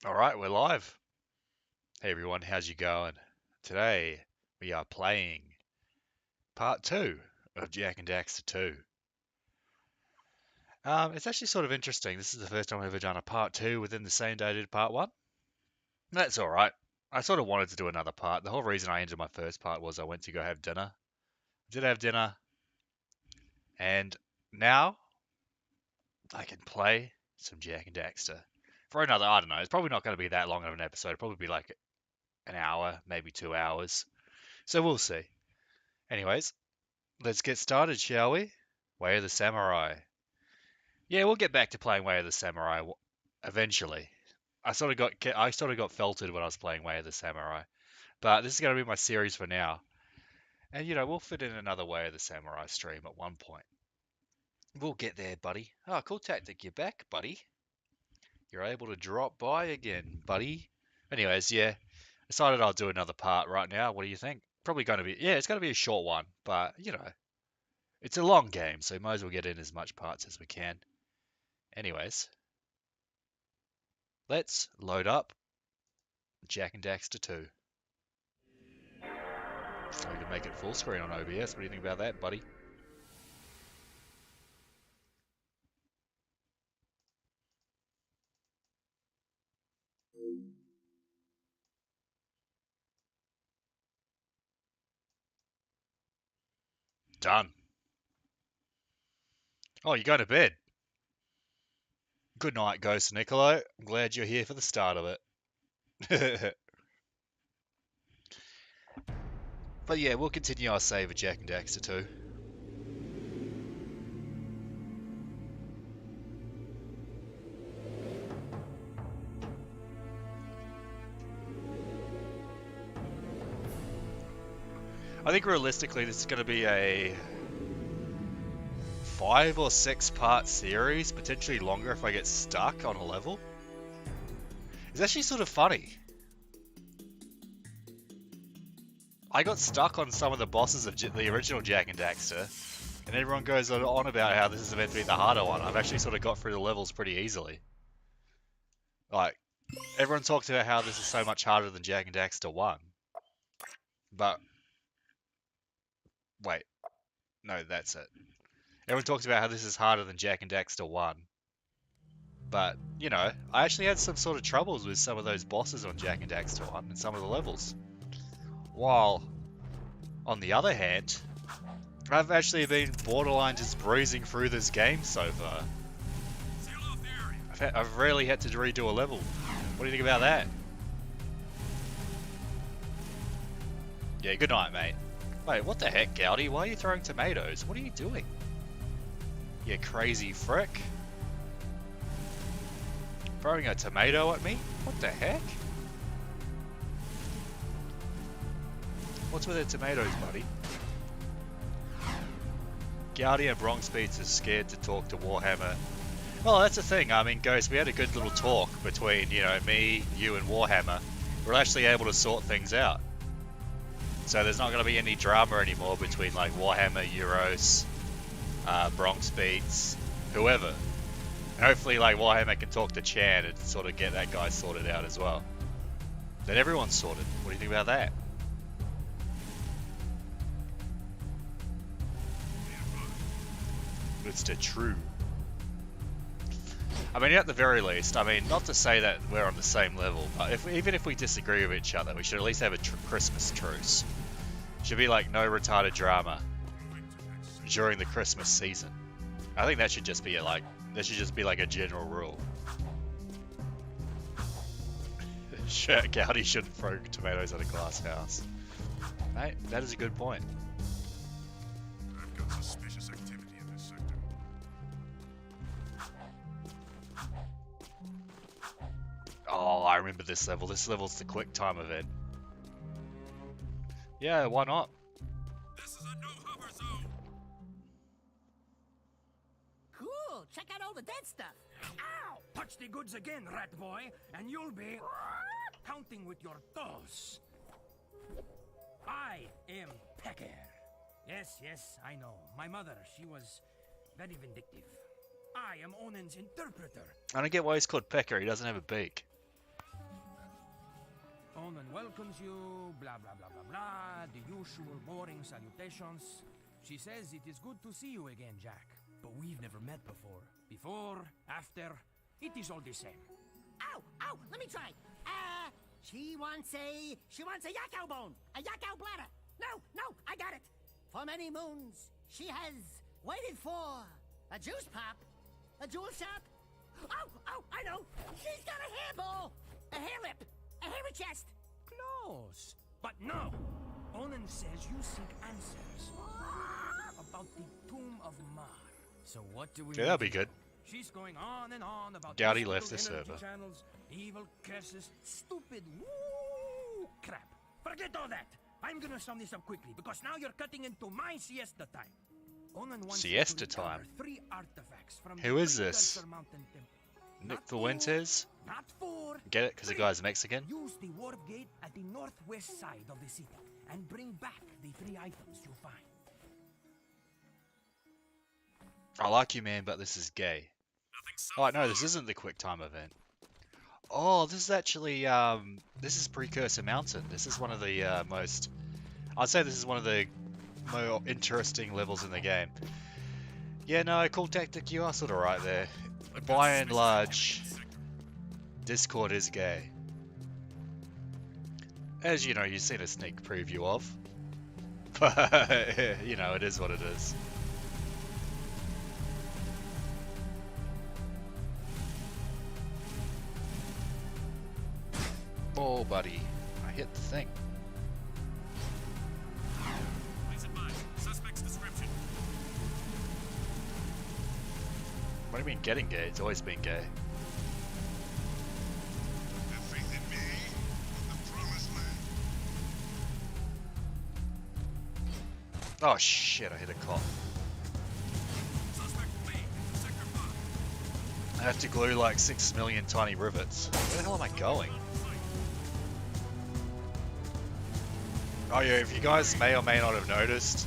All right, we're live. Hey everyone, how's you going? Today we are playing part two of Jack and Daxter 2. It's actually sort of interesting. This is the first time I've ever done a part two within the same day I did part one. That's all right. I sort of wanted to do another part. The whole reason I ended my first part was I went to go have dinner. I did have dinner, and now I can play some Jack and Daxter for another. I don't know. It's probably not going to be that long of an episode. It'll probably be like an hour, maybe 2 hours. So we'll see. Anyways, let's get started, shall we? Way of the Samurai. Yeah, we'll get back to playing Way of the Samurai eventually. I sort of got felted when I was playing Way of the Samurai, but this is going to be my series for now. And we'll fit in another Way of the Samurai stream at one point. We'll get there, buddy. Oh, cool tactic. You're back, buddy. You're able to drop by again, buddy. Anyways, yeah, decided I'll do another part right now. What do you think? Probably going to be, yeah, it's going to be a short one, but it's a long game, so might as well get in as much parts as we can. Anyways, let's load up Jack and Daxter 2. We can make it full screen on OBS. What do you think about that, buddy? Done. Oh, you're going to bed. Good night, Ghost Niccolo. I'm glad you're here for the start of it. But yeah, we'll continue our save of Jack and Daxter 2. I think realistically this is going to be a 5 or 6 part series, potentially longer if I get stuck on a level. It's actually sort of funny. I got stuck on some of the bosses of the original Jack and Daxter, and everyone goes on about how this is meant to be the harder one. I've actually sort of got through the levels pretty easily. Like, everyone talks about how this is so much harder than Jack and Daxter 1. But, wait, no, that's it. Everyone talks about how this is harder than Jack and Daxter 1. But, I actually had some sort of troubles with some of those bosses on Jack and Daxter 1 and some of the levels. While, on the other hand, I've actually been borderline just breezing through this game so far. I've rarely had to redo a level. What do you think about that? Yeah, good night, mate. Wait, what the heck, Gowdy? Why are you throwing tomatoes? What are you doing? You crazy frick. Throwing a tomato at me? What the heck? What's with the tomatoes, buddy? Gowdy and Bronx Beats is scared to talk to Warhammer. Well, that's the thing. I mean, Ghost, we had a good little talk between, me, you, and Warhammer. We're actually able to sort things out. So there's not going to be any drama anymore between, like, Warhammer, Euros, Bronx Beats, whoever. And hopefully, like, Warhammer can talk to Chan and sort of get that guy sorted out as well. Then everyone's sorted. What do you think about that? It's the true. I mean, at the very least, not to say that we're on the same level, but even if we disagree with each other, we should at least have a Christmas truce. Should be like no retarded drama during the Christmas season. I think that should just be like a general rule. Gowdy shouldn't throw tomatoes at a glass house. Mate, that is a good point. I've got suspicious activity in this sector. Oh, I remember this level. This level's the quick time event. Yeah, why not? This is a no-hover zone. Cool, check out all the dead stuff. Ow! Touch the goods again, rat boy, and you'll be counting with your toes. I am Pecker. Yes, I know. My mother, she was very vindictive. I am Onen's interpreter. I don't get why he's called Pecker. He doesn't have a beak. Onan welcomes you, blah blah blah blah blah, the usual boring salutations. She says it is good to see you again, Jack. But we've never met before. Before, after, it is all the same. Ow! Ow! Let me try. She wants a yakao bone, a yakao bladder. No, I got it. For many moons, she has waited for a juice pop, a jewel shop. Oh, I know. She's got a hairball, a hair lip, a hairy chest. Close. But no! Onan says you seek answers about the Tomb of Mar. So what do we Yeah, that'll be good. She's going on and on about Doubt he mystical left the energy server. channels, evil curses, stupid woo crap. Forget all that. I'm gonna sum this up quickly because now you're cutting into my siesta time. Onan wants you to Siesta recover time? 3 artifacts from Who the is this? Precursor Mountain Temple. Nick Not 4, Fuentes? Not 4. Get it? Because the guy's Mexican? Use the warp gate at the northwest side of the city and bring back the 3 items you find. I like you, man, but this is gay. Nothing so Oh, no, far. this isn't the quick time event. Oh, this is actually, this is Precursor Mountain. This is one of the I'd say this is one of the more interesting levels in the game. Yeah, no, cool tactic, you are sort of right there. By and large, Discord is gay. As you know, you've seen a sneak preview of. But, you know, it is what it is. Oh, buddy. I hit the thing. Please advise. Suspect's description. What do you mean getting gay? It's always been gay. Have faith in me, the promised land. Oh shit, I hit a cop. Suspect fleeing into Sector 5. I have to glue like 6 million tiny rivets. Where the hell am I going? Oh yeah, if you guys may or may not have noticed,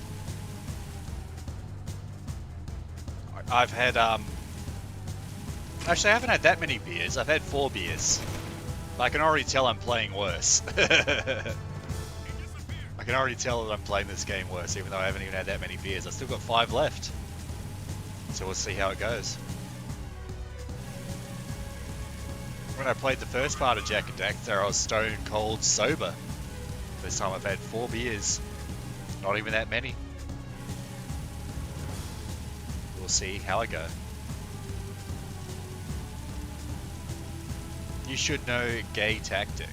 I've had, actually I haven't had that many beers, I've had 4 beers. But I can already tell I'm playing worse. I can already tell that I'm playing this game worse, even though I haven't even had that many beers. I've still got 5 left. So we'll see how it goes. When I played the first part of Jack and Daxter, I was stone cold sober. This time I've had 4 beers. Not even that many. We'll see how I go. You should know gay tactic.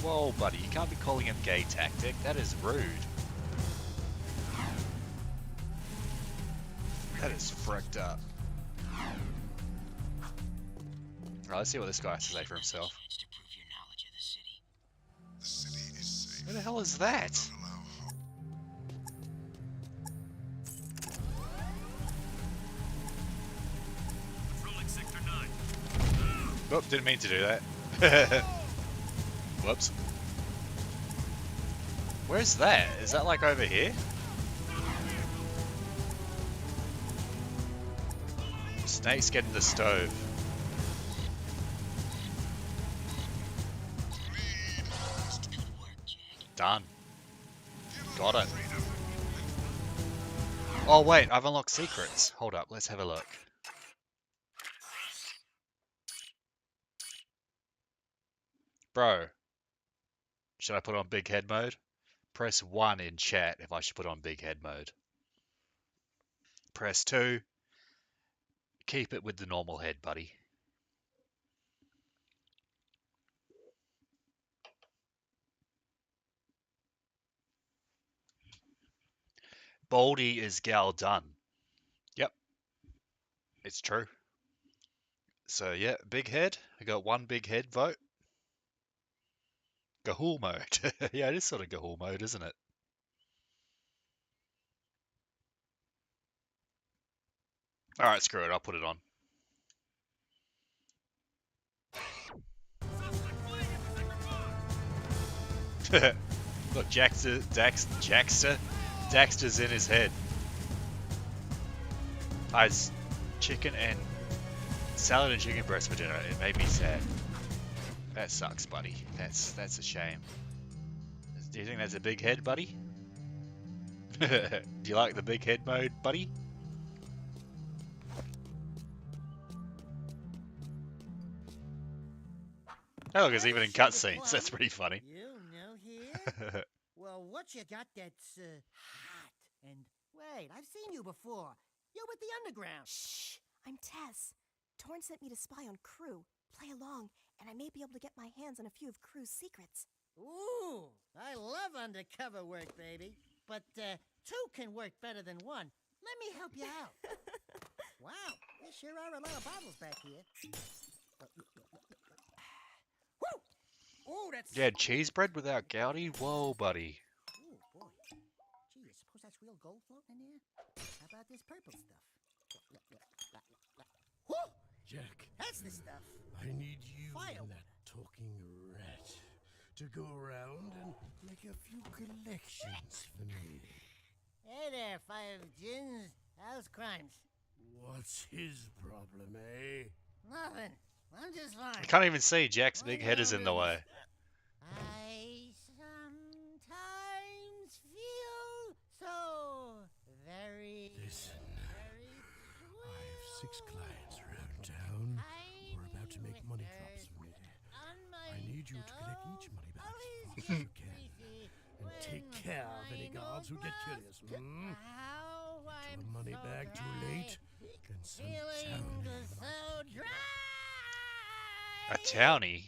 Whoa, buddy, you can't be calling him gay tactic. That is rude. That is fricked up. Alright, let's see what this guy has to say for himself. To prove your knowledge of the city. The city is safe. Where the hell is that? Don't allow hope. Patrolling Sector 9. Oh, didn't mean to do that. Whoops. Where's that? Is that like over here? Snakes get in the stove. Done. Got it. Oh wait, I've unlocked secrets. Hold up, let's have a look. Bro, should I put on big head mode? Press 1 in chat if I should put on big head mode. Press 2. Keep it with the normal head, buddy. Baldy is gal done. Yep. It's true. So yeah, big head. I got 1 big head vote. Gahul mode. Yeah, it is sort of Gahul mode, isn't it? Alright, screw it, I'll put it on. Look, Daxter's in his head. It's chicken and salad and chicken breast for dinner. It made me sad. That sucks, buddy. That's a shame. Do you think that's a big head, buddy? Do you like the big head mode, buddy? Oh, look, it's even in Sugar cutscenes. Plum, That's pretty funny. You new here? Well, what you got that's hot? And wait, I've seen you before. You're with the underground. Shh! I'm Tess. Torn sent me to spy on Crew. Play along, and I may be able to get my hands on a few of Crew's secrets. Ooh, I love undercover work, baby. But two can work better than one. Let me help you out. Wow, there sure are a lot of bottles back here. Woo! Oh, that's... You had cheese bread without gouty? Whoa, buddy. Ooh, boy. Gee, I suppose that's real gold floating in there? How about this purple stuff? Woo! Jack, That's the stuff. I need you Fire. and that talking rat to go around and make a few collections for me. Hey there, Five Gins. How's crimes? What's his problem, eh? Nothing. I'm just fine. I can't even see. Jack's big head is in the way. I sometimes feel so very, Listen, very I have 6 clients around town who are about to make money drops for me. I need you to collect each money back as fast as you can. And take care of any guards who get curious. Hmm? Get your money back too late, then some town A townie?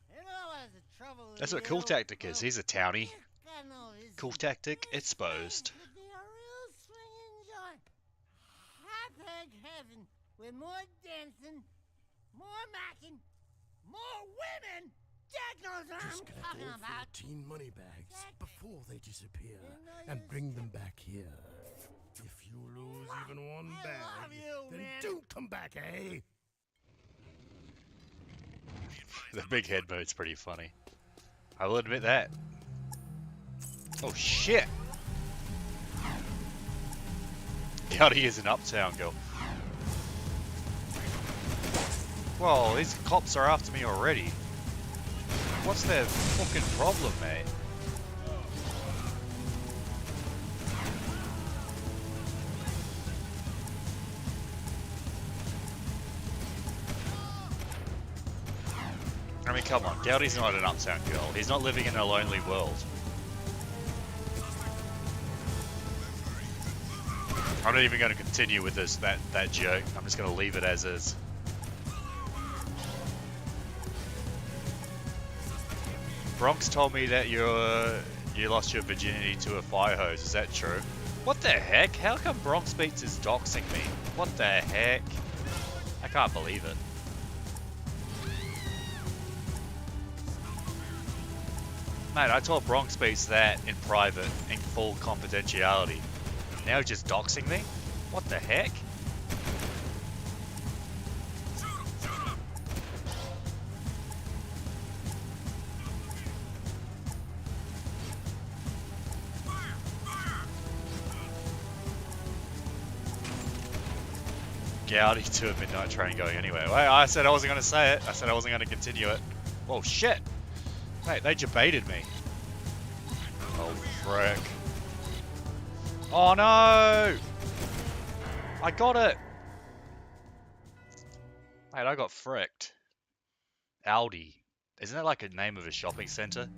You know what's the trouble with That's what you? Cool Tactic is. He's a townie. God knows this Cool is Tactic the exposed. thing, but they are real swinging joint. Hot heaven with more dancing, more macking, more women. Jack knows what Just I'm collect talking all about. 14 money bags before they disappear know and you bring them back here. If you lose even one I bag, love you, then man. don't come back, eh? The big head mode's pretty funny. I will admit that. Oh shit! Gouty is an uptown girl. Whoa, these cops are after me already. What's their fucking problem, mate? I mean, come on. Gouty's not an uptown girl. He's not living in a lonely world. I'm not even going to continue with that joke. I'm just going to leave it as is. Bronx told me that you lost your virginity to a fire hose. Is that true? What the heck? How come Bronx Beats is doxing me? What the heck? I can't believe it. Mate, I told Bronx Beats that in private, in full confidentiality. Now he's just doxing me? What the heck? Gouty to a midnight train going anywhere. Wait, I said I wasn't going to say it. I said I wasn't going to continue it. Oh shit! Mate, they debated me. Oh frick. Oh no! I got it! Mate, I got fricked. Aldi. Isn't that like a name of a shopping centre?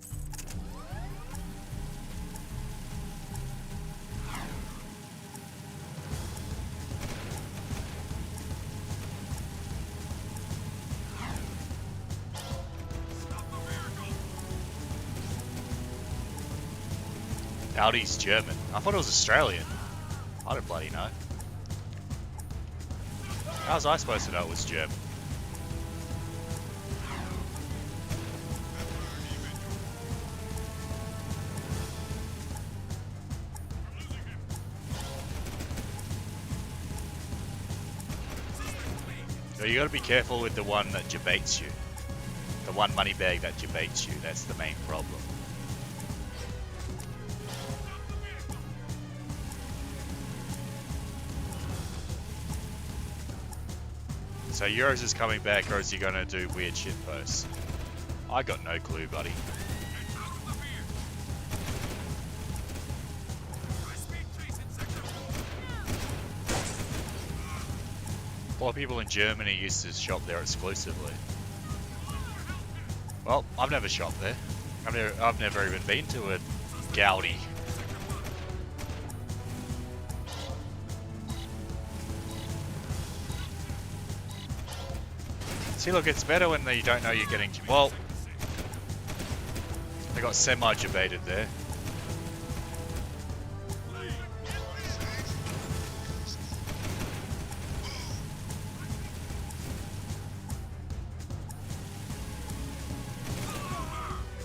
Audi's German. I thought it was Australian. I don't bloody know. How was I supposed to know it was German? So you gotta be careful with the one that debates you. The one money bag that debates you, that's the main problem. So yours is coming back, or is he gonna do weird shit posts? I got no clue, buddy. A lot of people in Germany used to shop there exclusively. Well, I've never shopped there. I've never even been to a Gaudi. See, look, it's better when you don't know you're getting... Well, I got semi-debated there.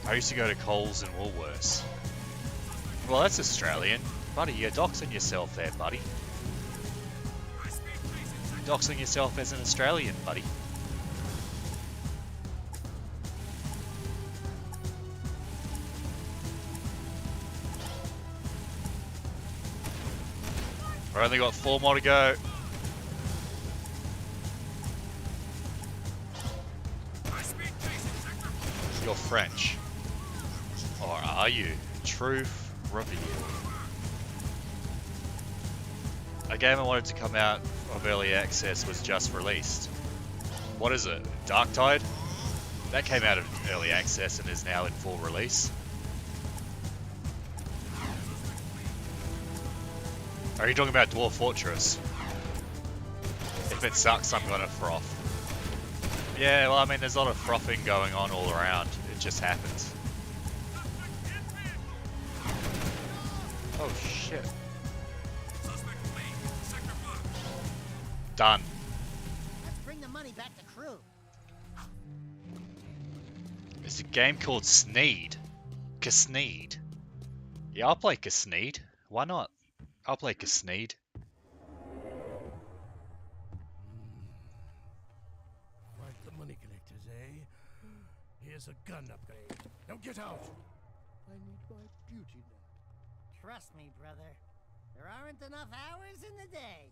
I used to go to Coles and Woolworths. Well, that's Australian. Buddy, you're doxing yourself there, buddy. Doxing yourself as an Australian, buddy. I only got 4 more to go. You're French. Or are you? Truth revealed. A game I wanted to come out of early access was just released. What is it? Darktide? That came out of early access and is now in full release. Are you talking about Dwarf Fortress? If it sucks, I'm gonna froth. Yeah, well, I mean, there's a lot of frothing going on all around. It just happens. Oh, shit. Done. Let's bring the money back to crew. It's a game called Sneed. Kasneed. Yeah, I'll play Kasneed. Why not? I'll play Kasneed. Like the money collectors, eh? Here's a gun upgrade. Now get out! I need my beauty now. Trust me, brother. There aren't enough hours in the day.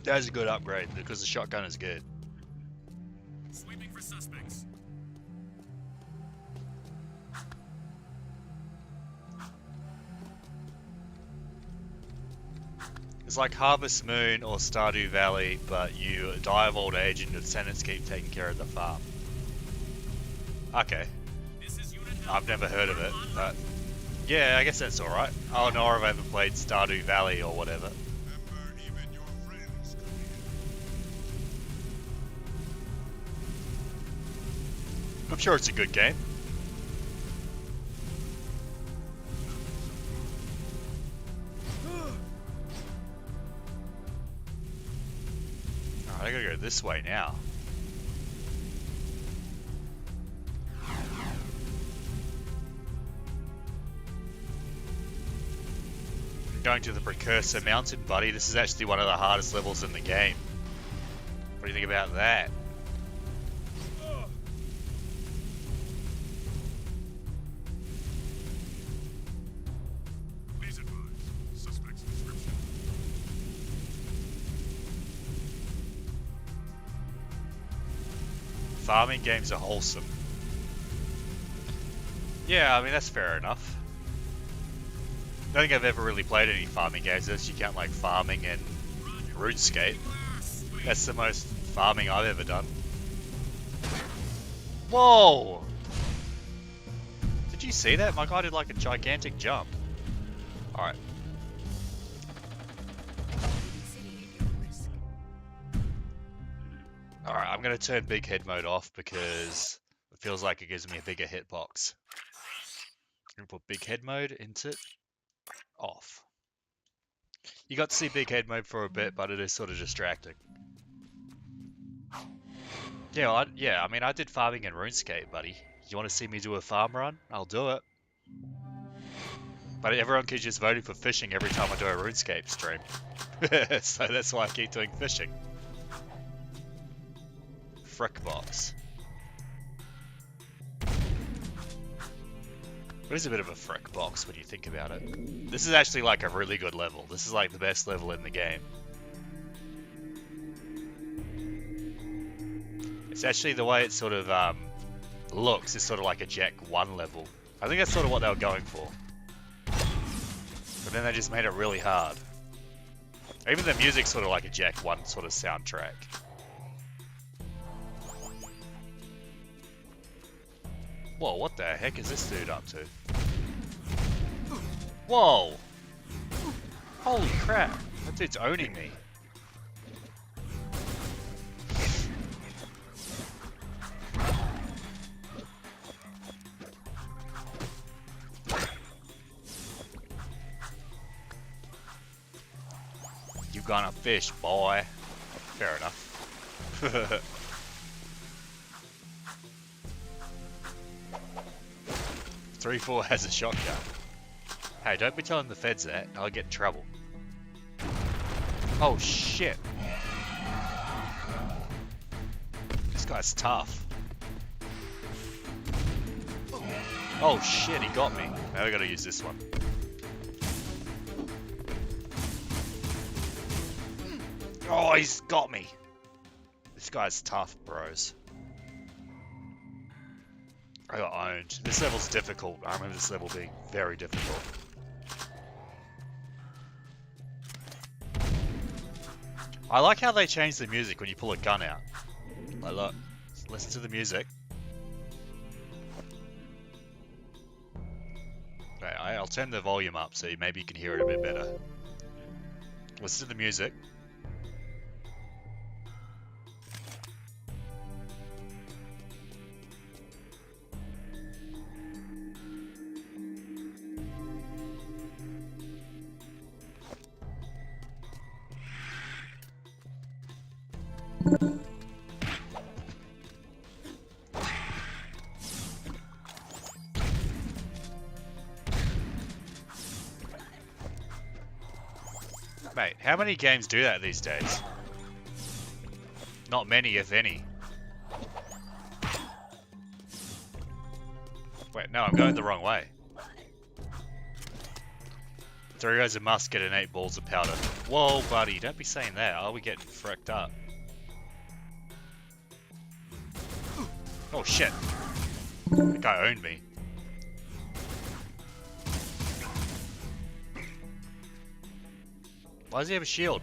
That's a good upgrade because the shotgun is good. Sweeping for suspects. It's like Harvest Moon or Stardew Valley, but you die of old age and your tenants keep taking care of the farm. Okay. I've never heard of it, but yeah, I guess that's alright. Oh, nor have I ever played Stardew Valley or whatever. Remember, even your friends come here. I'm sure it's a good game. Alright, I gotta go this way now. I'm going to the Precursor Mountain, buddy. This is actually one of the hardest levels in the game. What do you think about that? Please advise. Suspect's description. Farming games are wholesome. Yeah, I mean, that's fair enough. I don't think I've ever really played any farming games unless you count like farming and RuneScape. That's the most farming I've ever done. Whoa! Did you see that? My guy did like a gigantic jump. Alright. Alright, I'm gonna turn big head mode off because it feels like it gives me a bigger hitbox. I'm gonna put big head mode into off. You got to see big head mode for a bit, but it is sort of distracting. Yeah, well, I mean, I did farming in RuneScape, buddy. You want to see me do a farm run? I'll do it. But everyone keeps just voting for fishing every time I do a RuneScape stream. So that's why I keep doing fishing. Frick box. It is a bit of a frick box when you think about it. This is actually like a really good level. This is like the best level in the game. It's actually the way it sort of looks is sort of like a Jack 1 level. I think that's sort of what they were going for. But then they just made it really hard. Even the music's sort of like a Jack 1 sort of soundtrack. Whoa, what the heck is this dude up to? Whoa! Holy crap, that dude's owning me. You gonna fish, boy. Fair enough. 3-4 has a shotgun. Hey, don't be telling the feds that. I'll get in trouble. Oh, shit. This guy's tough. Oh, shit, he got me. Now we gotta use this one. Oh, he's got me. This guy's tough, bros. I got owned. This level's difficult. I remember this level being very difficult. I like how they change the music when you pull a gun out. Like, look, listen to the music. Okay, I'll turn the volume up so maybe you can hear it a bit better. Listen to the music. Mate, how many games do that these days? Not many, if any. Wait, no, I'm going the wrong way. 3 rows of musket and 8 balls of powder. Whoa, buddy, don't be saying that. Are we getting fricked up? Oh, shit. That guy owned me. Why does he have a shield?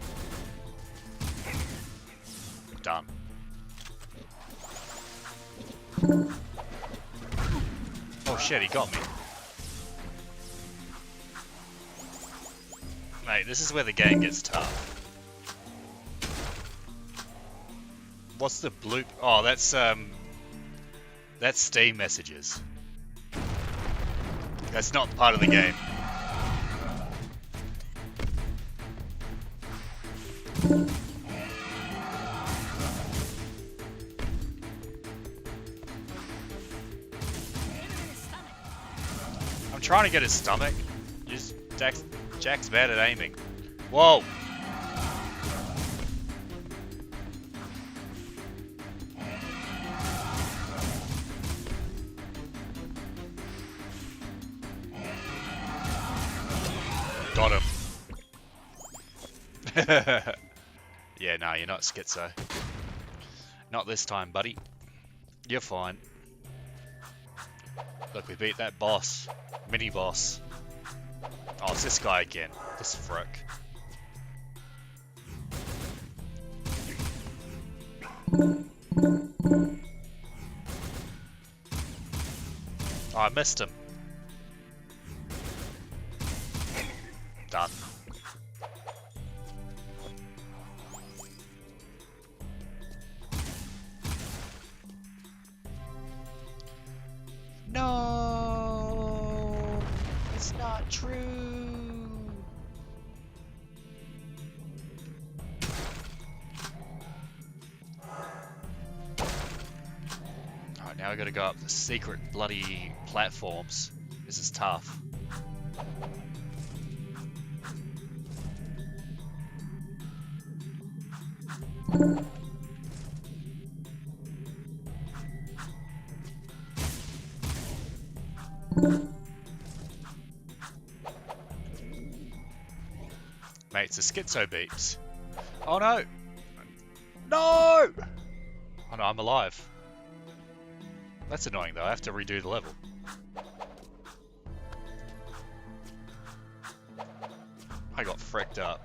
Done. Oh shit, he got me. Mate, this is where the game gets tough. What's the bloop? Oh, that's Steam messages. That's not part of the game. I'm trying to get his stomach. Just Jack's bad at aiming. Whoa! Got him. Yeah, no, you're not schizo. Not this time, buddy. You're fine. Look, we beat that boss. Mini-boss. Oh, it's this guy again. This frick. Oh, I missed him. Done. No, it's not true. Alright, now I gotta go up the secret bloody platforms. This is tough. Mate, it's a schizo beeps. Oh no! No! Oh no, I'm alive. That's annoying though, I have to redo the level. I got fricked up.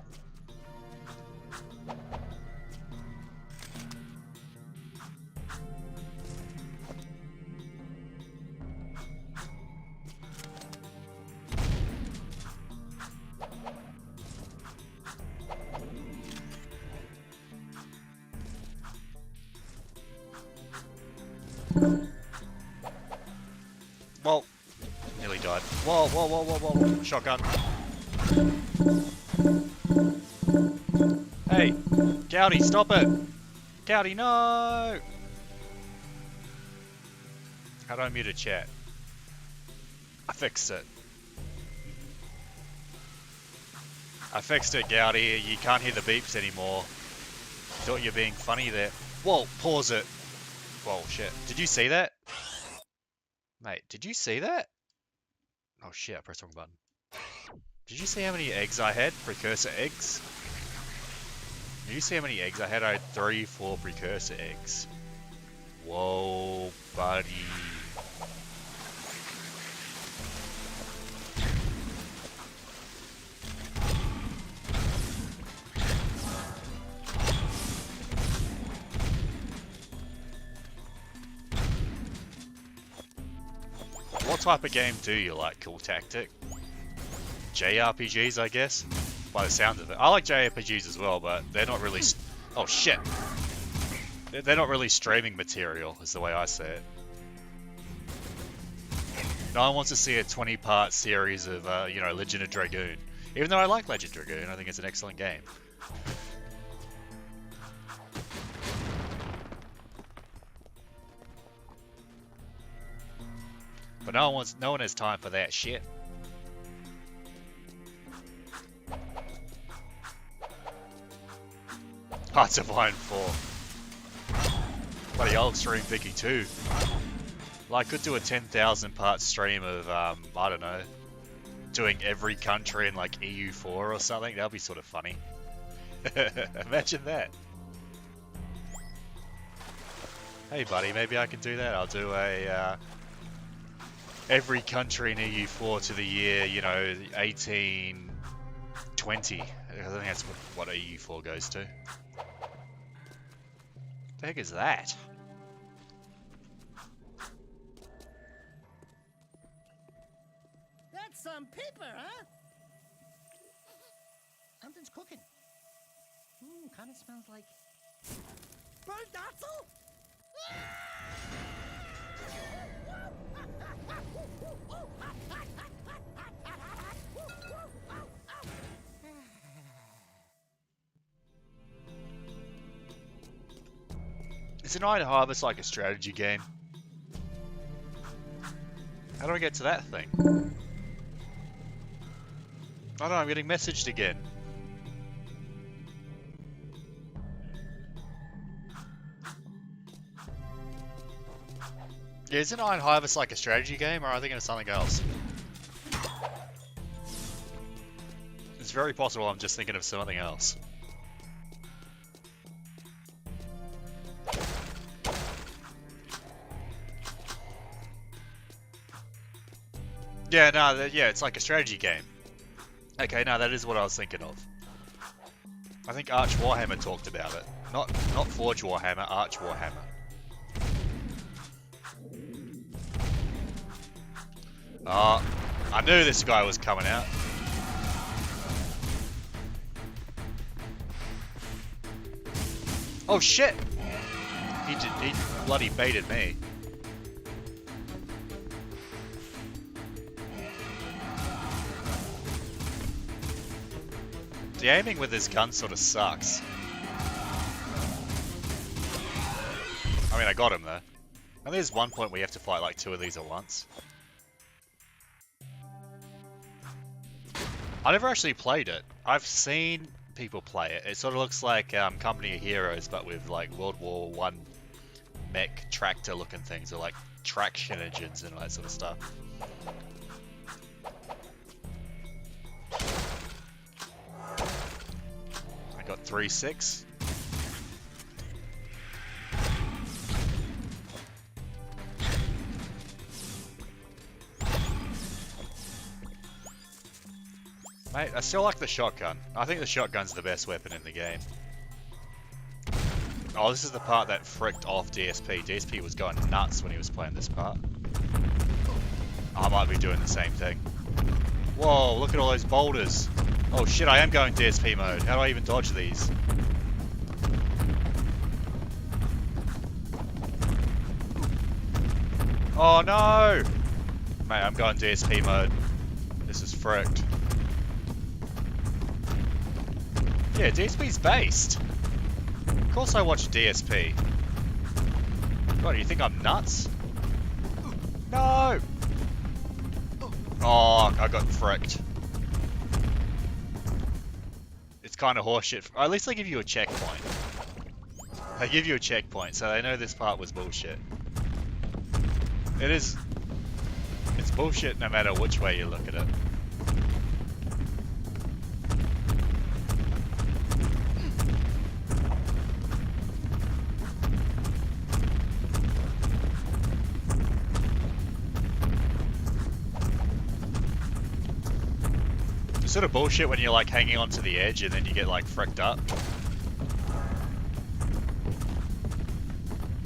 Well, nearly died. Whoa, whoa, whoa, whoa, whoa, shotgun. Hey, Gowdy, stop it! Gowdy, no! How do I mute a chat? I fixed it. I fixed it, Gowdy. You can't hear the beeps anymore. Thought you're being funny there. Whoa, pause it. Whoa, shit. Did you see that? Mate, did you see that? Oh shit, I pressed the wrong button. Did you see how many eggs I had? Precursor eggs? Did you see how many eggs I had? I had 3, 4 precursor eggs. Whoa, buddy. What type of game do you like, Cool Tactic? JRPGs, I guess? By the sound of it. I like JRPGs as well, but they're not really... Oh, shit! They're not really streaming material, is the way I say it. No one wants to see a 20-part series of, you know, Legend of Dragoon. Even though I like Legend of Dragoon, I think it's an excellent game. But no one has time for that shit. Hearts of Iron 4. Bloody old stream Vicky too. Like, could do a 10,000 part stream of, I don't know, doing every country in like EU4 or something. That'd be sort of funny. Imagine that. Hey buddy, maybe I can do that. I'll do a, every country in EU4 to the year, you know, 1820. I think that's what EU4 goes to. The heck is that? That's some paper, huh? Something's cooking. Kind of smells like burnt Otzel. Is an Iron Harvest like a strategy game? How do I get to that thing? Oh no, I'm getting messaged again. Yeah, isn't Iron Harvest like a strategy game, or are they thinking of something else? It's very possible I'm just thinking of something else. Yeah, no, yeah, it's like a strategy game. Okay, no, that is what I was thinking of. I think Arch Warhammer talked about it. Not Forge Warhammer, Arch Warhammer. Oh, I knew this guy was coming out. Oh shit! He bloody baited me. The aiming with this gun sort of sucks. I mean, I got him though. And there's one point where you have to fight like 2 of these at once. I never actually played it. I've seen people play it. It sort of looks like Company of Heroes, but with like World War One mech tractor looking things, or like traction engines and all that sort of stuff. I got 3-6. Mate, I still like the shotgun. I think the shotgun's the best weapon in the game. Oh, this is the part that fricked off DSP. DSP was going nuts when he was playing this part. I might be doing the same thing. Whoa, look at all those boulders. Oh shit, I am going DSP mode. How do I even dodge these? Oh no! Mate, I'm going DSP mode. This is fricked. Yeah, DSP's based. Of course I watch DSP. What, do you think I'm nuts? No! Oh, I got fricked. It's kind of horseshit. At least they give you a checkpoint. They give you a checkpoint, so they know this part was bullshit. It is... It's bullshit no matter which way you look at it. It's sort of bullshit when you're like hanging onto the edge and then you get like fricked up.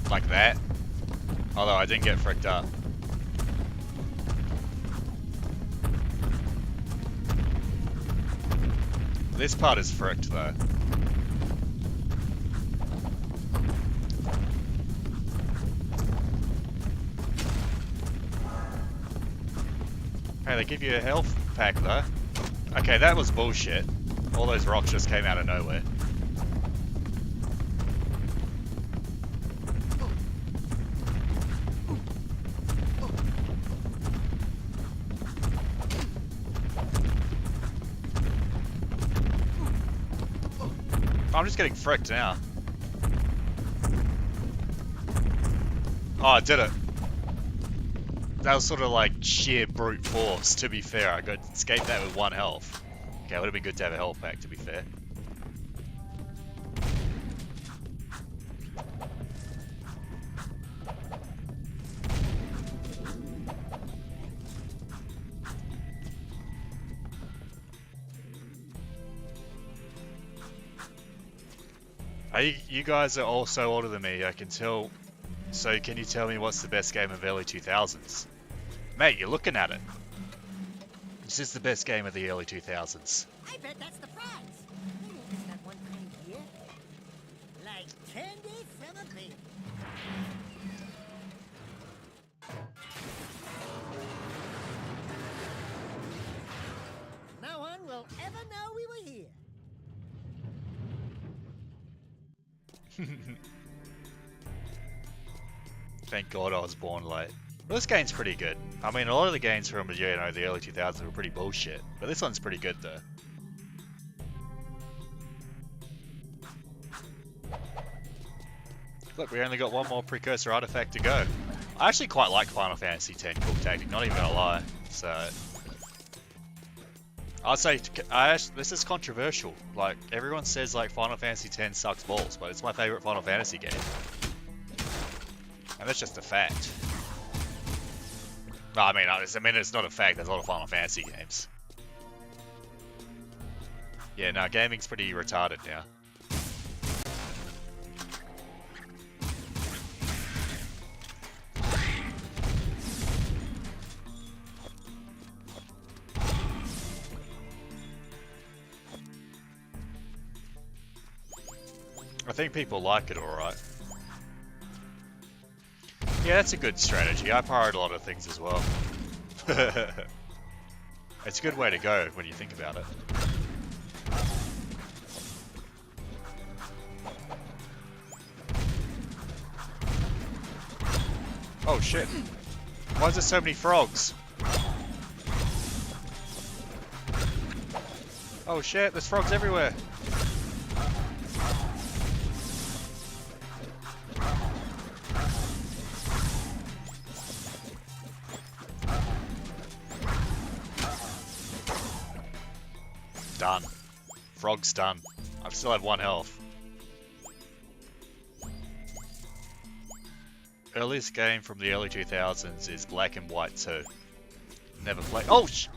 Like that. Although I didn't get fricked up. This part is fricked though. Hey, they give you a health pack though. Okay, that was bullshit. All those rocks just came out of nowhere. I'm just getting fricked now. Oh, I did it. That was sort of like sheer brute force, to be fair. I got escaped that with 1 health. Okay, it would have been good to have a health pack, to be fair. You guys are all so older than me, I can tell. So can you tell me what's the best game of early 2000s? Mate, you're looking at it. This is the best game of the early 2000s. I bet that's the prize. Maybe it's that one kind here. Like candy from a baby. No one will ever know we were here. Thank God I was born late. Well, this game's pretty good. I mean, a lot of the games from the early 2000s were pretty bullshit, but this one's pretty good though. Look, we only got one more precursor artifact to go. I actually quite like Final Fantasy X Cool Tactic, not even gonna lie. So, I'd say this is controversial. Like everyone says, like Final Fantasy X sucks balls, but it's my favorite Final Fantasy game, and that's just a fact. No, I mean, it's not a fact. There's a lot of Final Fantasy games. Yeah, no, gaming's pretty retarded now. I think people like it alright. Yeah, that's a good strategy. I pirate a lot of things as well. It's a good way to go when you think about it. Oh shit. Why is there so many frogs? Oh shit, there's frogs everywhere. Done. Frog's done. I still have 1 health. Earliest game from the early 2000s is Black and White 2. Never played. Oh sh!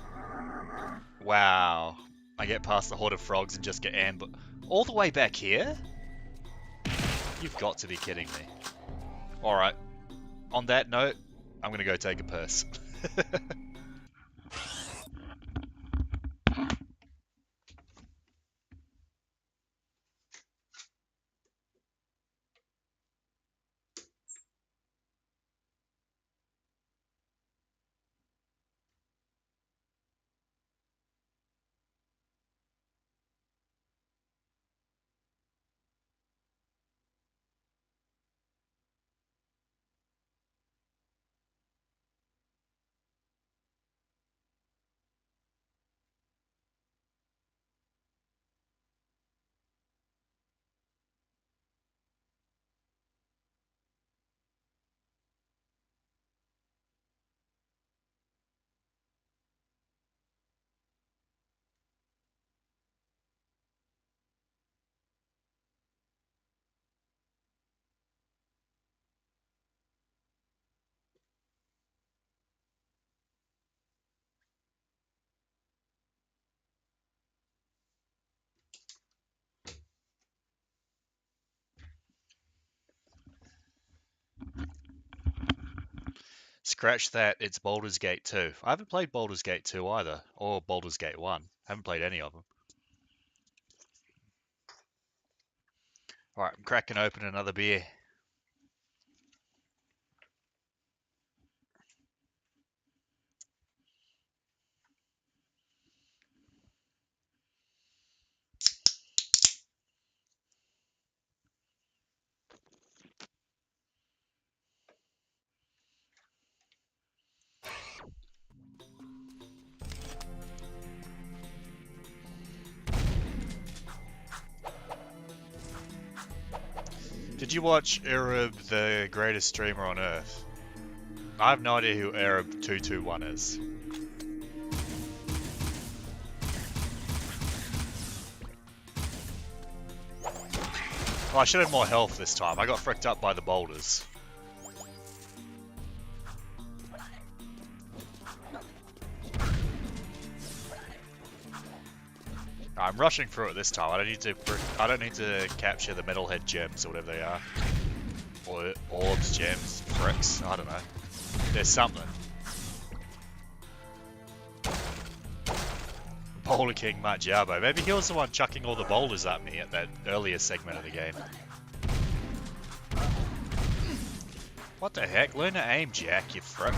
Wow. I get past the horde of frogs and just get ambushed. All the way back here? You've got to be kidding me. Alright. On that note, I'm gonna go take a piss. Scratch that, it's Baldur's Gate 2. I haven't played Baldur's Gate 2 either, or Baldur's Gate 1. Haven't played any of them. Alright, I'm cracking open another beer. Did you watch Arab, the greatest streamer on Earth? I have no idea who Arab221 is. Oh, I should have more health this time. I got fricked up by the boulders. I'm rushing through it this time. I don't need to capture the metalhead gems or whatever they are. Or orbs, gems, bricks, I don't know. There's something. Boulder King Matjabo. Maybe he was the one chucking all the boulders at me at that earlier segment of the game. What the heck? Learn to aim, Jack, you frick.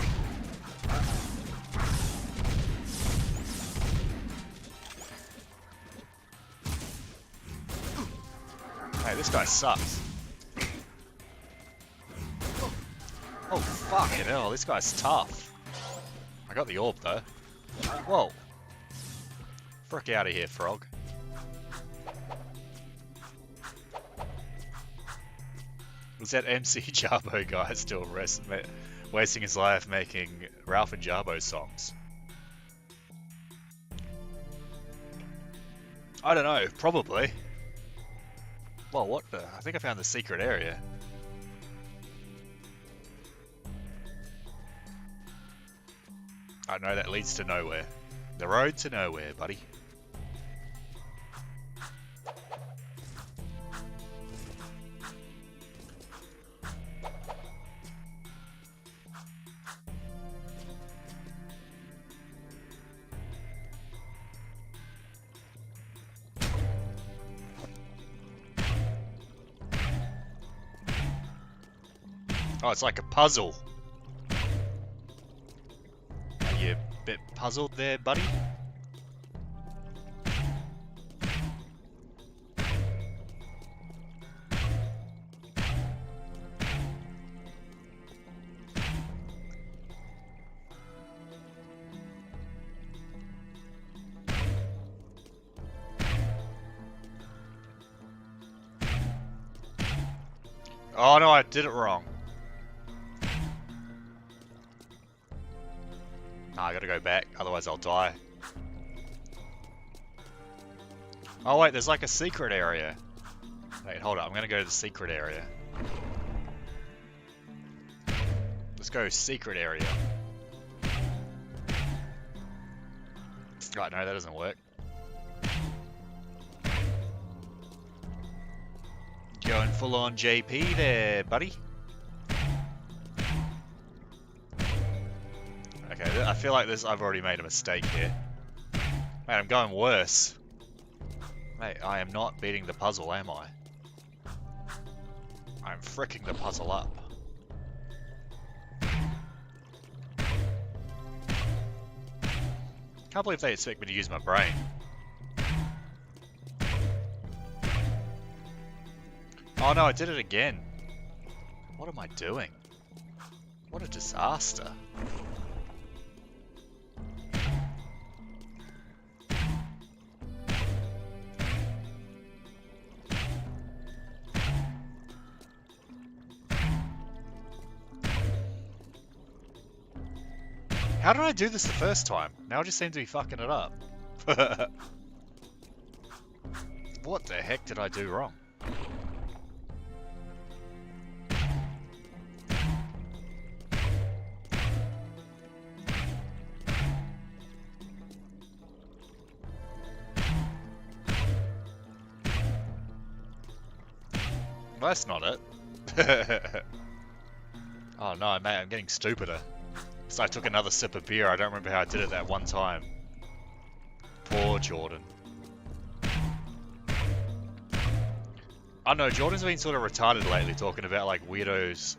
Hey, this guy sucks. Oh, fucking hell, this guy's tough. I got the orb, though. Whoa. Frick out of here, frog. Was that MC Jarbo guy still wasting his life making Ralph and Jarbo songs? I don't know, probably. Well, what the? I think I found the secret area. I know that leads to nowhere. The road to nowhere, buddy. Oh, it's like a puzzle. Are you a bit puzzled there, buddy? Oh no, I did it wrong. Nah, I gotta go back, otherwise I'll die. Oh wait, there's like a secret area. Wait, hold up, I'm gonna go to the secret area. Let's go secret area. Right, no, that doesn't work. Going full on JP there, buddy. Okay, I feel like this. I've already made a mistake here. Mate, I'm going worse. Mate, I am not beating the puzzle, am I? I'm fricking the puzzle up. Can't believe they expect me to use my brain. Oh no, I did it again. What am I doing? What a disaster. How did I do this the first time? Now I just seem to be fucking it up. What the heck did I do wrong? Well, that's not it. Oh no, mate, I'm getting stupider. So I took another sip of beer. I don't remember how I did it that one time. Poor Jordan. I don't know, Jordan's been sort of retarded lately, talking about like weirdos.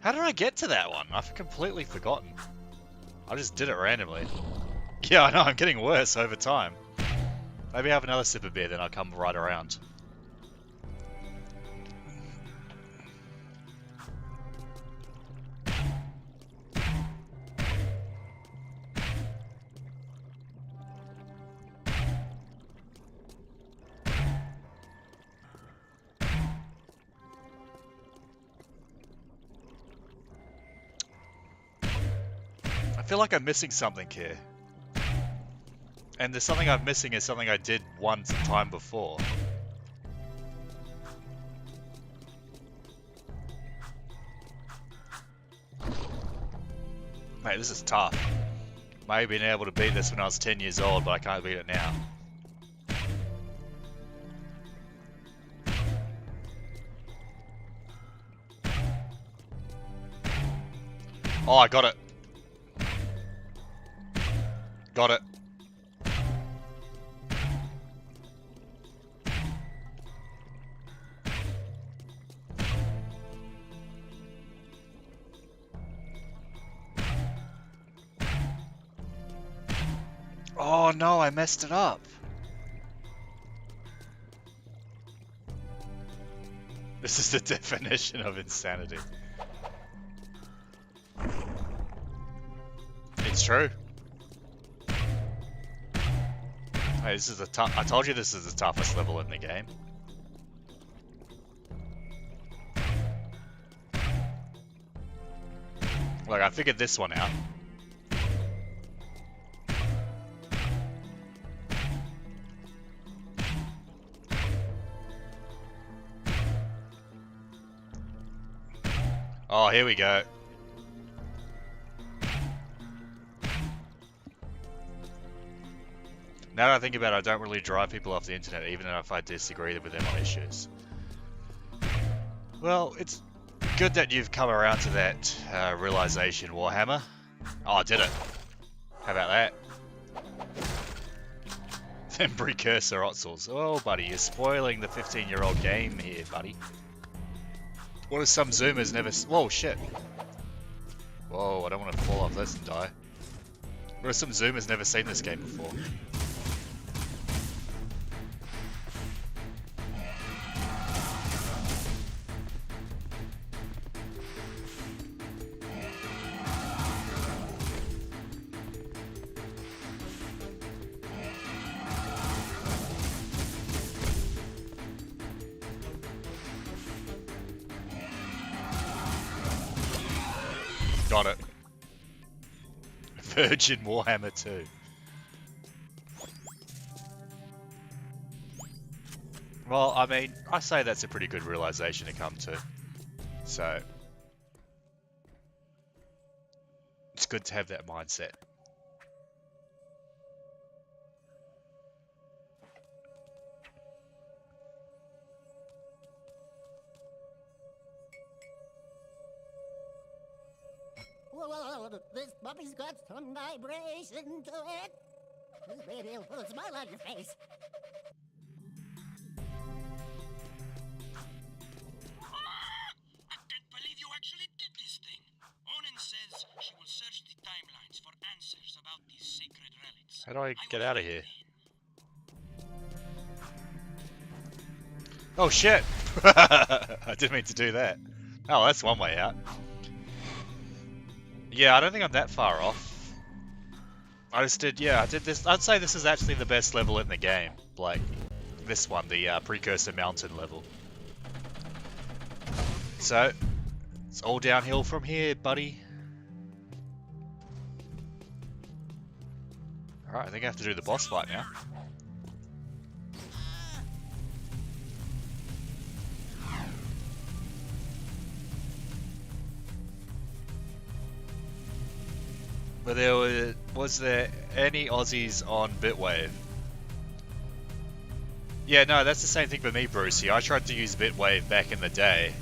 How did I get to that one? I've completely forgotten. I just did it randomly. Yeah, I know, I'm getting worse over time. Maybe have another sip of beer, then I'll come right around. I feel like I'm missing something here. And there's something I'm missing is something I did once time before. Mate, this is tough. May have been able to beat this when I was 10 years old, but I can't beat it now. Oh, I got it. Got it. Oh no, I messed it up. This is the definition of insanity. It's true. Hey, this is I told you this is the toughest level in the game. Look, I figured this one out. Oh, here we go. Now that I think about it, I don't really drive people off the internet, even if I disagree with them on issues. Well, it's good that you've come around to that realization, Warhammer. Oh, I did it. How about that? Them precursor Otzels. Oh, buddy, you're spoiling the 15-year-old game here, buddy. What if some Zoomers never... Whoa, shit. Whoa, I don't want to fall off this and die. What if some Zoomers never seen this game before? Got it. Virgin Warhammer 2. Well, I mean, I say that's a pretty good realization to come to. So, it's good to have that mindset. This puppy's got some vibration to it. Maybe it'll put a smile on your face. I can't believe you actually did this thing. Onin says she will search the timelines for answers about these sacred relics. How do I get will out of fill here? you in. Oh shit! I didn't mean to do that. Oh, that's one way out. Yeah, I don't think I'm that far off. I did this. I'd say this is actually the best level in the game. Like, this one, the Precursor Mountain level. So, it's all downhill from here, buddy. Alright, I think I have to do the boss fight now. But was there any Aussies on Bitwave? Yeah, no, that's the same thing for me, Brucey. I tried to use Bitwave back in the day,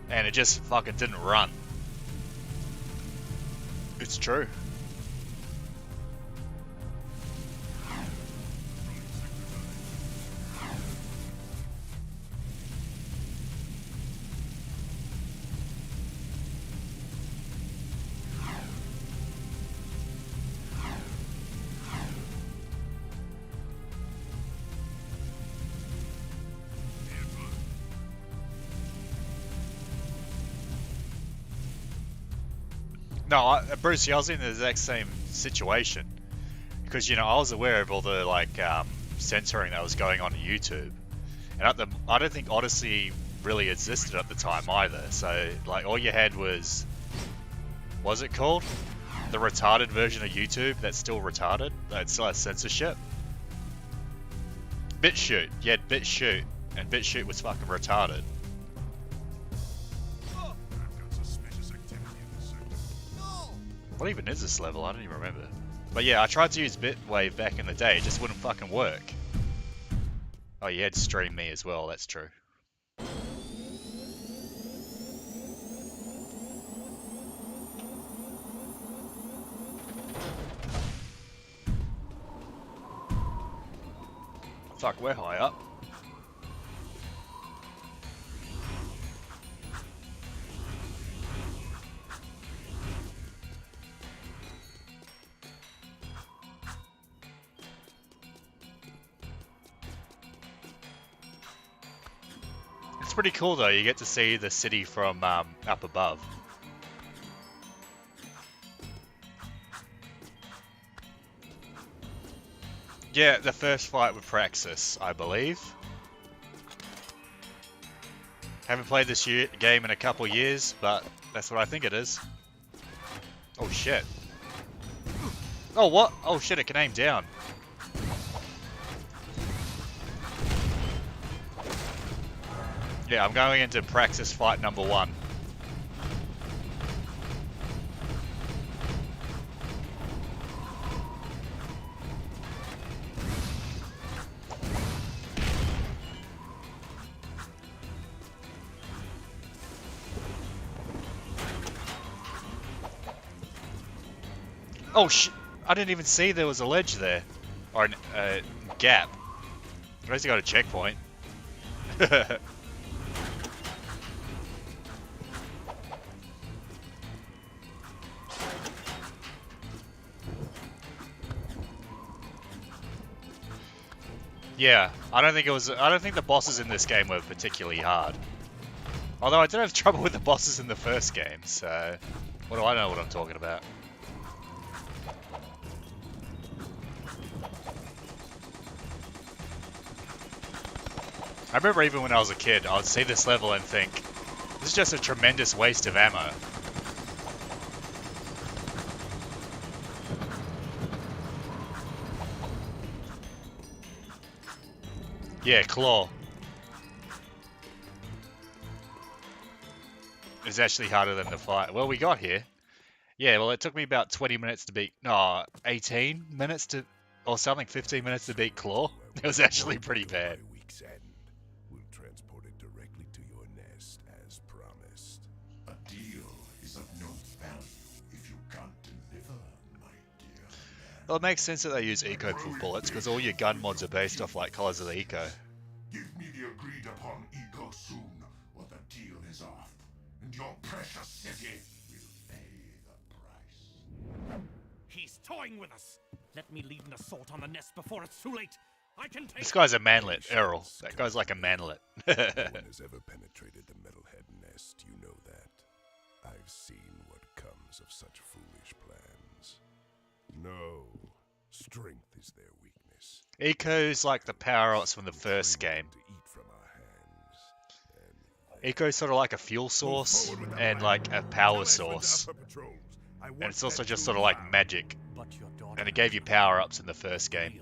and it just fucking didn't run. It's true. No, Brucey, I was in the exact same situation. Because, you know, I was aware of all the, like, censoring that was going on YouTube. And I don't think Odyssey really existed at the time either. So, like, all you had was it called? The retarded version of YouTube that's still retarded? That still has censorship? BitChute. You had BitChute. And BitChute was fucking retarded. I've got suspicious activity in this sector. What even is this level? I don't even remember. But yeah, I tried to use Bitwave back in the day, it just wouldn't fucking work. Oh, you had to stream me as well, that's true. Fuck, we're high up. It's pretty cool though, you get to see the city from up above. Yeah, the first fight with Praxis, I believe. Haven't played this game in a couple years, but that's what I think it is. Oh shit. Oh what? Oh shit, it can aim down. Yeah, I'm going into Praxis fight number 1. Oh shit! I didn't even see there was a ledge there. Or a gap. At least I got a checkpoint. Yeah, I don't think the bosses in this game were particularly hard. Although I did have trouble with the bosses in the first game, so what do I know what I'm talking about? I remember even when I was a kid, I would see this level and think, this is just a tremendous waste of ammo. Yeah, Claw. It's actually harder than the fight. Well, we got here. Yeah, well, it took me about 20 minutes to beat... No, 18 minutes to... Or something, 15 minutes to beat Claw. It was actually pretty bad. By week's end, we'll transport it directly to your nest as promised. A deal is of no Well, it makes sense that they use eco for bullets, because all your gun mods are based off like colors of the eco. Give me the agreed upon eco soon, or the deal is off, and your precious city will pay the price. He's toying with us. Let me lead an assault on the nest before it's too late. I can take. This guy's a manlet, Errol. That guy's like a manlet. No one has ever penetrated the metalhead nest, you know that. I've seen what comes of such foolish plans. No, strength is their weakness. Eco's like the power-ups from the first game. To eat from our hands. And Eco's sort of like a fuel source and like a power source. And it's also just sort of like magic. But your daughter. And it gave you power-ups in the first game.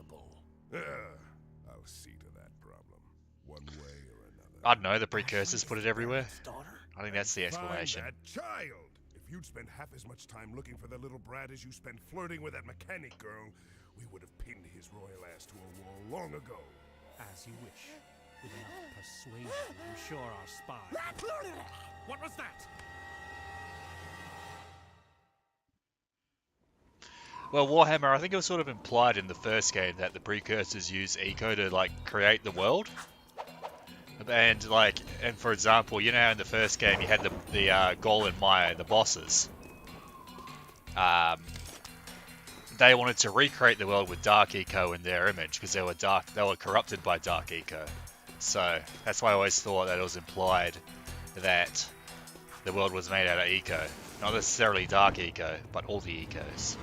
I'll see to that problem, one way or another. I don't know, the precursors put it everywhere. I think that's the explanation. Find that child! If you'd spent half as much time looking for the little brat as you spent flirting with that mechanic girl, we would have pinned his royal ass to a wall long ago. As you wish. With enough persuasion, I'm sure our spy. What was that? Well, Warhammer, I think it was sort of implied in the first game that the precursors use eco to like create the world. And like, and for example, you know how in the first game you had the Gol and Maya, the bosses. They wanted to recreate the world with dark eco in their image because they were corrupted by dark eco. So that's why I always thought that it was implied that the world was made out of eco, not necessarily dark eco, but all the ecos.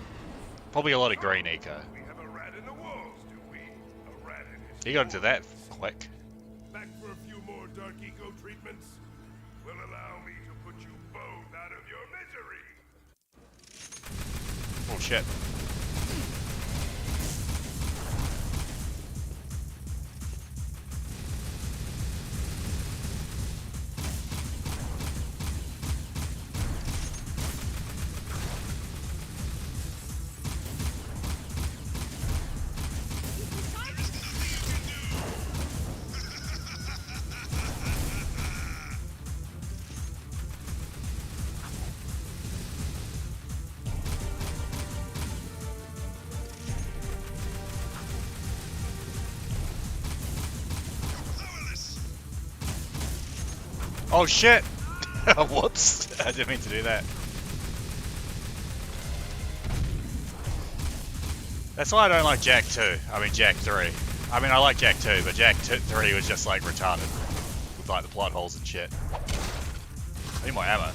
Probably a lot of green eco. We have a rat in the walls, do we? A rat in his He got into that quick. Back for a few more dark eco treatments? Will allow me to put you both out of your misery. Oh shit. Oh shit! Whoops! I didn't mean to do that. That's why I don't like Jack 2. I mean Jack 3. I mean I like Jack 2, but Jack 3 was just like retarded. With like the plot holes and shit. I need more ammo.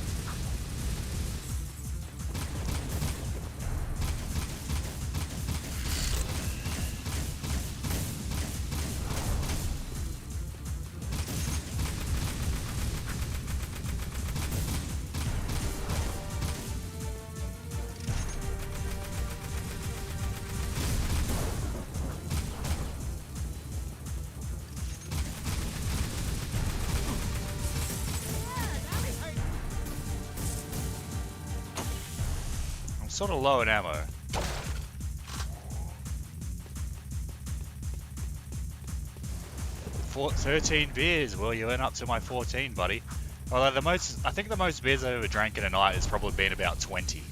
Sort of low in ammo. 13 beers. Well, you went up to my 14, buddy. Although I think the most beers I've ever drank in a night has probably been about 20.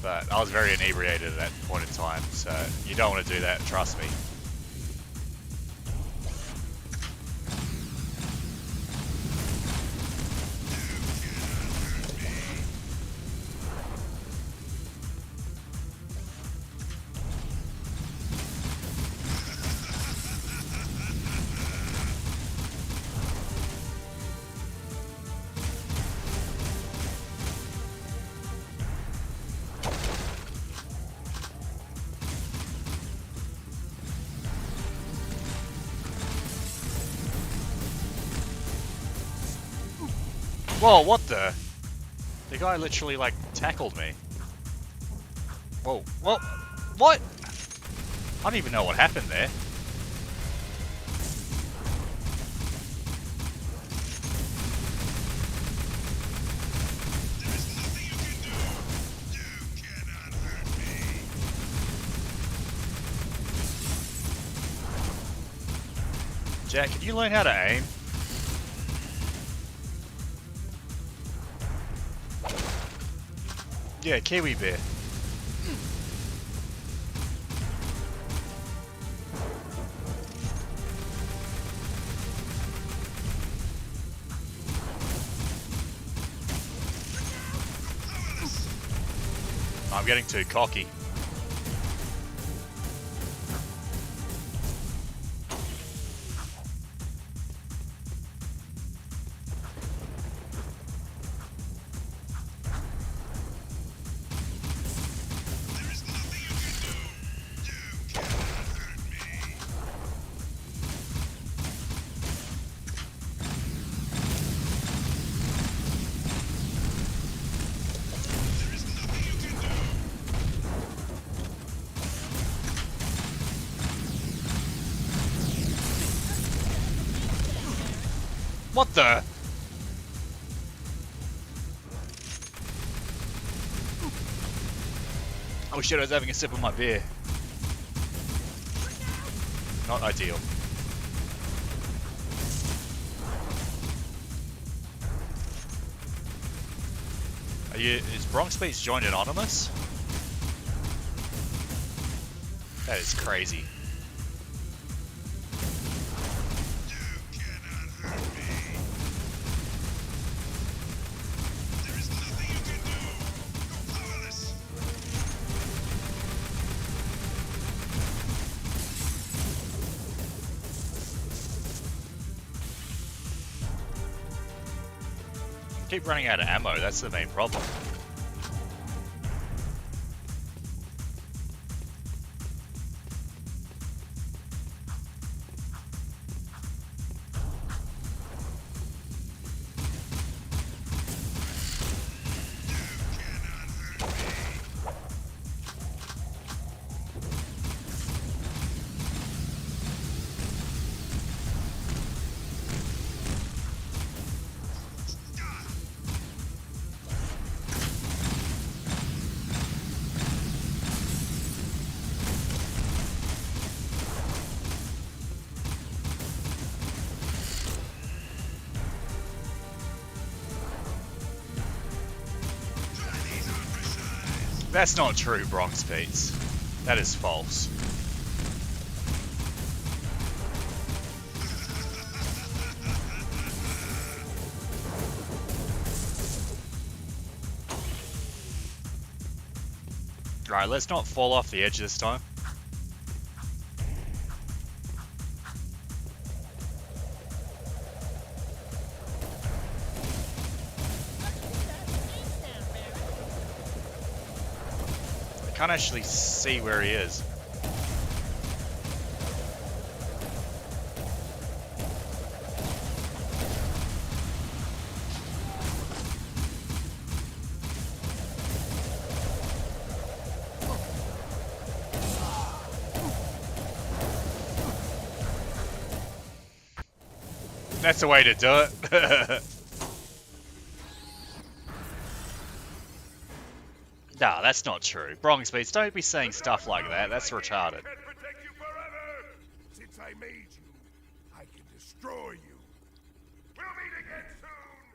But I was very inebriated at that point in time, so you don't want to do that, trust me. Whoa, what the? The guy literally, like, tackled me. Whoa, whoa, what? I don't even know what happened there. Jack, can you learn how to aim? Yeah, Kiwi bear. I'm getting too cocky. What the? Oh shit, I was having a sip of my beer. Not ideal. Is Bronx Beats joined Anonymous? That is crazy. Keep running out of ammo, that's the main problem. That's not true, Bronx Beats. That is false. Right, let's not fall off the edge this time. I can't actually see where he is. That's the way to do it. Nah, that's not true. Bronx Beats, don't be saying stuff like that. That's retarded. Can't protect you forever! Since I made you, I can destroy you. We'll meet again soon!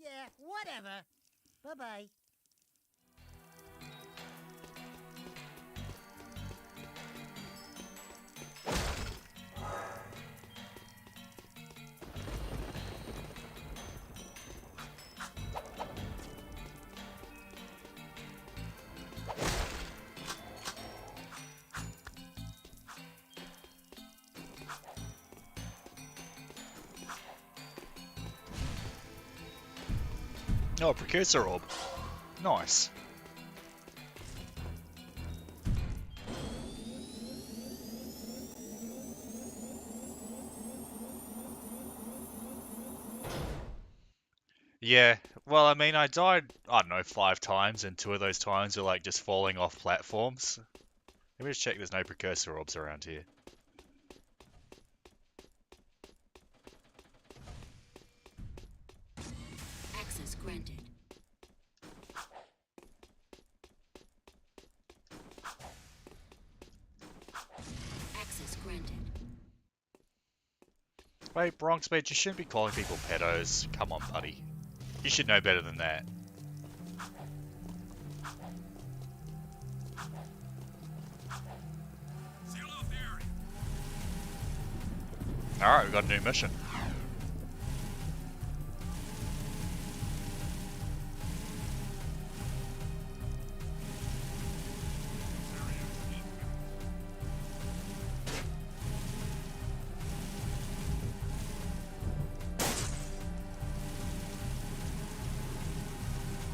Yeah, whatever. Bye-bye. Oh, a precursor orb. Nice. Yeah, well, I mean, I died, I don't know, 5 times, and 2 of those times were like just falling off platforms. Let me just check there's no precursor orbs around here. Access granted. Access granted. Wait, Bronx Beach, you shouldn't be calling people pedos. Come on, buddy. You should know better than that. Seal off the area. Alright, we've got a new mission.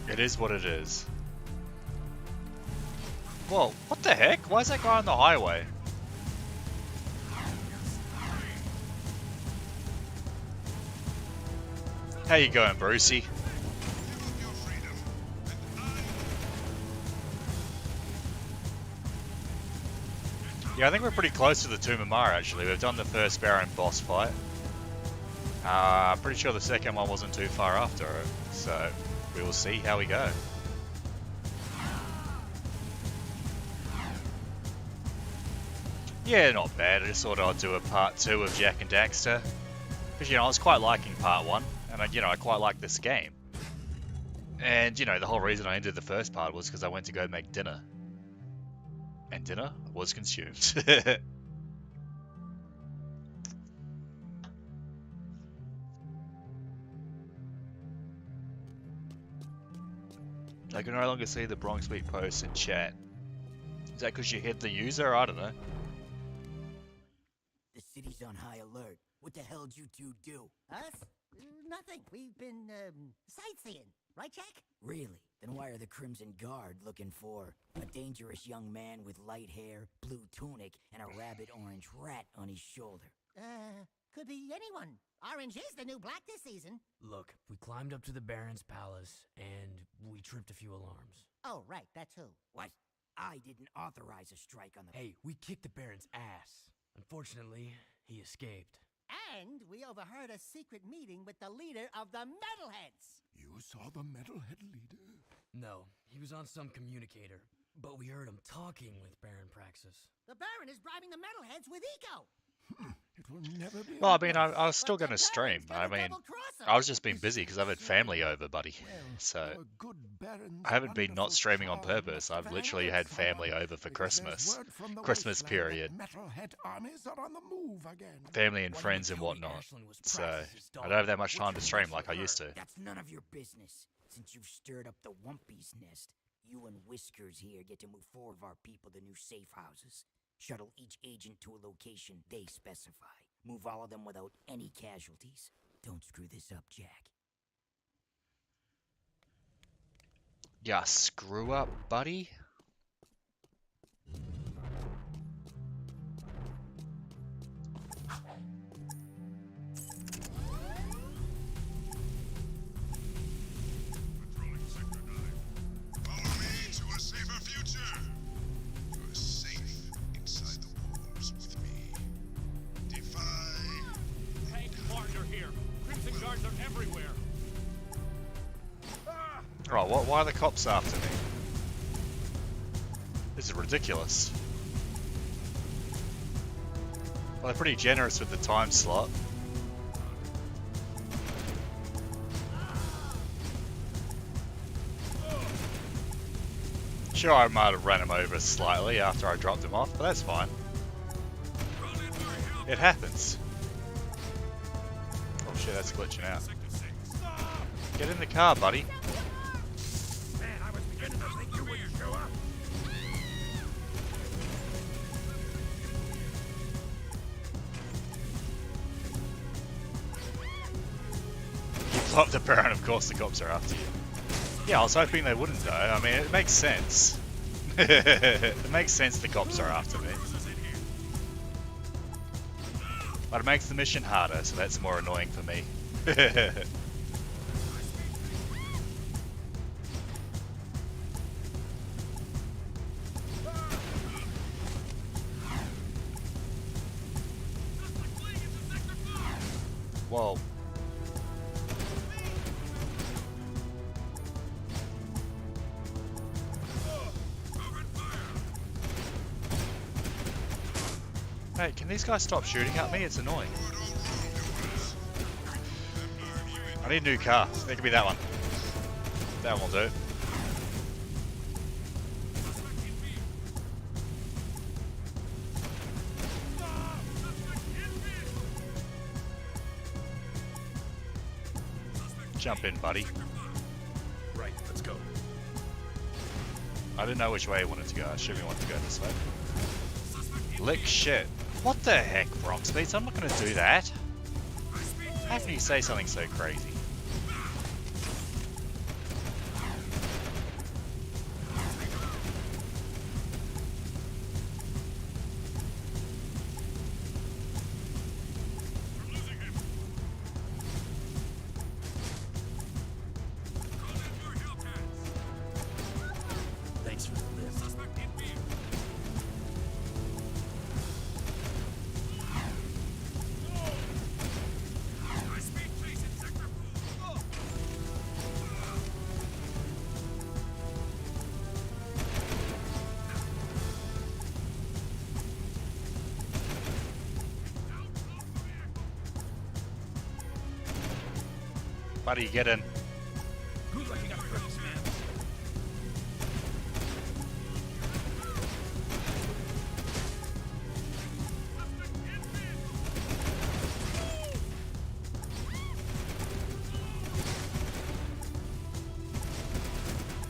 It is what it is. Whoa, what the heck? Why is that guy on the highway? How you going, Brucey? Yeah, I think we're pretty close to the Tomb of Mara, actually. We've done the first Baron boss fight. Pretty sure the second one wasn't too far after it, so we will see how we go. Yeah, not bad. I just thought I'd do a part 2 of Jak and Daxter. Because, I was quite liking part 1, and I quite like this game. And, the whole reason I ended the first part was because I went to go make dinner. And dinner was consumed. I can no longer see the Bronx Beat posts in chat. Is that because you hit the user? I don't know. The city's on high alert. What the hell did you two do? Us? Nothing. We've been, sightseeing. Right, Jack? Really? Then why are the Crimson Guard looking for a dangerous young man with light hair, blue tunic, and a rabbit orange rat on his shoulder? Could be anyone. Orange is the new black this season. Look, we climbed up to the Baron's palace, and we tripped a few alarms. Oh, right, that too. What? I didn't authorize a strike on the... Hey, we kicked the Baron's ass. Unfortunately, he escaped. And we overheard a secret meeting with the leader of the Metalheads. You saw the metalhead leader? No, he was on some communicator, but we heard him talking with Baron Praxis. The Baron is bribing the Metalheads with eco. It will never be. Well, I mean, enough. I was still But going to the stream. Baron's I gonna mean, double-cross 'em. I was just being busy because I've had family over, buddy. Well, So our good Baron's I haven't been not wonderful streaming on charm purpose. must I've have literally angered had family someone, over for because there's Christmas. word from the Christmas wasteland period. that metalhead armies are on the move again. Family and One of friends them and told me whatnot. Ashland was So Praxis' I daughter. don't have that much time to What's stream your like I with used her? to. That's none of your business. Since you've stirred up the Wumpy's nest, you and Whiskers here get to move 4 of our people to new safe houses. Shuttle each agent to a location they specify. Move all of them without any casualties. Don't screw this up, Jack. Yeah, screw up, buddy. Patrolling Sector 9. Follow me to a safer future. You're safe inside the walls with me. Defy. Hey, partner here. Crimson Guards are everywhere. Right, why are the cops after me? This is ridiculous. Well, they're pretty generous with the time slot. Sure, I might have ran him over slightly after I dropped him off, but that's fine. It happens. Oh shit, that's glitching out. Get in the car, buddy. Man, I was beginning to think you wouldn't show up. You blocked the Baron, of course the cops are after you. Yeah, I was hoping they wouldn't though. I mean, it makes sense. It makes sense the cops are after me. But it makes the mission harder, so that's more annoying for me. Whoa. Hey, can these guys stop shooting at me? It's annoying. I need a new car. It could be that one. That one will do. Jump in, buddy. Right, let's go. I didn't know which way I wanted to go. I assume we wanted to go this way. Lick shit. What the heck, Bronx Beats? I'm not going to do that. How can you say something so crazy? Buddy, get in. Looks like you got crooks, man.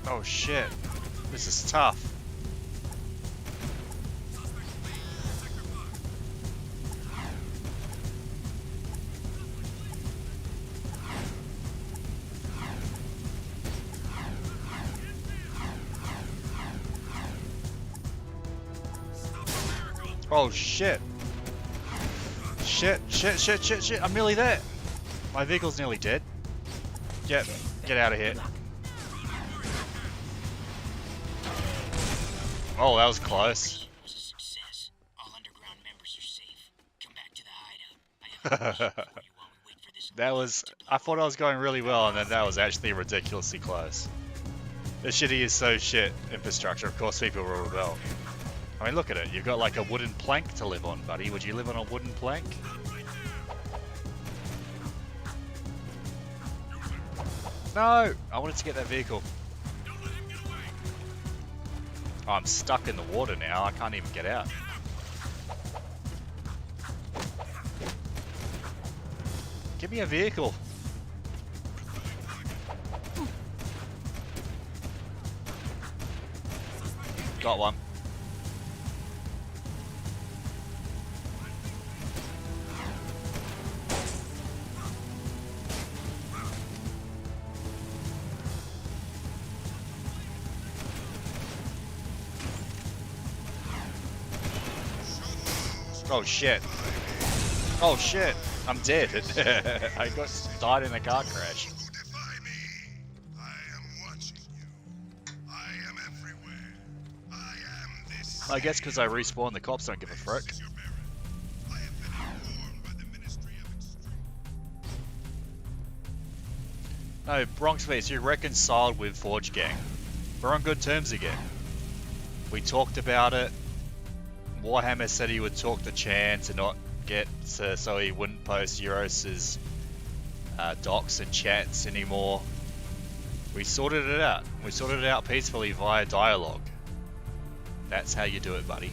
Oh shit. This is tough. Oh shit. Shit. I'm nearly there. My vehicle's nearly dead. Get out of here. Oh, that was close. Was a success. All underground members are safe. Come back to the hideout. I have a mission for you while we wait for this That was... I thought I was going really well, and then that was actually ridiculously close. The shitty is so shit infrastructure, of course people will rebel. I mean, look at it. You've got like a wooden plank to live on, buddy. Would you live on a wooden plank? No! I wanted to get that vehicle. Oh, I'm stuck in the water now. I can't even get out. Give me a vehicle. Got one. Oh shit. Oh shit. I'm dead. I died in a car crash. I guess because I respawn, the cops don't give a frick. No, Bronx Beast, you're reconciled with Forge Gang. We're on good terms again. We talked about it. Warhammer said he would talk to Chan to not get so he wouldn't post Euros's docs and chats anymore. We sorted it out. We sorted it out peacefully via dialogue. That's how you do it, buddy.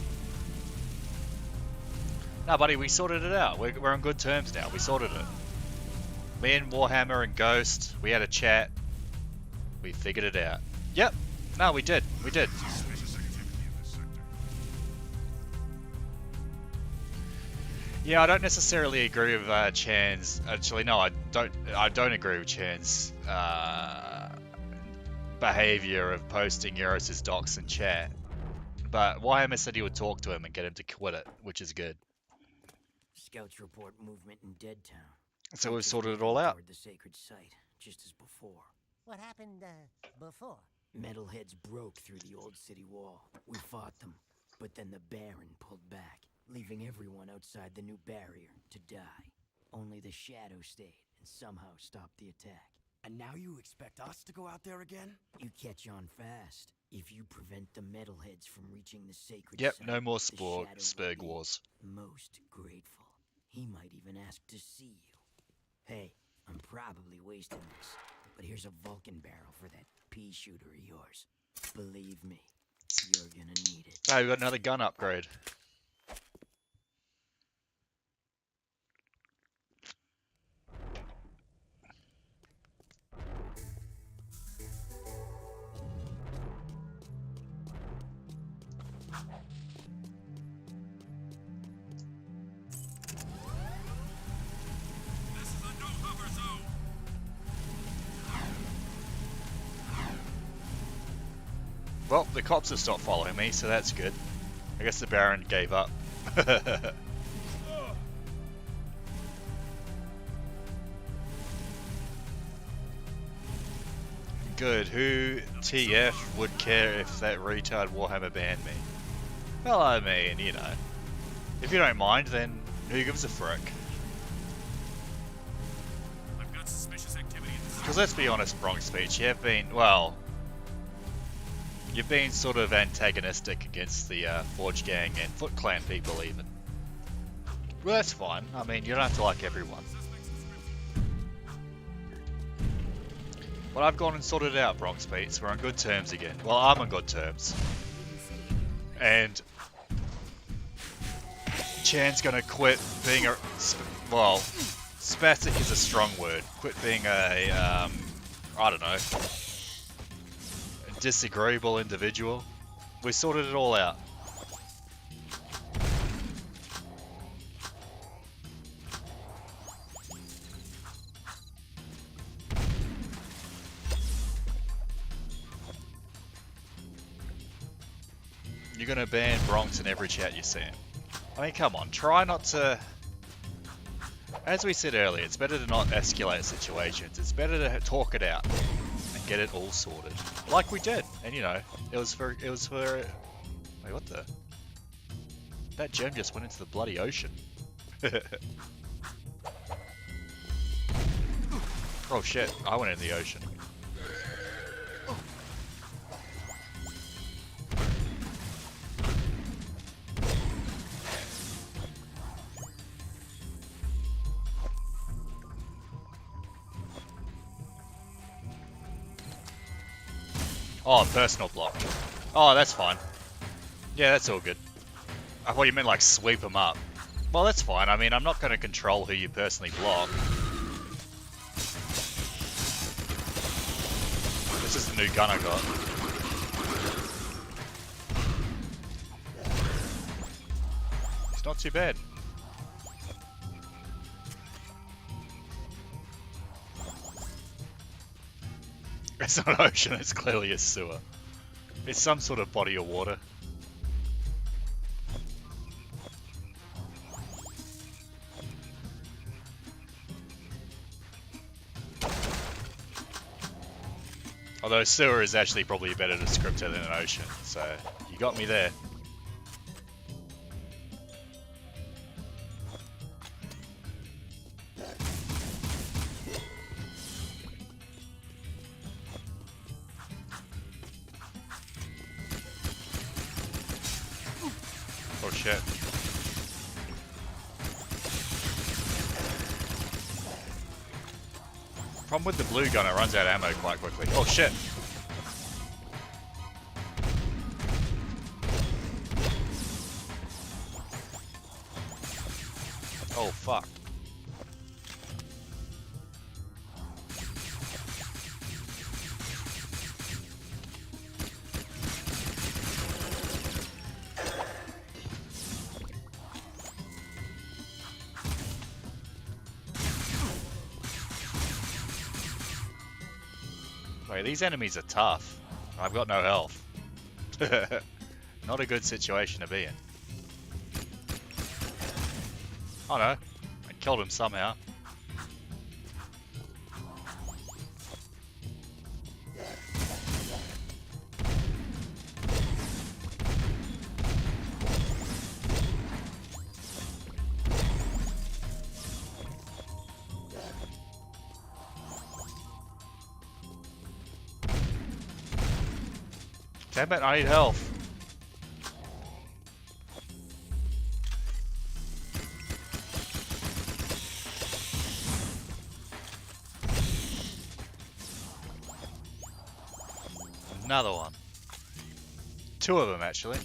No, buddy, we sorted it out. We're on good terms now. We sorted it. Me and Warhammer and Ghost, we had a chat. We figured it out. Yep. No, we did. We did. Yeah, I don't necessarily agree with Chan's. Actually, no, I don't agree with Chan's behavior of posting Eurus' docs and chat. But Warhammer said he would talk to him and get him to quit it, which is good. Scouts report movement in Deadtown. So we've sorted it all out. Toward the sacred site, just as before. What happened before? Metalheads broke through the old city wall. We fought them, but then the Baron pulled back, leaving everyone outside the new barrier to die. Only the Shadow stayed and somehow stopped the attack. And now you expect us to go out there again? You catch on fast. If you prevent the Metalheads from reaching the sacred Yep, site, no more the Shadow will Spurg be Wars. most grateful. He might even ask to see you. Hey, I'm probably wasting this, but here's a Vulcan barrel for that pea shooter of yours. Believe me, you're gonna need it. Oh, we got another gun upgrade. Well, the cops have stopped following me, so that's good. I guess the Baron gave up. Good. Who TF would care if that retard Warhammer banned me? Well, I mean, you know. If you don't mind, then who gives a frick? I've got suspicious activity in this. Because let's be honest, Bronx Beach, you have been, well... You've been sort of antagonistic against the Forge Gang and Foot Clan people even. Well, that's fine. I mean, you don't have to like everyone. Well, I've gone and sorted it out, Bronx Beats. We're on good terms again. Well, I'm on good terms. And Chan's gonna quit being a... Well, spastic is a strong word. Quit being a, I don't know, a disagreeable individual. We sorted it all out. You're gonna ban Bronx in every chat you see him. I mean, come on, try not to... As we said earlier, it's better to not escalate situations. It's better to talk it out and get it all sorted. Like we did. And you know, it was for... Wait, what the... That gem just went into the bloody ocean. Oh shit, I went in the ocean. Oh, personal block. Oh, that's fine. Yeah, that's all good. I thought you meant like sweep them up. Well, that's fine. I mean, I'm not going to control who you personally block. This is the new gun I got. It's not too bad. It's not an ocean, it's clearly a sewer. It's some sort of body of water. Although sewer is actually probably a better descriptor than an ocean, so you got me there. Oh shit. Problem with the blue gun, it runs out of ammo quite quickly. Oh shit! Oh fuck. Wait, these enemies are tough. I've got no health. Not a good situation to be in. Oh no, I killed him somehow. Damn it, I need health. Another one. Two of them, actually.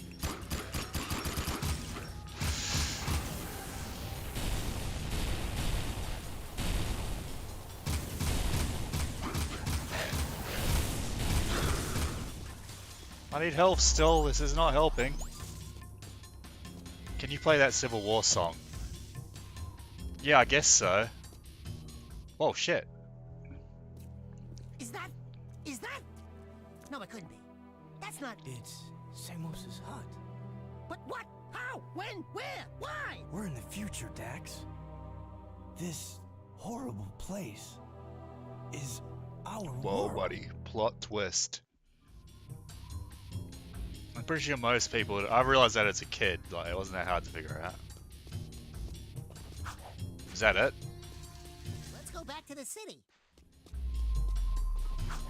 I need health still, this is not helping. Can you play that Civil War song? Yeah, I guess so. Whoa, shit. Is that... No, it couldn't be. That's not... It's Samos's hut. But what? How? When? Where? Why? We're in the future, Dax. This horrible place is our Whoa, world. buddy. Plot twist. I'm pretty sure most people... I realized that as a kid. Like, it wasn't that hard to figure out. Is that it? Let's go back to the city.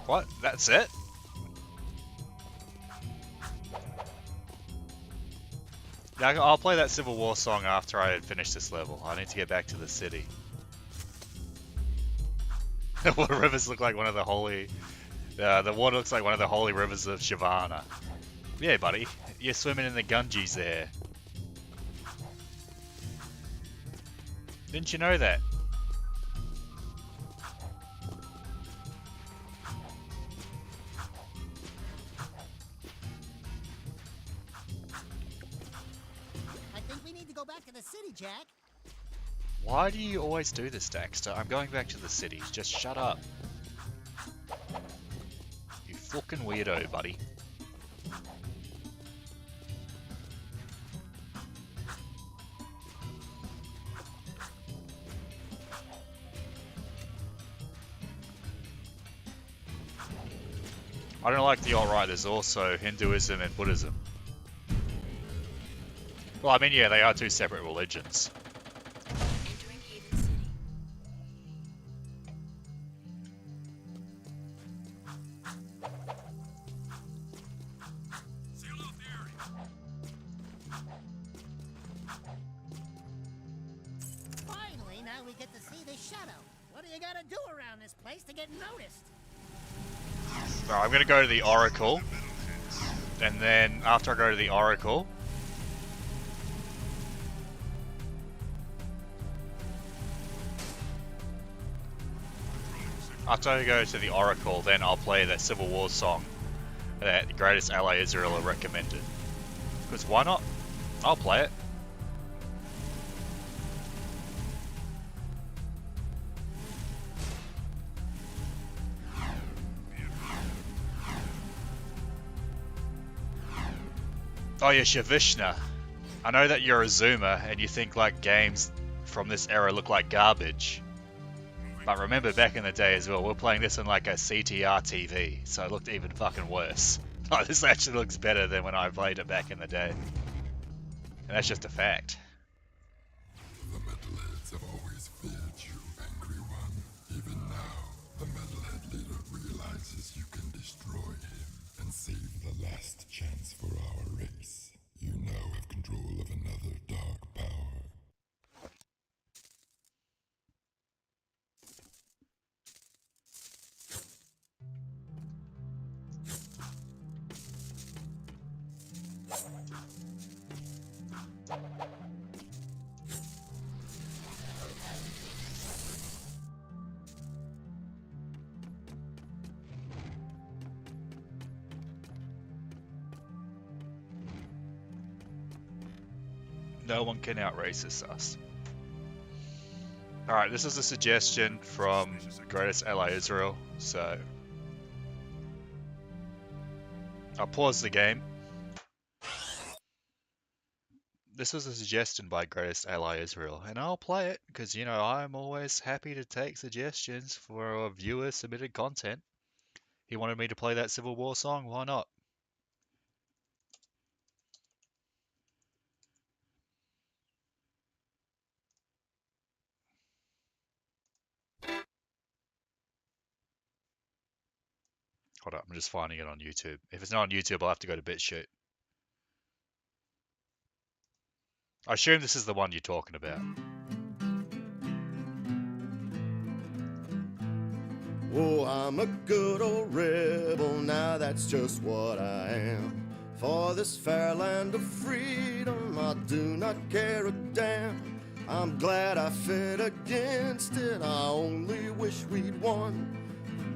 What? That's it? Yeah, I'll play that Civil War song after I finish this level. I need to get back to the city. The rivers look like one of the holy... the water looks like one of the holy rivers of Shyvana. Yeah, buddy. You're swimming in the Ganges there. Didn't you know that? I think we need to go back to the city, Jack. Why do you always do this, Dexter? I'm going back to the city. Just shut up. You fucking weirdo, buddy. I don't like the alt-right, there's also Hinduism and Buddhism. Well, I mean, yeah, they are two separate religions. Entering Haven City. Finally, now we get to see the shadow. What do you gotta do around this place to get noticed? Alright, I'm going to go to the Oracle. And then, after I go to the Oracle... After I go to the Oracle, then I'll play that Civil War song that the Greatest Ally Israel recommended. Because why not? I'll play it. Oh yeah, Shavishna. I know that you're a zoomer and you think like games from this era look like garbage. But remember back in the day as well, we're playing this on like a CTR TV, so it looked even fucking worse. Like, this actually looks better than when I played it back in the day. And that's just a fact. The metalheads have always feared you, angry one. Even now, the metalhead leader realizes you can destroy him and save the last chance for our race. You now have control of another dark power. No one can outrace us. Alright, this is a suggestion from Greatest Ally Israel, so... I'll pause the game. This was a suggestion by Greatest Ally Israel, and I'll play it, because, you know, I'm always happy to take suggestions for viewer-submitted content. He wanted me to play that Civil War song, why not? Hold up, I'm just finding it on YouTube. If it's not on YouTube, I'll have to go to BitChute. I assume this is the one you're talking about. Oh, I'm a good old rebel, now that's just what I am. For this fair land of freedom, I do not care a damn. I'm glad I fought against it, I only wish we'd won.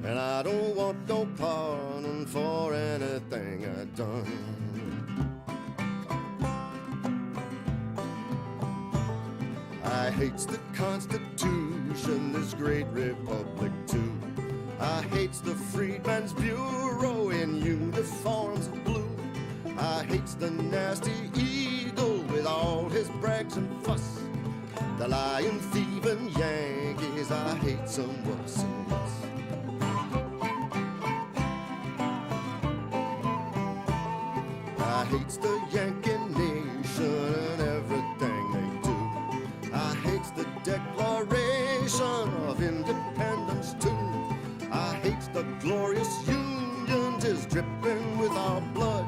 And I don't want no pardon for anything I've done. I hates the Constitution, this great republic too. I hates the Freedmen's Bureau in uniforms of blue. I hates the nasty eagle with all his brags and fuss. The lying thieving Yankees, I hate some worse and worse. I hates the Yankee nation and everything they do. I hates the Declaration of Independence too. I hates the glorious Union is dripping with our blood.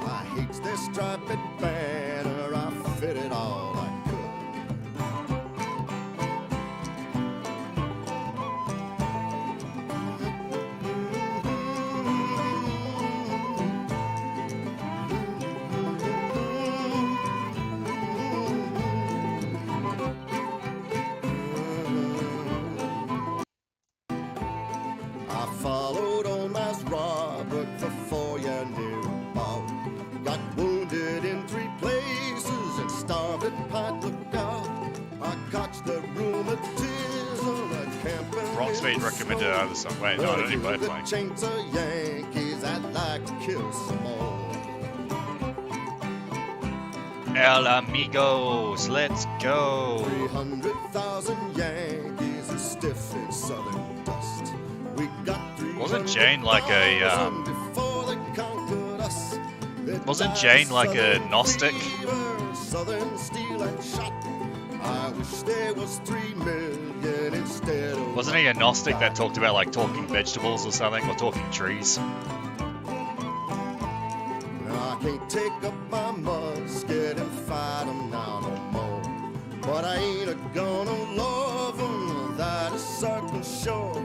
I hates their striped banner, I fit it all I could. recommended another song. Wait, no, I don't need both playing. Chains of Yankees, I'd like to kill some more. El Amigos, let's go. 300,000 Yankees is stiff in southern dust. We got Wasn't Jane like a wasn't Jane like a Gnostic? Southern steel and shot. I wish there was 3 million instead of Wasn't he a Gnostic that talked about like talking vegetables or something, or talking trees? I can't take up my musket and fight 'em now no more. But I ain't gonna love 'em, that is certain sure.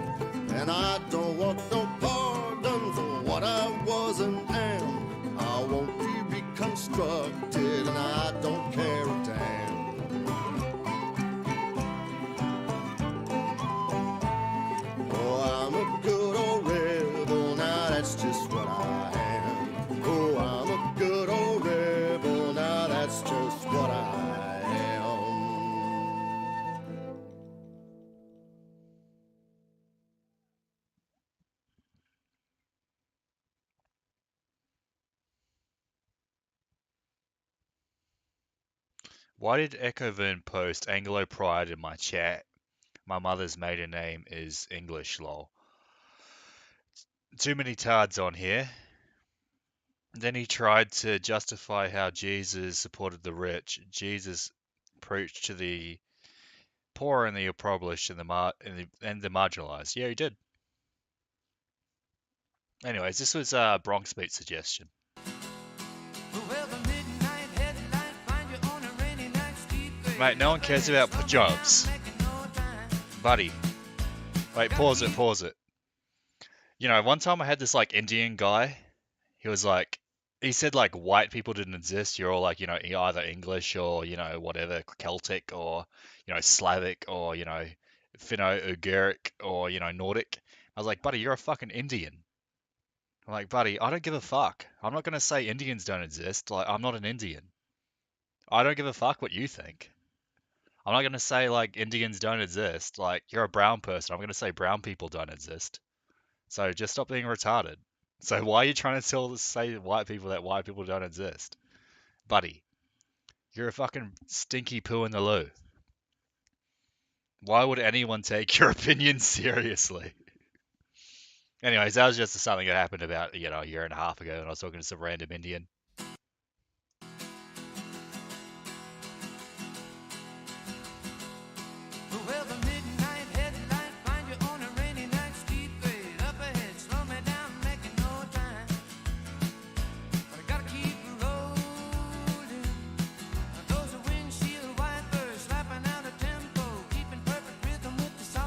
And I don't want no pardon for what I was and am. I won't be reconstructed, and I don't care a damn. Oh, I'm a good old rebel, now that's just what I am. Oh, I'm a good old rebel, now that's just what I am. Why did Echovern post Anglo Pride in my chat? My mother's maiden name is English, lol. Too many tards on here. Then he tried to justify how Jesus supported the rich. Jesus preached to the poor and the impoverished and the marginalized. Yeah, he did. Anyways, this was Bronx Beat suggestion. Mate, no one cares about jobs. Buddy. Wait, pause it. You know, one time I had this like Indian guy. He was like, he said like white people didn't exist. You're all like, you know, either English or, you know, whatever, Celtic or, you know, Slavic or, you know, Finno-Ugaric or, you know, Nordic. I was like, buddy, you're a fucking Indian. I'm like, buddy, I don't give a fuck. I'm not going to say Indians don't exist. Like, I'm not an Indian. I don't give a fuck what you think. I'm not going to say, like, Indians don't exist. Like, you're a brown person. I'm going to say brown people don't exist. So just stop being retarded. So why are you trying to say to white people that white people don't exist? Buddy, you're a fucking stinky poo in the loo. Why would anyone take your opinion seriously? Anyways, that was just something that happened about, you know, a year and a half ago when I was talking to some random Indian.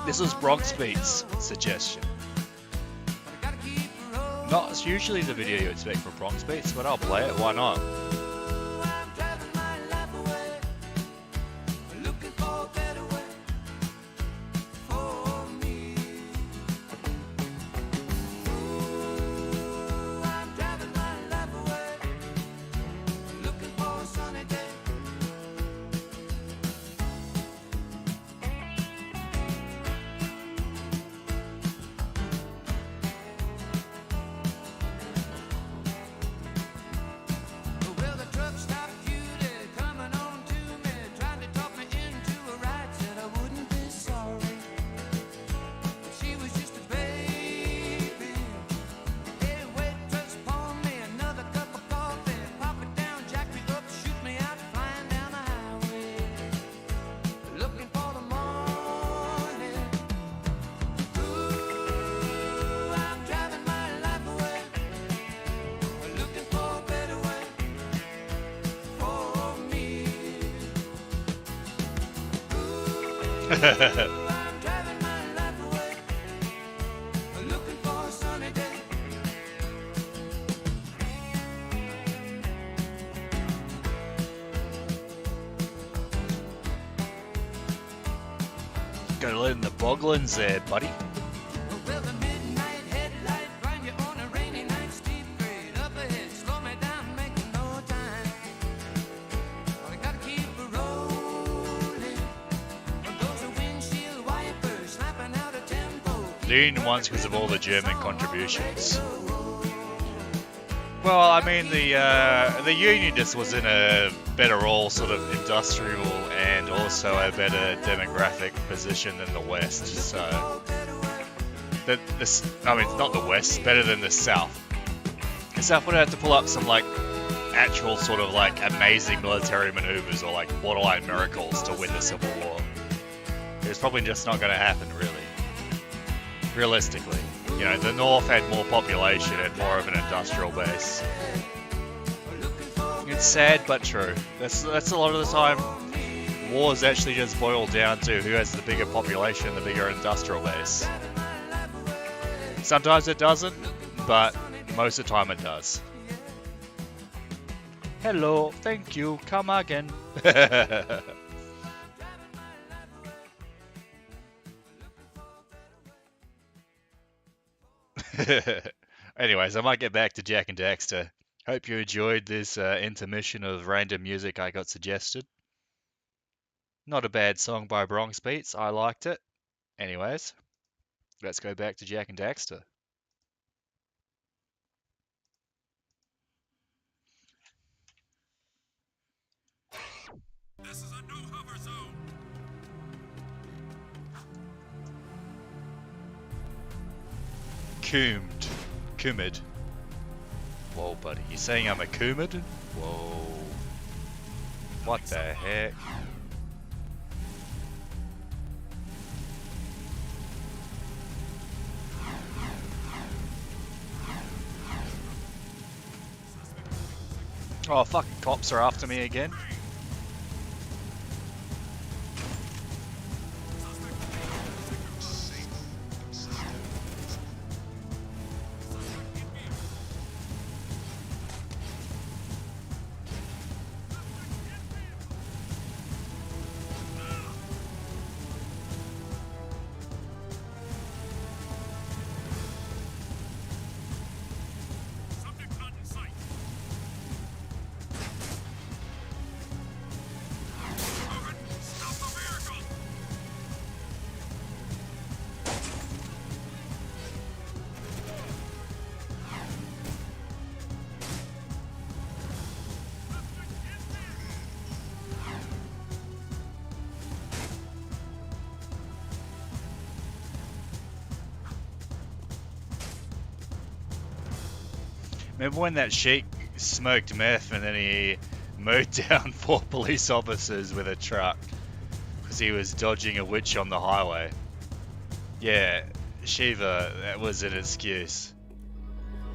This was Bronx Beats' suggestion. Not usually the video you expect from Bronx Beats, but I'll play it, why not? Gotta let in the boglins there, buddy. The Union ones because of all the German contributions. Well, I mean, the Union just was in a better all sort of industrial and also a better demographic position than the West. So, I mean, not the West, better than the South. The South would have to pull up some like actual sort of like amazing military maneuvers or like borderline miracles to win the Civil War. It's probably just not going to happen, really. Realistically. You know, the North had more population and more of an industrial base. It's sad but true. That's a lot of the time wars actually just boil down to who has the bigger population, the bigger industrial base. Sometimes it doesn't, but most of the time it does. Hello, thank you, come again. Anyways, I might get back to Jak and Daxter. Hope you enjoyed this intermission of random music I got suggested. Not a bad song by Bronx Beats, I liked it. Anyways, let's go back to Jak and Daxter. This is a no-hover zone. Kumid. Whoa, buddy, you saying I'm a Kumid? Whoa. What the heck? Oh, fucking cops are after me again. Remember when that sheik smoked meth and then he mowed down 4 police officers with a truck because he was dodging a witch on the highway? Yeah, Shiva, that was an excuse.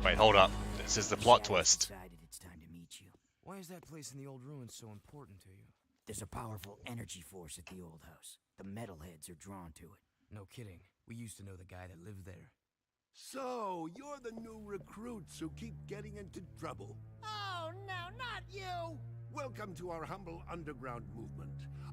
Wait, hold up. This is the plot twist. It's time to meet you. Why is that place in the old ruins so important to you? There's a powerful energy force at the old house. The metalheads are drawn to it. No kidding. We used to know the guy that lived there. So, you're the new recruits who keep getting into trouble. Oh, no, not you! Welcome to our humble underground movement.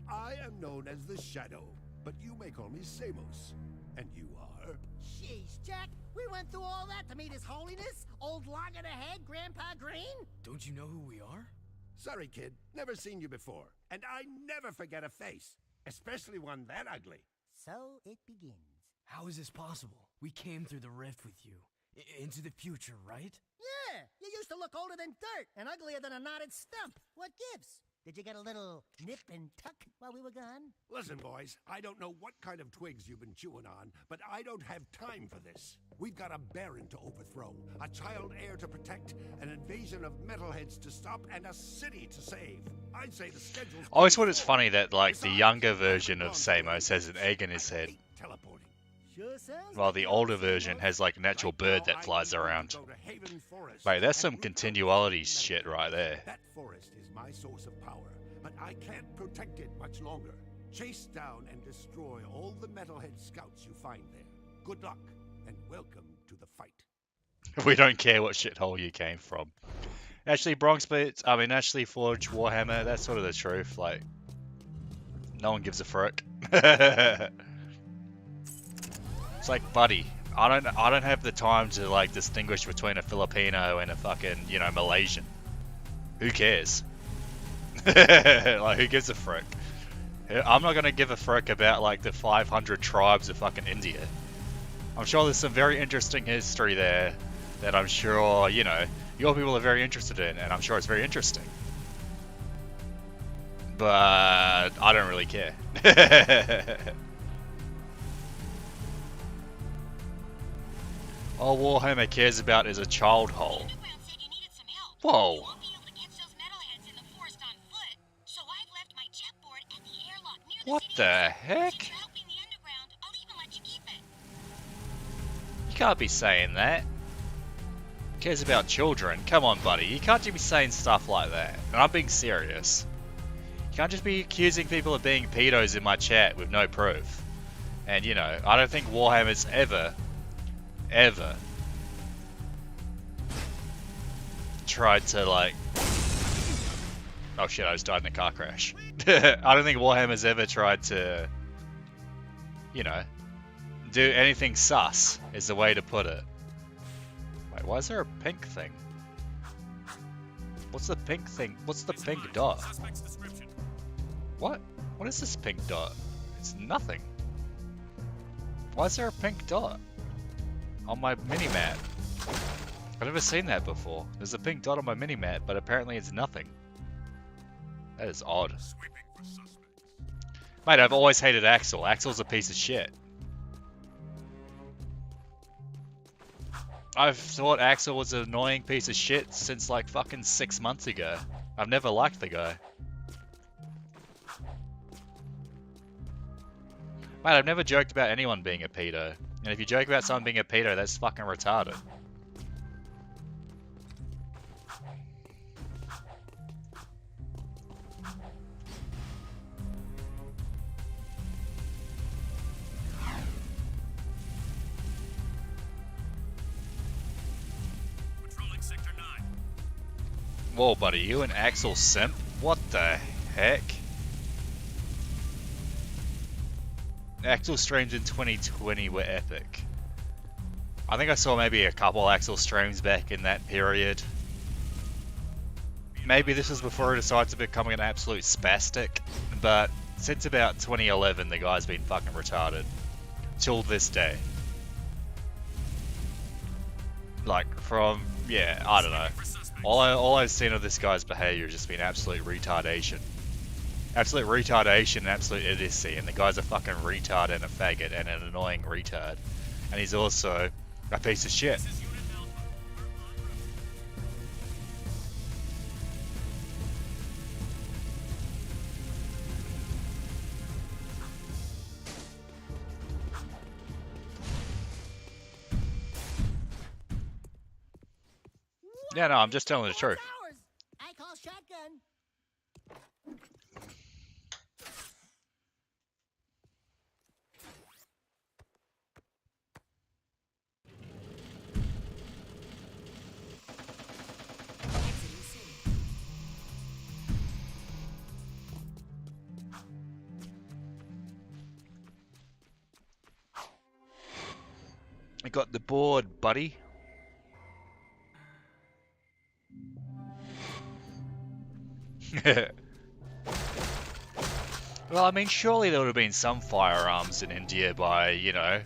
I am known as the Shadow, but you may call me Samos. And you are? Jeez, Jack, we went through all that to meet His Holiness, old loggerhead Grandpa Green? Don't you know who we are? Sorry, kid. Never seen you before. And I never forget a face, especially one that ugly. So it begins. How is this possible? We came through the rift with you. Into the future, right? Yeah, you used to look older than dirt and uglier than a knotted stump. What gives? Did you get a little nip and tuck while we were gone? Listen, boys, I don't know what kind of twigs you've been chewing on, but I don't have time for this. We've got a baron to overthrow, a child heir to protect, an invasion of metalheads to stop, and a city to save. I'd say the schedule's... I always thought it's funny that, like, the younger version of Samos has an egg in his head, Teleporting. Sure sounds while the older version has, like, an actual bird that flies around. Wait, that's some continuality shit right there. That forest is my source of power, but I can't protect it much longer. Chase down and destroy all the metalhead scouts you find there. Good luck, and welcome to the fight. We don't care what shithole you came from. Actually, Ashley Forge, Warhammer, that's sort of the truth. Like, no one gives a frick. It's like, buddy, I don't have the time to like distinguish between a Filipino and a fucking, you know, Malaysian. Who cares? Like, who gives a frick? I'm not gonna give a frick about like the 500 tribes of fucking India. I'm sure there's some very interesting history there that I'm sure, you know, your people are very interested in, and I'm sure it's very interesting. But I don't really care. All Warhammer cares about is a child hole. Whoa. What the heck? You can't be saying that. Cares about children. Come on, buddy. You can't just be saying stuff like that. And I'm being serious. You can't just be accusing people of being pedos in my chat with no proof. And, you know, I don't think Warhammer's ever tried to, like... Oh shit, I just died in a car crash. I don't think Warhammer's ever tried to, you know, do anything sus, is the way to put it. Wait, why is there a pink thing? What's the pink thing? What's the pink dot? What? What is this pink dot? It's nothing. Why is there a pink dot on my mini-map? I've never seen that before. There's a pink dot on my mini-map, but apparently it's nothing. That is odd. Mate, I've always hated Axel. Axel's a piece of shit. I've thought Axel was an annoying piece of shit since like fucking 6 months ago. I've never liked the guy. Mate, I've never joked about anyone being a pedo. And if you joke about someone being a pedo, that's fucking retarded. Whoa, buddy, you and Axel simp? What the heck? Axel streams in 2020 were epic. I think I saw maybe a couple Axel streams back in that period. Maybe this was before he decided to become an absolute spastic, but since about 2011 the guy's been fucking retarded. Till this day. Like, from, yeah, I don't know. All I've seen of this guy's behaviour has just been absolute retardation. Absolute retardation and absolute idiocy, and the guy's a fucking retard and a faggot and an annoying retard. And he's also a piece of shit. Yeah, no, I'm just telling the truth. I call shotgun. I got the board, buddy. Well, I mean, surely there would have been some firearms in India by, you know,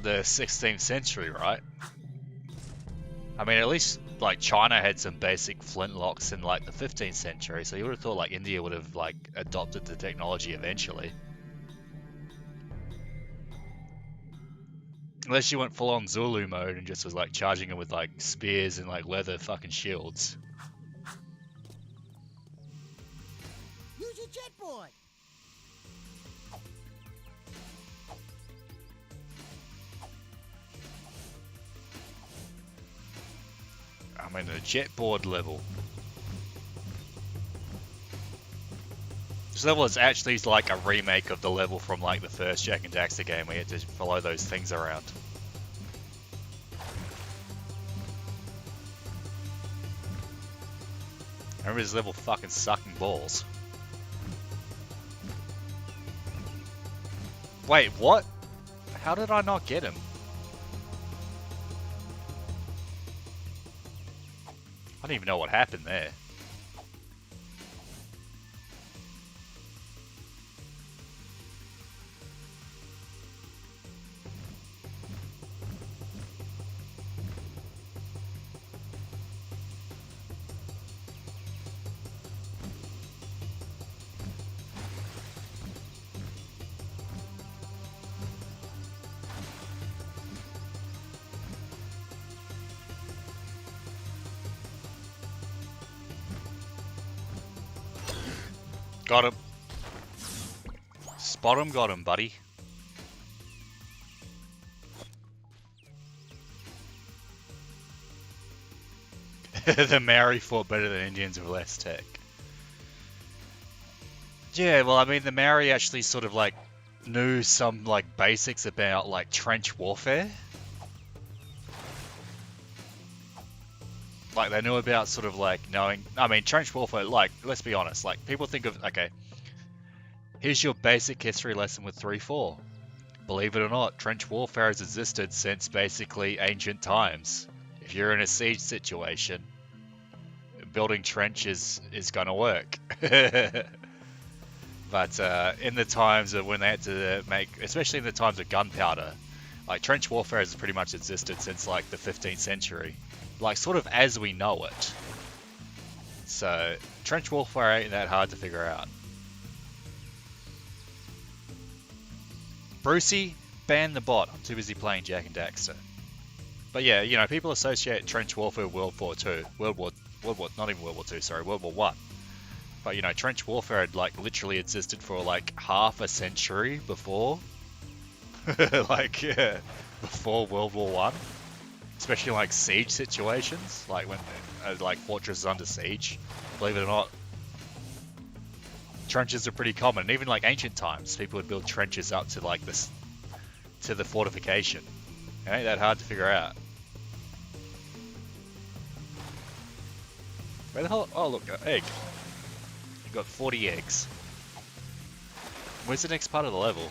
the 16th century, right? I mean, at least, like, China had some basic flintlocks in, like, the 15th century, so you would have thought, like, India would have, like, adopted the technology eventually. Unless you went full-on Zulu mode and just was, like, charging them with, like, spears and, like, leather fucking shields. Use your jetboard. I'm in a jetboard level. This level is actually like a remake of the level from like the first Jak and Daxter game where you had to follow those things around. I remember this level fucking sucking balls. Wait, what? How did I not get him? I don't even know what happened there. Got him. Spot him, got him, buddy. The Maori fought better than Indians with less tech. Yeah, well, I mean, the Maori actually sort of like knew some like basics about like trench warfare. Like they knew about sort of like knowing. I mean, trench warfare. Like, let's be honest. Like people think of okay. Here's your basic history lesson with 3-4. Believe it or not, trench warfare has existed since basically ancient times. If you're in a siege situation, building trenches is going to work. But in the times of when they had to make, especially in the times of gunpowder, like trench warfare has pretty much existed since like the 15th century. Like sort of as we know it. So trench warfare ain't that hard to figure out. Brucey, ban the bot. I'm too busy playing Jack and Daxter. But yeah, you know, people associate trench warfare with World War II. Not even World War II, sorry, World War One. But you know, trench warfare had like literally existed for like half a century before, like before World War One. Especially like siege situations, like when like fortresses under siege. Believe it or not, trenches are pretty common. And even like ancient times, people would build trenches up to like this, to the fortification. It ain't that hard to figure out. Where the hell? Oh look, egg. You got 40 eggs. Where's the next part of the level?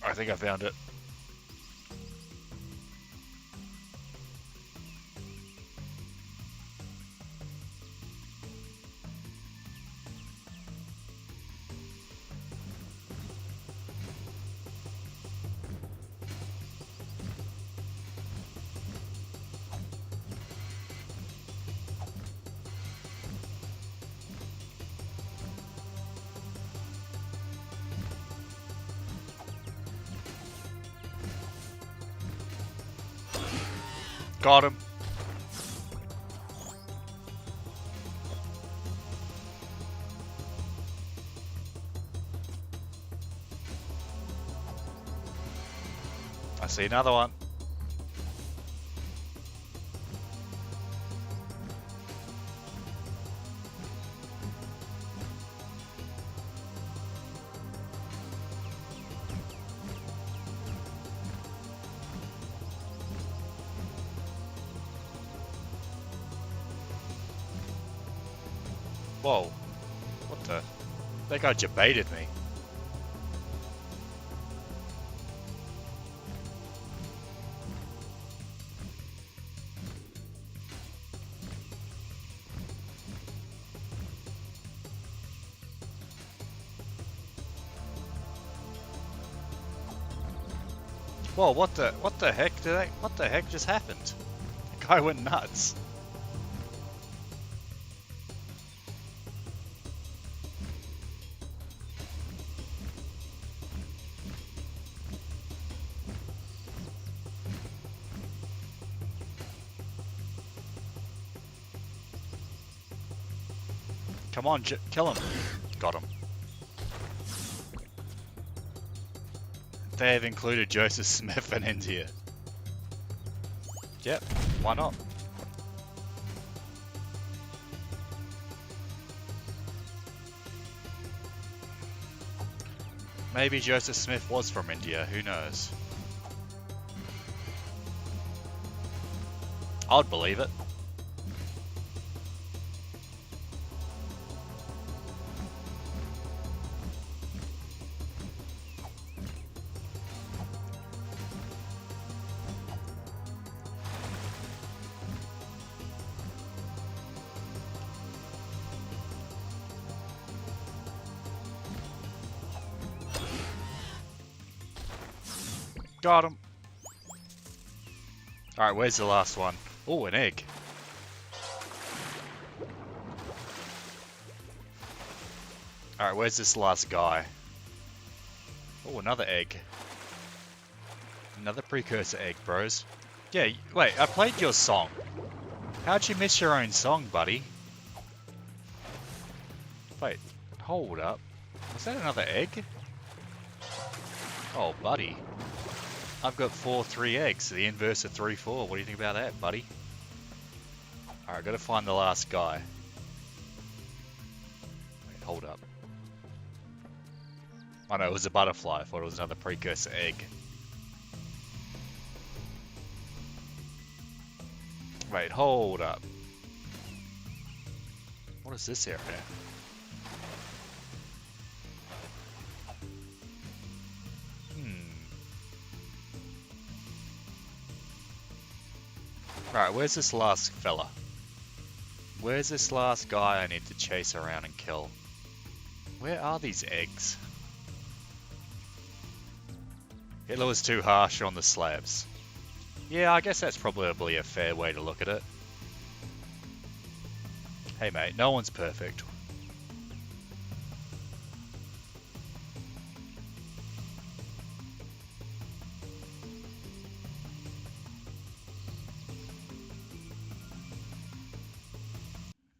I think I found it. Got him. I see another one. Whoa. What the? That guy debated me. Whoa, what the heck what the heck just happened? The guy went nuts. Come on, kill him. Got him. They have included Joseph Smith in India. Yep, why not? Maybe Joseph Smith was from India, who knows? I'd believe it. Got him. Alright, where's the last one? Oh, an egg. Alright, where's this last guy? Oh, another egg. Another precursor egg, bros. Yeah, wait, I played your song. How'd you miss your own song, buddy? Wait, hold up. Was that another egg? Oh, buddy. I've got 4-3 eggs, the inverse of 3-4. What do you think about that, buddy? Alright, gotta find the last guy. Wait, hold up. Oh no, it was a butterfly. I thought it was another precursor egg. Wait, hold up. What is this area? Alright, where's this last fella? Where's this last guy I need to chase around and kill? Where are these eggs? Hitler was too harsh on the slabs. Yeah, I guess that's probably a fair way to look at it. Hey mate, no one's perfect.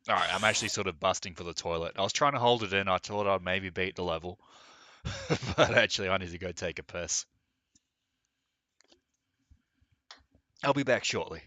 Alright, I'm actually sort of busting for the toilet. I was trying to hold it in, I thought I'd maybe beat the level. But actually I need to go take a piss. I'll be back shortly.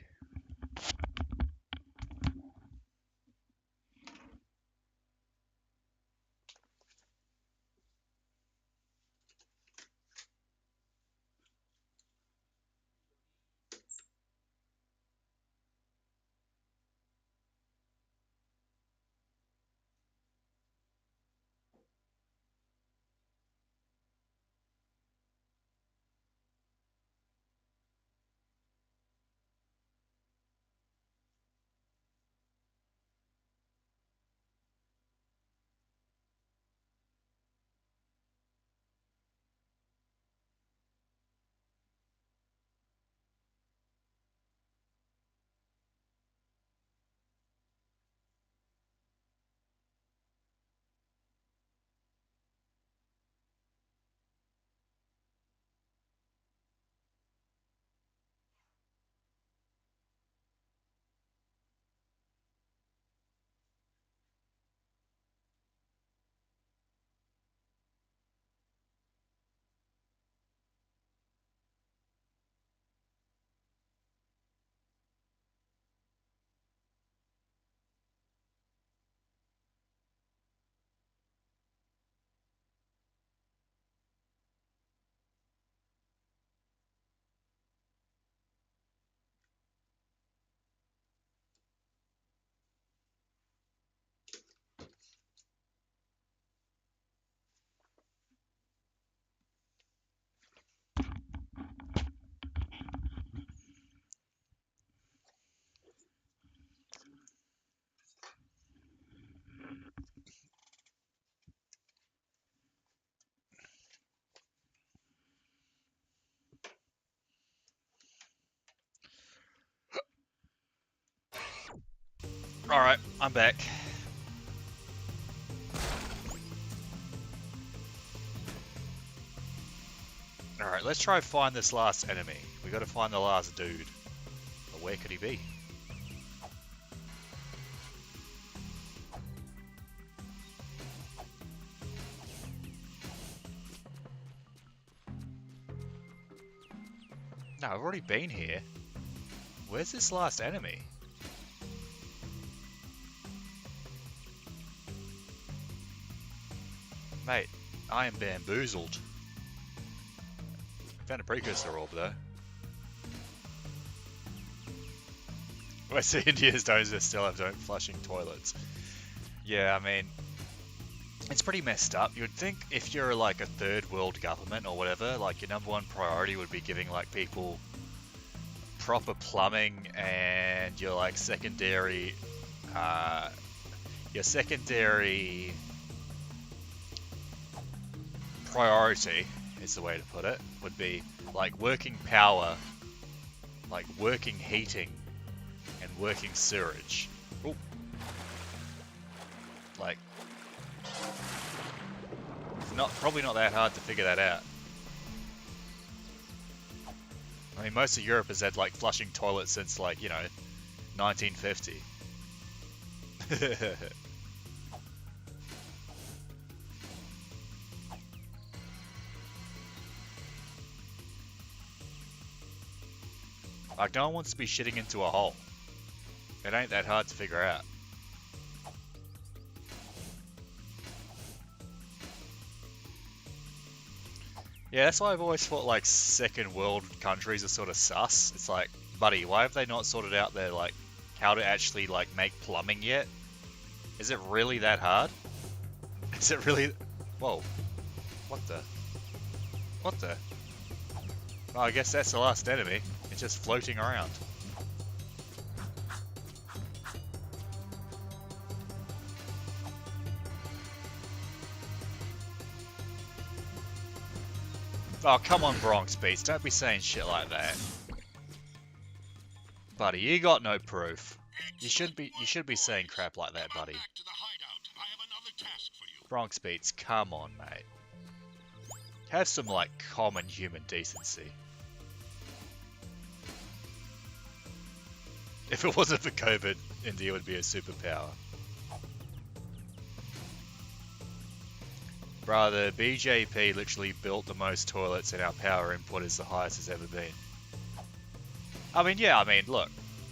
Alright, I'm back. Alright, let's try and find this last enemy. We gotta find the last dude. But where could he be? No, I've already been here. Where's this last enemy? Mate, I am bamboozled. Found a precursor orb though. West India's don't still have don't flushing toilets. Yeah, I mean, it's pretty messed up. You'd think if you're like a third world government or whatever, like your number one priority would be giving like people proper plumbing and your like secondary, your secondary priority is the way to put it, would be like working power, like working heating and working sewerage. Ooh. Like Probably not that hard to figure that out. I mean, most of Europe has had like flushing toilets since like, you know, 1950. Like, no one wants to be shitting into a hole. It ain't that hard to figure out. Yeah, that's why I've always thought like second world countries are sort of sus. It's like, buddy, why have they not sorted out their like how to actually like make plumbing yet? Is it really that hard? Is it really? Whoa! What the? What the? Oh, I guess that's the last enemy. It's just floating around. Oh, come on, Bronx Beats. Don't be saying shit like that. Buddy, you got no proof. You should be saying crap like that, buddy. Bronx Beats, come on, mate. Have some, like, common human decency. If it wasn't for COVID, India would be a superpower. Bruh, the BJP literally built the most toilets and our power input is the highest it's ever been. I mean, yeah, look,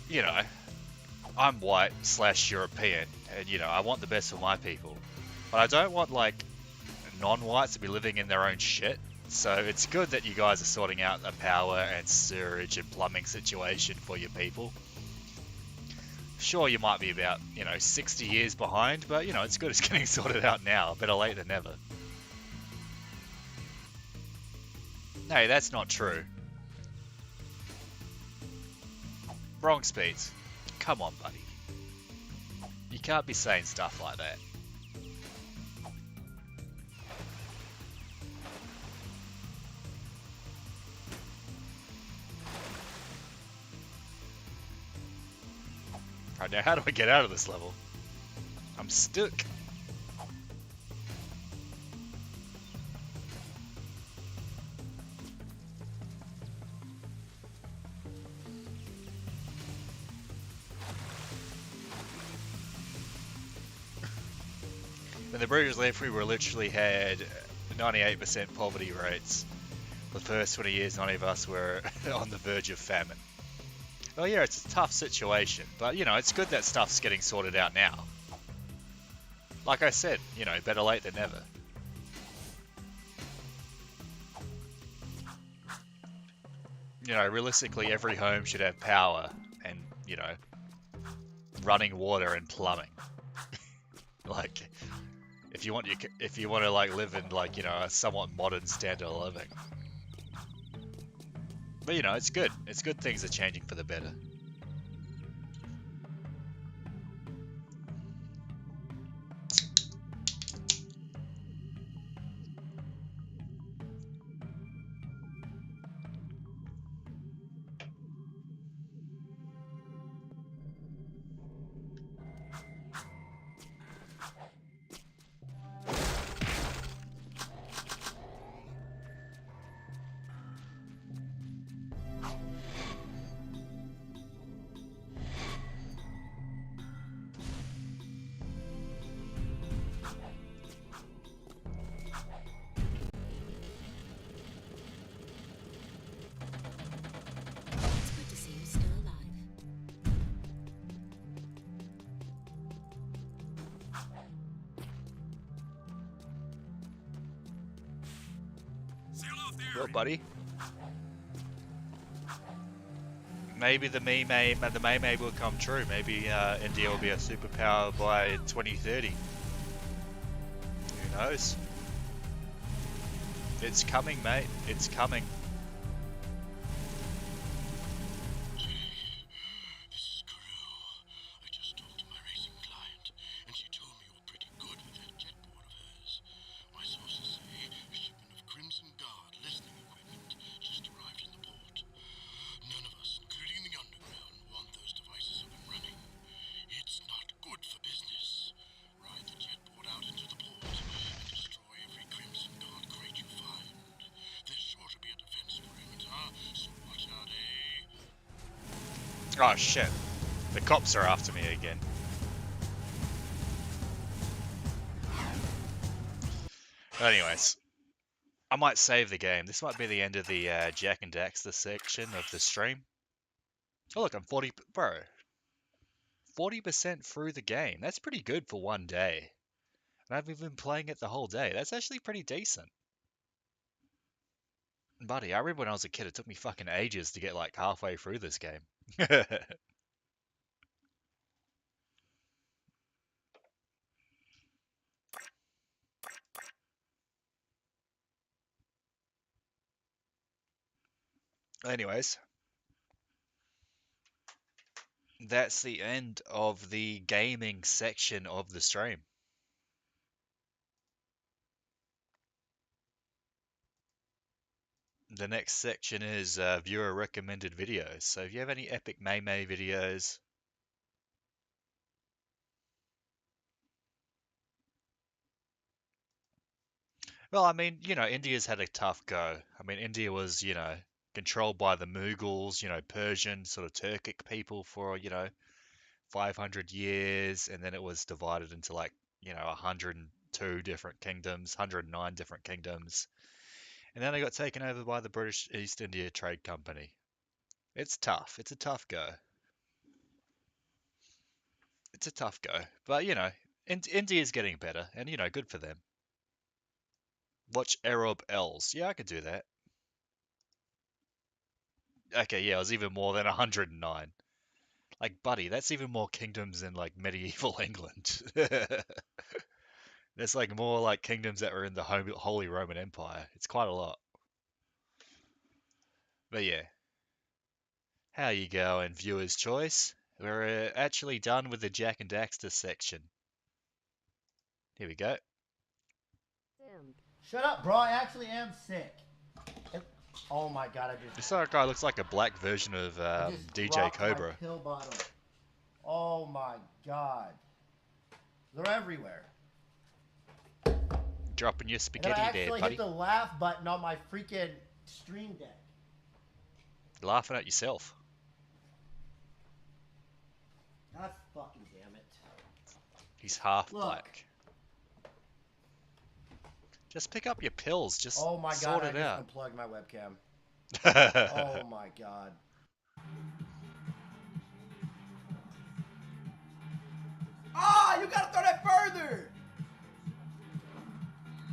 you know, I'm white / European, and, you know, I want the best for my people. But I don't want, like, non-whites to be living in their own shit. So it's good that you guys are sorting out a power and sewerage and plumbing situation for your people. Sure, you might be about, you know, 60 years behind, but, you know, it's good it's getting sorted out now. Better late than never. Hey, that's not true. Bronx Beats. Come on, buddy. You can't be saying stuff like that. Right, now how do I get out of this level? I'm stuck. When the British left, we literally had 98% poverty rates. The first 20 years, none of us were on the verge of famine. Well, yeah, it's a tough situation, but, you know, it's good that stuff's getting sorted out now. Like I said, you know, better late than never. You know, realistically, every home should have power and, you know, running water and plumbing. Like, if you want to like live in like, you know, a somewhat modern standard of living. But, you know, it's good. It's good things are changing for the better. It's good to see you're still alive. Sail off there! Well, buddy. Maybe the May will come true. Maybe India will be a superpower by 2030. Who knows? It's coming, mate. It's coming. This is Carew. I just talked to my racing client, and she told me you're pretty good with that jet board of hers. My sources say a shipment of Crimson Guard listening equipment just arrived in the port. None of us, including the underground, want those devices up and running. It's not good for business. Ride the jet board out into the port and destroy every Crimson Guard Oh shit. The cops are after me again. Anyways, I might save the game. This might be the end of the Jack and Daxter section of the stream. Oh look, I'm 40% through the game. That's pretty good for one day. And I've been playing it the whole day. That's actually pretty decent. Buddy, I remember when I was a kid, it took me fucking ages to get like halfway through this game. Anyways, that's the end of the gaming section of the stream. The next section is viewer recommended videos. So if you have any epic Mei videos, well, I mean, India's had a tough go. I mean, India was, controlled by the Mughals, Persian, sort of Turkic people for, 500 years, and then it was divided into like, 102 different kingdoms, 109 different kingdoms. And then it got taken over by the British East India Trade Company. It's tough. It's a tough go. It's a tough go. But, India's getting better, and, good for them. Watch Arab Els. Yeah, I could do that. Okay, yeah, it was even more than 109. Like, buddy, that's even more kingdoms than, like, medieval England. There's, like, more, like, kingdoms that were in the Holy Roman Empire. It's quite a lot. But, yeah. How you going, viewer's choice? We're actually done with the Jack and Daxter section. Here we go. Shut up, bro. I actually am sick. Oh my god, This other guy looks like a black version of DJ Cobra. My pill bottle. Oh my god. They're everywhere. Dropping your spaghetti there, buddy. I actually hit the laugh button on my freaking stream deck. You're laughing at yourself. God fucking damn it. He's half black. Just pick up your pills. Just oh my sort god, it out. I just unplugged my webcam. Oh my god. Ah, you gotta throw that further.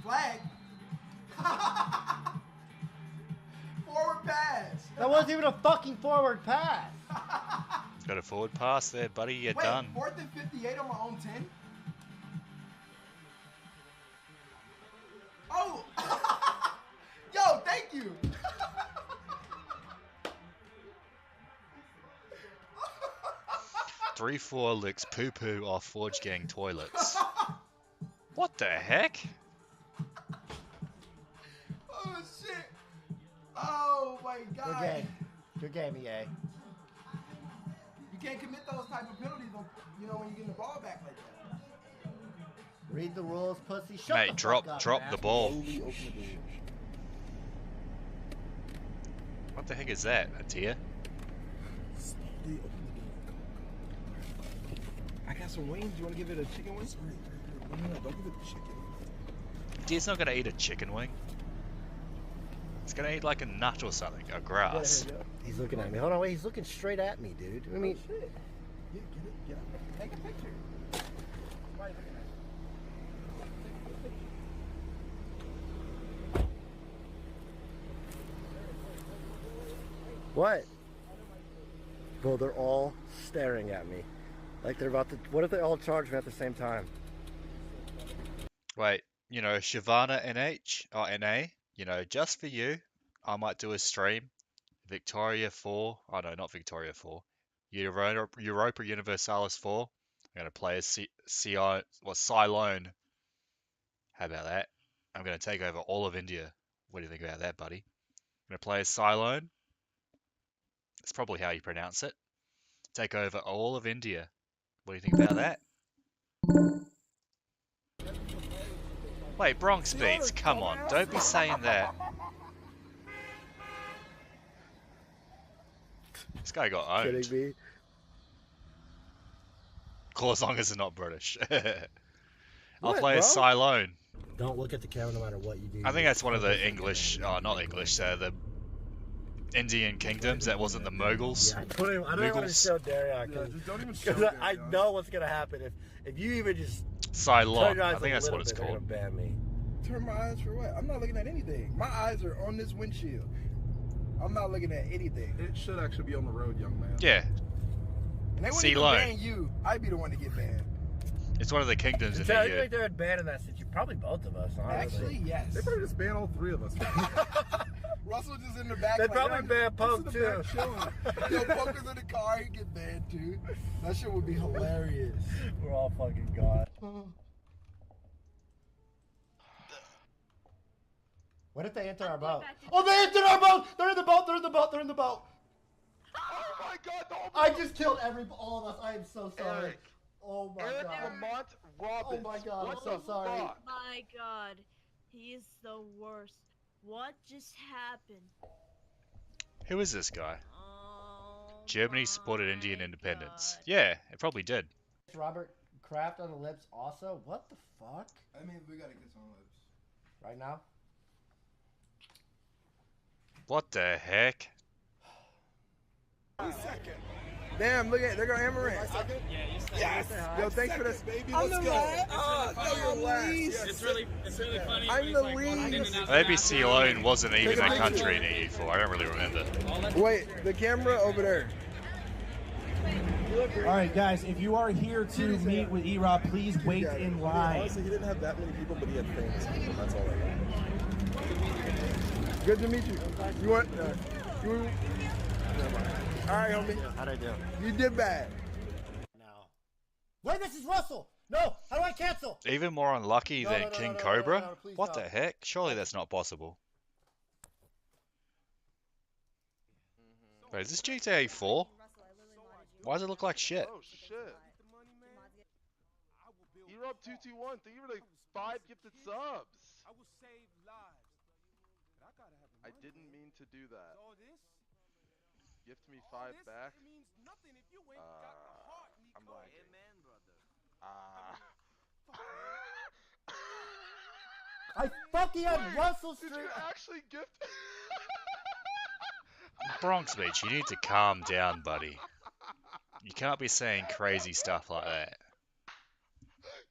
Flag. Forward pass. That wasn't even a fucking forward pass. Got a forward pass there, buddy. You're done. 4th and 58 on my own 10. Oh! Yo, thank you! 3-4 licks poo-poo off Forge Gang toilets. What the heck? Oh, shit! Oh, my God. Good game. Good game, EA. You can't commit those type of penalties, when you get the ball back like that. Read the rules, pussy. Shut Mate, the fuck up, drop man. the ball. What the heck is that? A deer? I got some wings. You want to give it a chicken wing? No, don't give it a chicken. Deer's not gonna eat a chicken wing. It's gonna eat like a nut or something, a grass. He's looking at me. Hold on, wait. He's looking straight at me, dude. I mean, Yeah, get it. Take a picture. Why are you looking at what? Bro, they're all staring at me. Like they're about to. What if they all charge me at the same time? Wait, Shavana NH or NA, just for you, I might do a stream. Victoria 4. Oh no, not Victoria 4. Europa Universalis 4. I'm gonna play as Cylone. How about that? I'm gonna take over all of India. What do you think about that, buddy? I'm gonna play as Cylone. That's probably how you pronounce it. Take over all of India. What do you think about that? Wait, Bronx Beats, come on, don't be saying that. This guy got owned. Kidding me? Cool, as long as it's not British. I'll What, play as bro? Cylone. Don't look at the camera no matter what you do. I think that's one of the English, not English, the Indian kingdoms that wasn't the Mughals. Yeah, I don't even want to Mughals. show Daria Yeah, just don't even show because it, I yo. know what's gonna happen if you even just turn Cylon, your eyes I think a that's little what it's bit, they're called. gonna ban me. Turn my eyes for what? I'm not looking at anything. My eyes are on this windshield. I'm not looking at anything. It should actually be on the road, young man. Yeah, And they wouldn't See even line. ban you. I'd be the one to get banned. it's one of the kingdoms in So I the think they're banning that since you probably both of us, honestly. Actually, yes. They probably just ban all three of us. Russell just in the back. They like, probably yo, ban just Poke in the too. back chilling. Yo, Poke is in the car. He get banned too. That shit would be hilarious. We're all fucking gone. What if they enter our boat? Oh, they entered our boat! They're in the boat! They're in the boat! They're in the boat! Oh my God! The whole I just killed all of us. I am so sorry. Eric. Oh my Eric god. Lamont Oh Robbins. my god, What I'm so the sorry. fuck? My god, he is the worst. What just happened? Who is this guy? Oh, Germany supported my Indian independence. God. Yeah, it probably did. Robert Kraft on the lips also? What the fuck? I mean, we gotta kiss on lips. Right now? What the heck? Damn, look at they're going Amaranth. Yes. Yo, thanks for this, baby. I'm the last. Oh, you're last. Yes. It's really funny. I'm the lead. Maybe Cylone wasn't even a country in EU4. I don't really remember. Wait, the camera over there. All right, guys, if you are here to meet with E-Rob, please wait in line. Honestly, he didn't have that many people, but he had famous people. That's all I got. Good to meet you. You want? You. All right, homie. How'd I do? You did bad. No. Wait, this is Russell! No! How do I cancel? Even more unlucky than King Cobra? Please What no. the heck? Surely that's not possible. Wait, is this GTA 4? Why does it look like shit? Oh shit. E-Rob221, thank you for like 5 gifted subs. I didn't mean to do that. Gift me 5 back. I'm lagging. I fucking had Russell Did Street. you actually gift? Bronx Beach, you need to calm down, buddy. You can't be saying crazy stuff like that.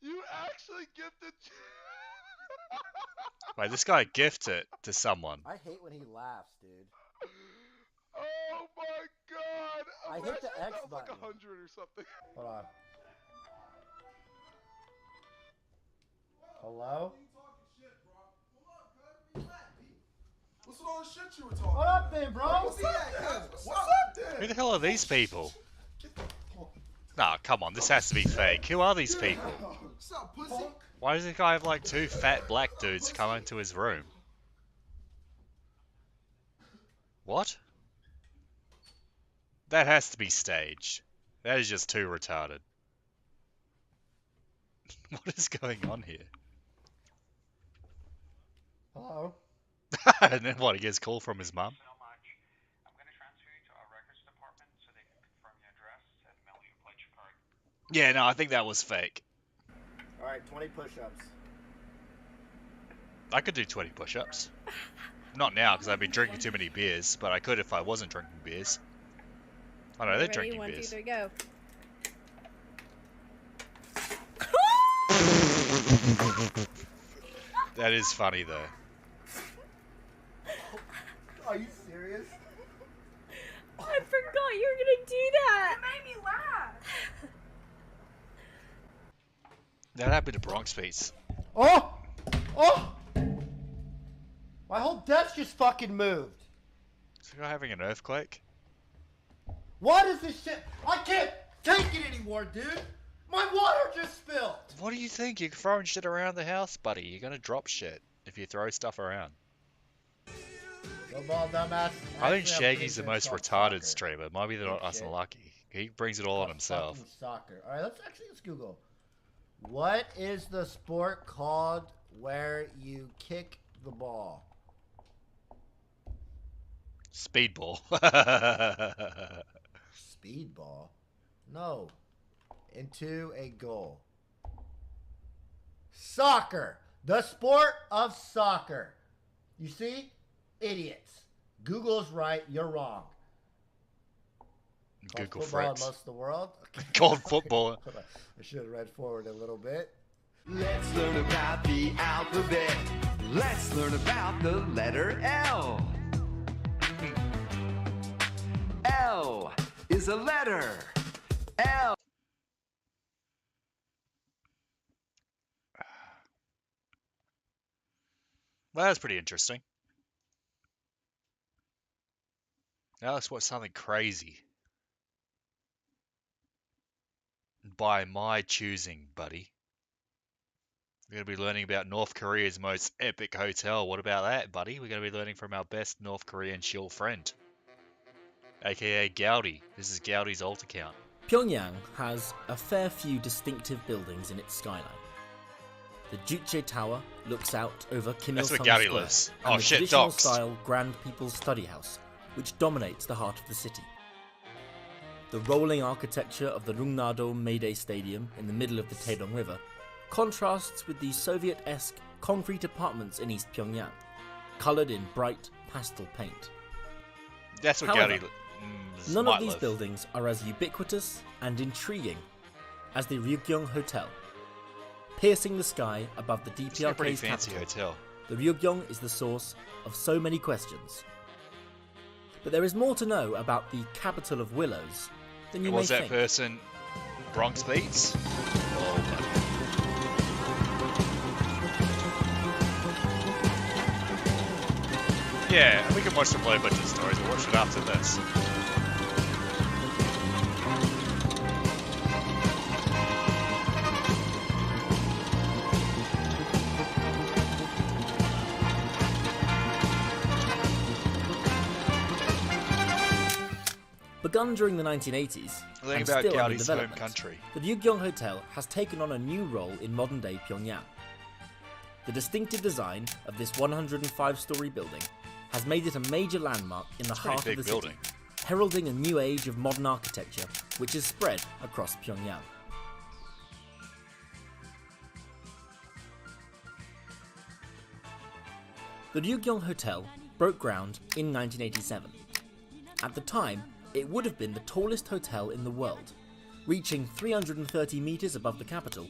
You actually gifted. Wait, this guy gifted it to someone. I hate when he laughs, dude. Oh my god! I hit the Imagine X that was like button. 100 or something. Hold on. Hello? What's all the shit you were talking? What up then, bro? What's up then? Who the hell are these people? Nah, come on, this has to be fake. Who are these people? What's up, pussy? Why does this guy have like 2 fat black dudes come into his room? What? That has to be staged. That is just too retarded. What is going on here? Hello? And then what, he gets a call from his mum? Yeah, no, I think that was fake. Alright, 20 push-ups. I could do 20 push-ups. Not now, because I've been drinking too many beers, but I could if I wasn't drinking beers. Oh no, they're Ready? drinking 1, 2, beers. 3, go. That is funny, though. Are you serious? I forgot you were gonna do that. It made me laugh. That happened to Bronx Beats. Oh! Oh! My whole desk just fucking moved. Is the guy having an earthquake? What is this shit? I can't take it anymore, dude! My water just spilled! What do you think? You're throwing shit around the house, buddy. You're gonna drop shit if you throw stuff around. Go ball, dumbass. I think Actually, I'm Shaggy's the pretty most good at retarded soccer. streamer. Maybe they're not Good us shit. unlucky. He brings it all on himself. Fucking soccer. Alright, let's Google. What is the sport called where you kick the ball? Speedball. Speedball? No. into a goal. Soccer. The sport of soccer. You see? Idiots. Google's right. You're wrong. Google football in Fritz. most of the world. Called football. I should have read forward a little bit. Let's learn about the alphabet. Let's learn about the letter L. L is a letter. L. Well, that's pretty interesting. Now let's watch something crazy. By my choosing, buddy. We're going to be learning about North Korea's most epic hotel. What about that, buddy? We're going to be learning from our best North Korean shill friend, aka Gaudi. This is Gaudi's alt account. Pyongyang has a fair few distinctive buildings in its skyline. The Juche Tower looks out over Kim That's where Il-sung Gaudi Square, lives. and Oh the shit, traditional doxed. style Grand People's Study House, which dominates the heart of the city. The rolling architecture of the Rungnado Mayday Stadium in the middle of the Taedong River contrasts with the Soviet-esque concrete apartments in East Pyongyang, coloured in bright pastel paint. That's what However, Gaudi none might of these live. buildings are as ubiquitous and intriguing as the Ryugyong Hotel. Piercing the sky above the It's a pretty DPRK's fancy capital, hotel. the Ryugyong is the source of so many questions. But there is more to know about the capital of willows than you Was may that think. person Bronx Beats? Oh, buddy. Yeah, we can watch some low budget stories. We'll watch it after this. Begun during the 1980s, Learning and about still under Gaudi's home development, country. the Ryugyong Hotel has taken on a new role in modern-day Pyongyang. The distinctive design of this 105-story building has made it a major landmark in the It's a pretty heart of big the building. city, heralding a new age of modern architecture which is spread across Pyongyang. The Ryugyong Hotel broke ground in 1987. At the time, it would have been the tallest hotel in the world. Reaching 330 metres above the capital,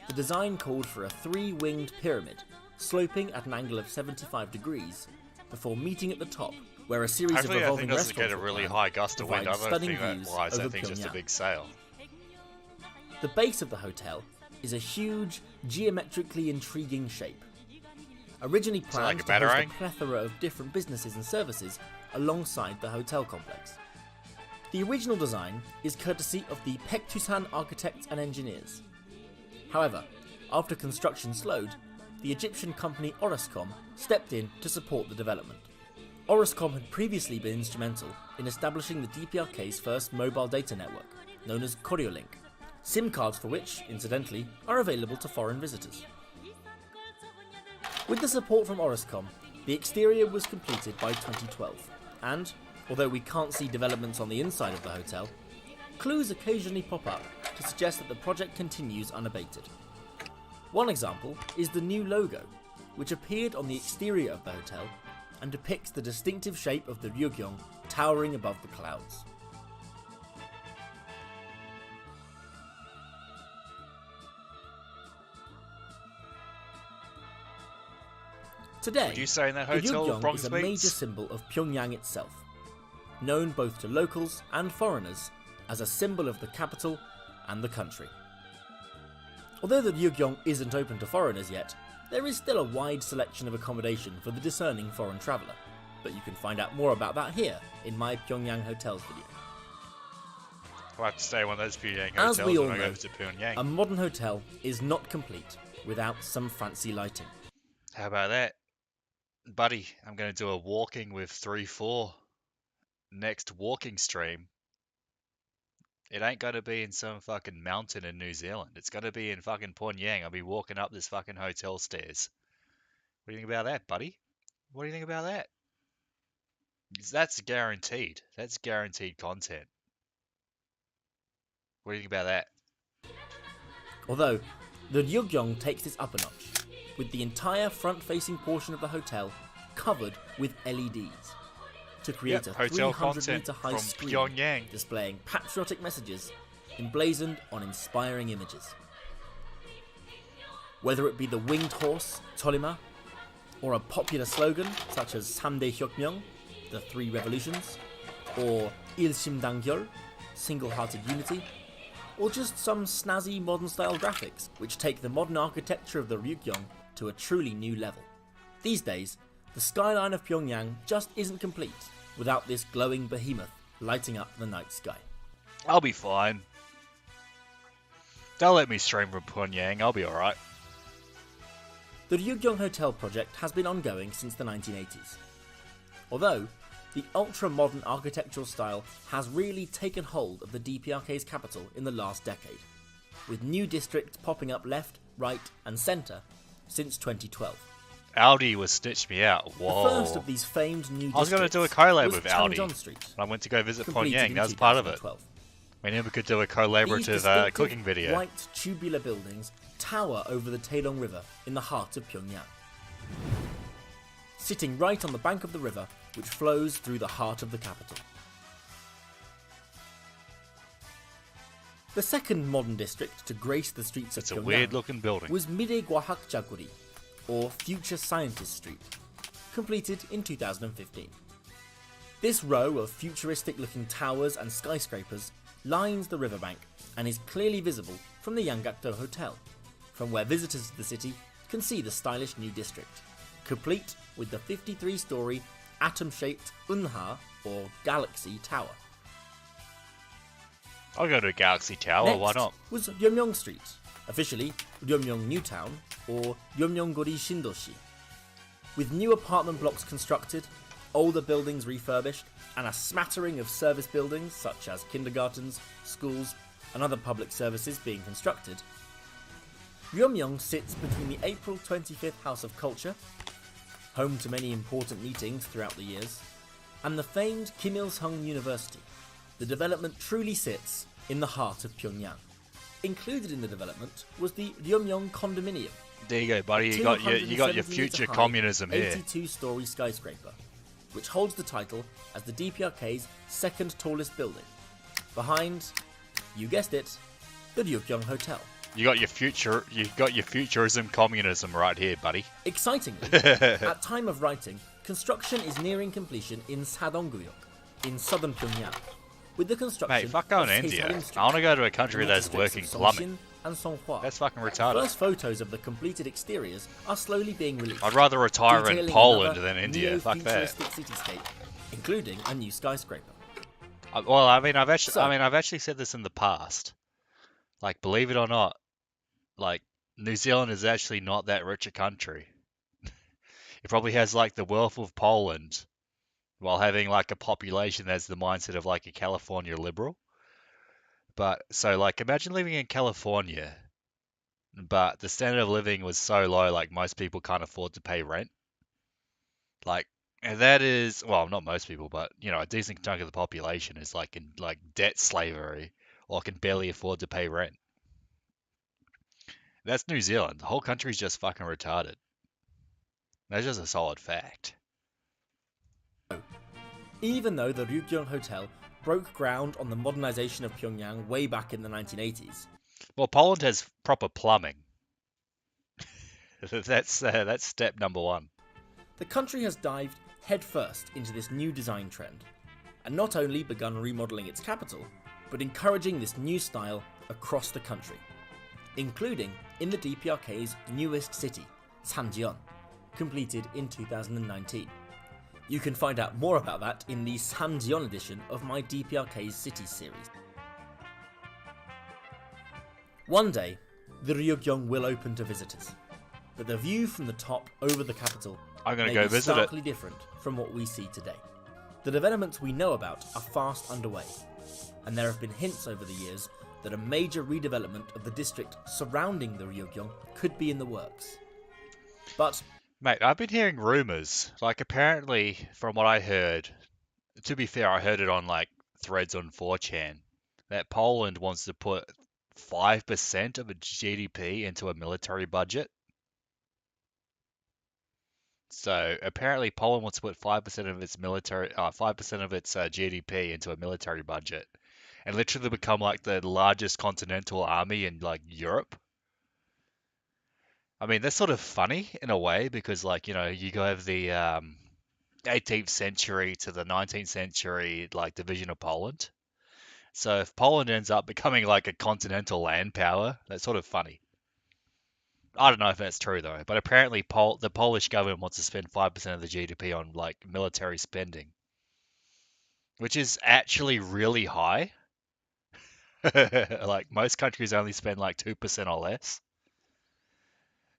the design called for a three-winged pyramid, sloping at an angle of 75 degrees, before meeting at the top, where a series Hopefully of that revolving thing doesn't restaurants get a were really planned high gust to of wind. I provide don't stunning think that views lies. over That thing's just a Pyongyang. big sail. The base of the hotel is a huge, geometrically intriguing shape. Originally So like planned a to host batarang? a plethora of different businesses and services alongside the hotel complex. The original design is courtesy of the Pektusan architects and engineers. However, after construction slowed, the Egyptian company Orascom stepped in to support the development. Orascom had previously been instrumental in establishing the DPRK's first mobile data network, known as Koryolink, SIM cards for which, incidentally, are available to foreign visitors. With the support from Orascom, the exterior was completed by 2012, and, although we can't see developments on the inside of the hotel, clues occasionally pop up to suggest that the project continues unabated. One example is the new logo, which appeared on the exterior of the hotel and depicts the distinctive shape of the Ryugyong towering above the clouds. Today, Would you say in that the hotel, Ryugyong Bronx is a Beats? major symbol of Pyongyang itself, known both to locals and foreigners as a symbol of the capital and the country. Although the Ryugyong isn't open to foreigners yet, there is still a wide selection of accommodation for the discerning foreign traveller, but you can find out more about that here in my Pyongyang Hotels video. I'll have to stay in one of those Pyongyang As hotels we all when I know, go to Pyongyang. a modern hotel is not complete without some fancy lighting. How about that? Buddy, I'm going to do a walking with 3-4 next walking stream. It ain't going to be in some fucking mountain in New Zealand. It's going to be in fucking Pyongyang. I'll be walking up this fucking hotel stairs. What do you think about that, buddy? What do you think about that? 'Cause that's guaranteed. That's guaranteed content. What do you think about that? Although, the Ryugyong takes this up a notch, with the entire front-facing portion of the hotel covered with LEDs to create a hotel 300-meter high from screen Pyongyang. displaying patriotic messages emblazoned on inspiring images. Whether it be the winged horse, Tolima, or a popular slogan such as Samdae Hyokmyeong, the Three Revolutions, or Ilsim Dangyol, Single-Hearted Unity, or just some snazzy modern-style graphics which take the modern architecture of the Ryugyong to a truly new level. These days, the skyline of Pyongyang just isn't complete without this glowing behemoth lighting up the night sky. I'll be fine. They'll let me stream from Pyongyang, I'll be alright. The Ryugyong Hotel project has been ongoing since the 1980s. Although, the ultra-modern architectural style has really taken hold of the DPRK's capital in the last decade, with new districts popping up left, right and centre since 2012. Audi was stitched me out. Whoa. The first of these famed new I was going to do a districts collab was with Audi. Changjon Street, I went to go visit completed Pyongyang, in that was part of it. 2012. We never could do a These collaborative distinctive cooking video. white tubular buildings tower over the Taedong River in the heart of Pyongyang. Sitting right on the bank of the river, which flows through the heart of the capital. The second modern district to grace the streets of It's a Pyongyang weird looking building. was Midae-Gwahakjaguri, or Future Scientist Street, completed in 2015. This row of futuristic looking towers and skyscrapers lines the riverbank and is clearly visible from the Yanggakdo Hotel, from where visitors to the city can see the stylish new district, complete with the 53-storey atom-shaped Unha, or Galaxy Tower. I'll go to a Galaxy Tower, Next why not? was Ryomyong Street, officially Ryomyong New Town, or Ryomyong-gori Shindoshi, with new apartment blocks constructed, older buildings refurbished, and a smattering of service buildings such as kindergartens, schools, and other public services being constructed. Ryomyong sits between the April 25th House of Culture, home to many important meetings throughout the years, and the famed Kim Il-sung University. The development truly sits in the heart of Pyongyang. Included in the development was the Ryomyong Condominium. There you go, buddy. You got your future communism here. 82-storey skyscraper, which holds the title as the DPRK's second tallest building, behind, you guessed it, the Ryugyong Hotel. You got your futurism communism right here, buddy. Excitingly, at time of writing, construction is nearing completion in Sadongguyok, in southern Pyongyang, with the construction Mate, fuck going to of India. Seishalim Street, I want to go to a country in the that's districts working of plumbing. Songshin and Songhua. That's fucking retarded. First photos of the completed exteriors are slowly being released. I'd rather retire in detailing Poland another than India. Fuck that. neo-futuristic cityscape, including a new skyscraper. Well, I've actually said this in the past. Like, believe it or not, like, New Zealand is actually not that rich a country. It probably has like the wealth of Poland, while having like a population that's the mindset of like a California liberal. But so like, imagine living in California, but the standard of living was so low, like most people can't afford to pay rent. Like, and that is, well, not most people, but you know, a decent chunk of the population is like in like debt slavery or can barely afford to pay rent. That's New Zealand. The whole country's just fucking retarded. That's just a solid fact. Even though the Ryugyong Hotel broke ground on the modernization of Pyongyang way back in the 1980s. Well, Poland has proper plumbing. That's step number one. The country has dived headfirst into this new design trend, and not only begun remodeling its capital, but encouraging this new style across the country, including in the DPRK's newest city, Sanjeon, completed in 2019. You can find out more about that in the Sanjeon edition of my DPRK's Cities series. One day, the Ryugyong will open to visitors, but the view from the top over the capital I'm gonna may go be visit it. starkly different from what we see today. The developments we know about are fast underway, and there have been hints over the years that a major redevelopment of the district surrounding the Ryugyong could be in the works. But Mate, I've been hearing rumors. Like, apparently, from what I heard, to be fair, I heard it on like threads on 4chan, that Poland wants to put 5% of its GDP into a military budget. So apparently Poland wants to put 5% of its 5% of its GDP into a military budget, and literally become like the largest continental army in like Europe. I mean, that's sort of funny in a way because, like, you know, you go over the 18th century to the 19th century, like, division of Poland. So if Poland ends up becoming like a continental land power, that's sort of funny. I don't know if that's true though, but apparently the Polish government wants to spend 5% of the GDP on like military spending, which is actually really high. Like most countries only spend like 2% or less.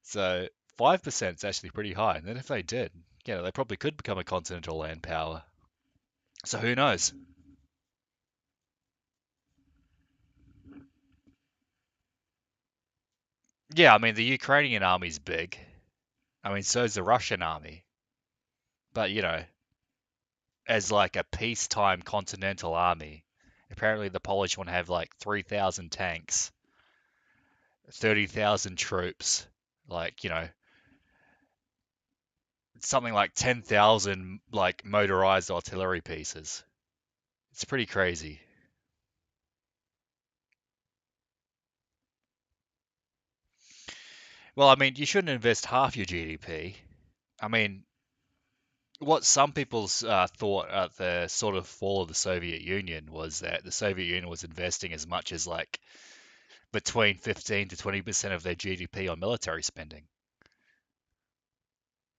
So 5% is actually pretty high. And then if they did, you know, they probably could become a continental land power. So who knows? Yeah, I mean, the Ukrainian army's big. I mean, so is the Russian army. But, you know, as like a peacetime continental army, apparently the Polish want to have like 3,000 tanks, 30,000 troops, like, you know, something like 10,000 like motorized artillery pieces. It's pretty crazy. Well, I mean, you shouldn't invest half your GDP. I mean, what some people thought at the sort of fall of the Soviet Union was that the Soviet Union was investing as much as like between 15 to 20% of their GDP on military spending.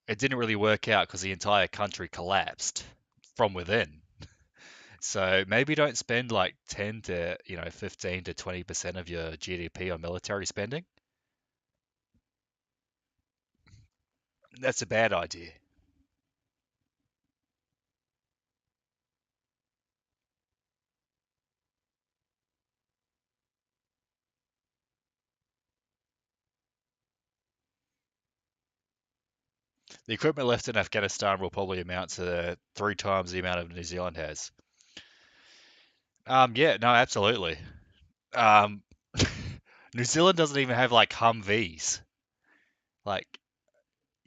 It didn't really work out because the entire country collapsed from within. So maybe don't spend like 10 to, you know, 15 to 20% of your GDP on military spending. That's a bad idea. The equipment left in Afghanistan will probably amount to 3 times the amount of New Zealand has. Yeah, no, absolutely. Um, New Zealand doesn't even have like Humvees. Like,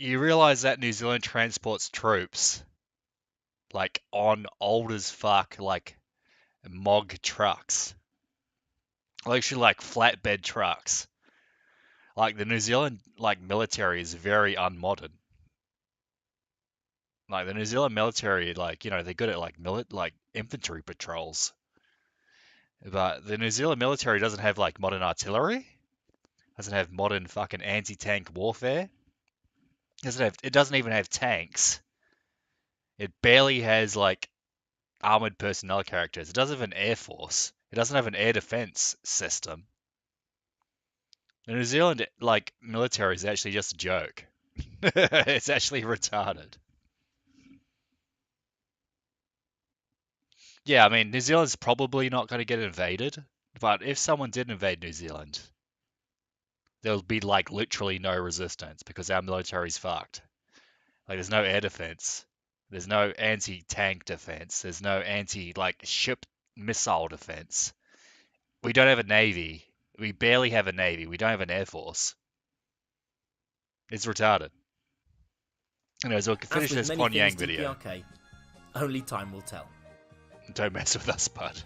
you realize that New Zealand transports troops like on old as fuck like mog trucks, literally like flatbed trucks. Like the New Zealand like military is very unmodern. Like the New Zealand military, like, you know, they're good at like like infantry patrols, but the New Zealand military doesn't have like modern artillery, doesn't have modern fucking anti-tank warfare. It doesn't even have tanks. It barely has like armored personnel characters. It doesn't have an air force. It doesn't have an air defense system. The New Zealand like military is actually just a joke. It's actually retarded. Yeah, I mean, New Zealand's probably not going to get invaded, but if someone did invade New Zealand, there'll be like literally no resistance because our military's fucked. Like, there's no air defense, there's no anti-tank defense, there's no anti like ship missile defense. We don't have a navy. We barely have a navy. We don't have an air force. It's retarded. Anyway, so we can As finish with this many Pyongyang things video. DPRK, only time will tell. Don't mess with us, bud.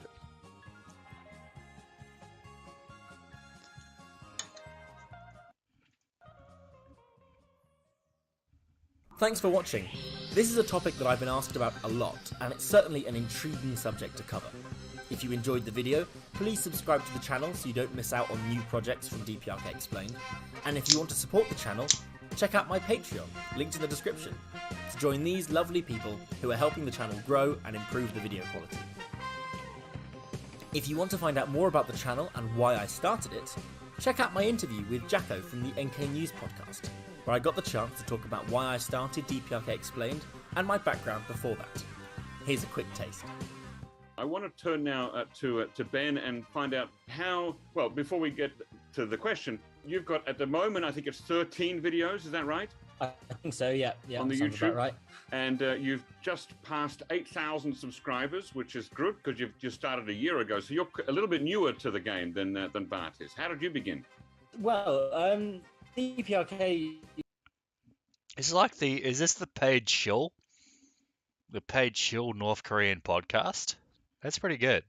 Thanks for watching. This is a topic that I've been asked about a lot, and it's certainly an intriguing subject to cover. If you enjoyed the video, please subscribe to the channel so you don't miss out on new projects from DPRK Explained. And if you want to support the channel, check out my Patreon, linked in the description, to join these lovely people who are helping the channel grow and improve the video quality. If you want to find out more about the channel and why I started it, check out my interview with Jacko from the NK News podcast, where I got the chance to talk about why I started DPRK Explained and my background before that. Here's a quick taste. I want to turn now to Ben and find out how, well, before we get to the question, you've got at the moment, I think it's 13 videos, is that right? I think so. Yeah, on the sounds YouTube. about right. And you've just passed 8,000 subscribers, which is good because you've just started a year ago. So you're a little bit newer to the game than Bart is. How did you begin? Well, DPRK. Is this the Paige Shill? The Paige Shill North Korean podcast? That's pretty good.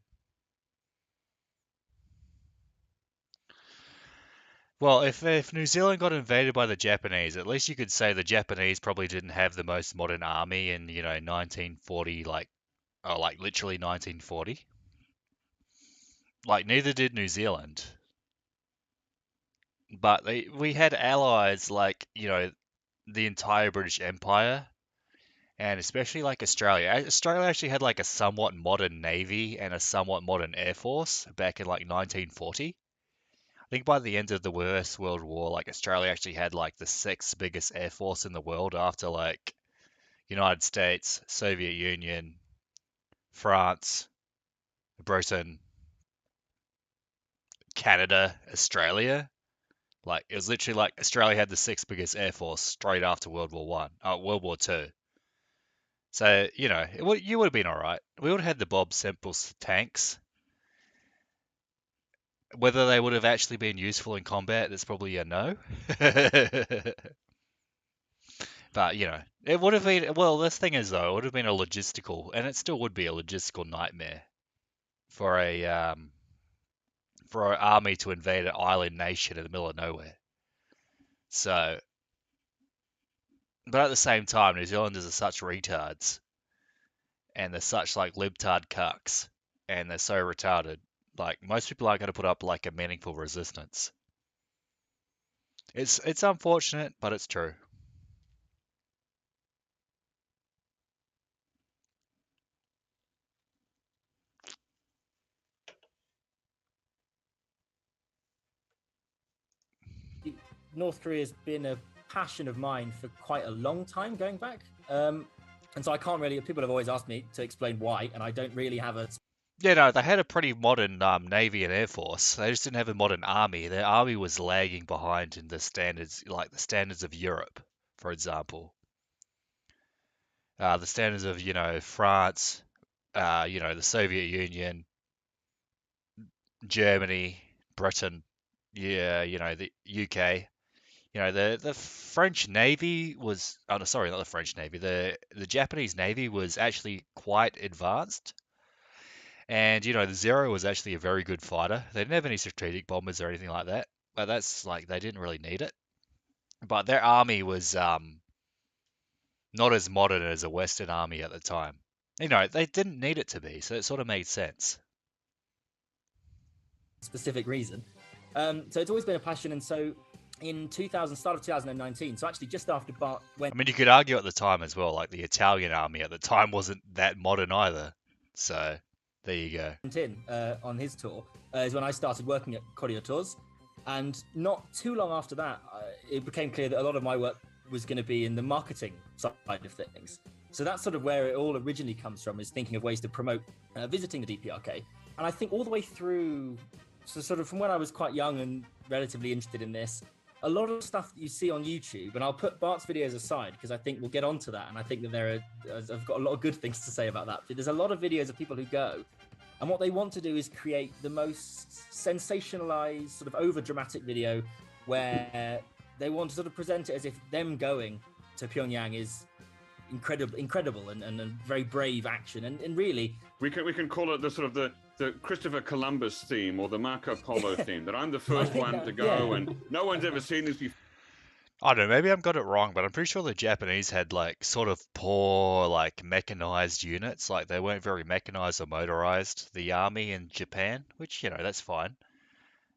Well, if New Zealand got invaded by the Japanese, at least you could say the Japanese probably didn't have the most modern army in, 1940, like literally 1940. Like, neither did New Zealand. But we had allies like, the entire British Empire, and especially like Australia. Australia actually had like a somewhat modern navy and a somewhat modern air force back in like 1940. I think by the end of the First World War, like Australia actually had like the sixth biggest air force in the world after like United States, Soviet Union, France, Britain, Canada, Australia. Like it was literally like Australia had the sixth biggest air force straight after World War Two. So you would have been all right. We would have had the Bob Simple tanks. Whether they would have actually been useful in combat is probably a no. But it would have been. Well, this thing is though, it would have been a logistical, and it still would be a logistical nightmare for an army to invade an island nation in the middle of nowhere. So, but at the same time, New Zealanders are such retards, and they're such like libtard cucks, and they're so retarded. Like most people aren't going to put up like a meaningful resistance. It's unfortunate, but it's true. North Korea's been a passion of mine for quite a long time going back. And so I can't really, people have always asked me to explain why, and I don't really have a. Yeah, no, they had a pretty modern navy and air force. They just didn't have a modern army. Their army was lagging behind in the standards, like the standards of Europe, for example. The standards of, France, the Soviet Union, Germany, Britain, yeah, the UK. The French Navy was, oh no, sorry, not the French Navy. The Japanese Navy was actually quite advanced. And, the Zero was actually a very good fighter. They didn't have any strategic bombers or anything like that. But that's like, they didn't really need it. But their army was not as modern as a Western army at the time. They didn't need it to be, so it sort of made sense. Specific reason. So it's always been a passion, and so in start of 2019, so actually just after Bart went. I mean, you could argue at the time as well, like the Italian army at the time wasn't that modern either. So there you go. In on his tour is when I started working at Coriotos, and not too long after that, it became clear that a lot of my work was going to be in the marketing side of things. So that's sort of where it all originally comes from, is thinking of ways to promote visiting the DPRK. And I think all the way through, so sort of from when I was quite young and relatively interested in this, a lot of stuff that you see on YouTube, and I'll put Bart's videos aside because I think we'll get onto that, and I think that I've got a lot of good things to say about that. But there's a lot of videos of people who go, and what they want to do is create the most sensationalized, sort of over-dramatic video where they want to sort of present it as if them going to Pyongyang is incredible and very brave action. And really, we can call it the sort of the Christopher Columbus theme or the Marco Polo theme, that I'm the first one to go and no one's ever seen this before. I don't know, maybe I've got it wrong, but I'm pretty sure the Japanese had like sort of poor like mechanized units. Like they weren't very mechanized or motorized, the army in Japan, which, that's fine.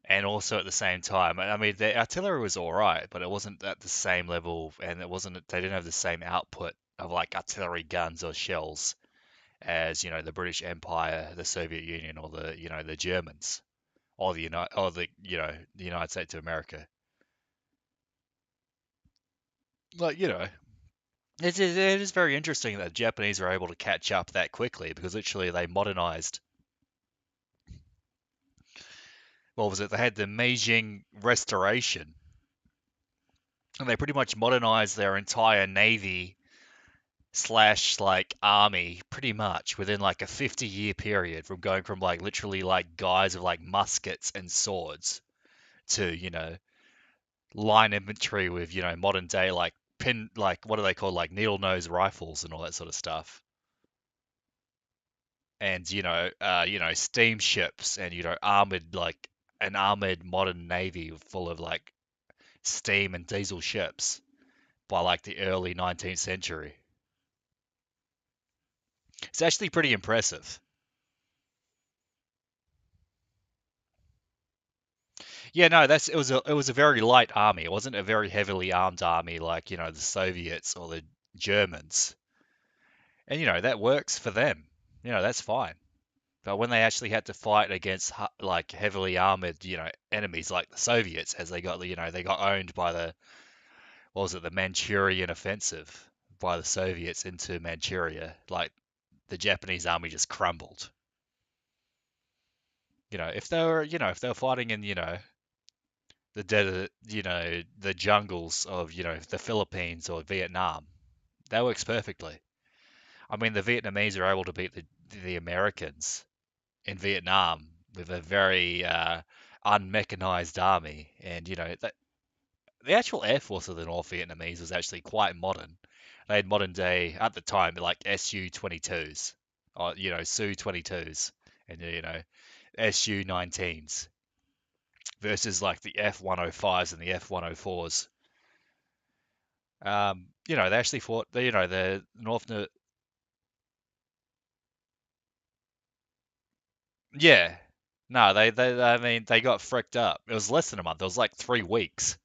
And also at the same time, I mean, the artillery was all right, but it wasn't at the same level, and they didn't have the same output of like artillery guns or shells as, the British Empire, the Soviet Union, or the Germans, or the United States of America. Like, it is very interesting that the Japanese were able to catch up that quickly because literally they modernized. What was it? They had the Meijing Restoration, and they pretty much modernized their entire navy slash like army pretty much within like a 50-year period, from going from like literally like guys with like muskets and swords to, line infantry with, modern day like what do they call, like needle nose rifles and all that sort of stuff. And steamships and armored, like an armored modern navy full of like steam and diesel ships by like the early 19th century. It's actually pretty impressive. Yeah, no, it was a very light army. It wasn't a very heavily armed army like, the Soviets or the Germans. And that works for them. That's fine. But when they actually had to fight against like heavily armored, enemies like the Soviets, as they got owned by what was it, the Manchurian offensive by the Soviets into Manchuria, like the Japanese army just crumbled. If they were fighting in, the desert, the jungles of, the Philippines or Vietnam, that works perfectly. I mean, the Vietnamese are able to beat the Americans in Vietnam with a very unmechanized army, and the actual air force of the North Vietnamese was actually quite modern. They had modern day at the time, like Su-22s, or Su-22s, and Su-19s versus like the F-105s and the F-104s. They actually fought. The North. Yeah. No, I mean, they got fricked up. It was less than a month. It was like 3 weeks.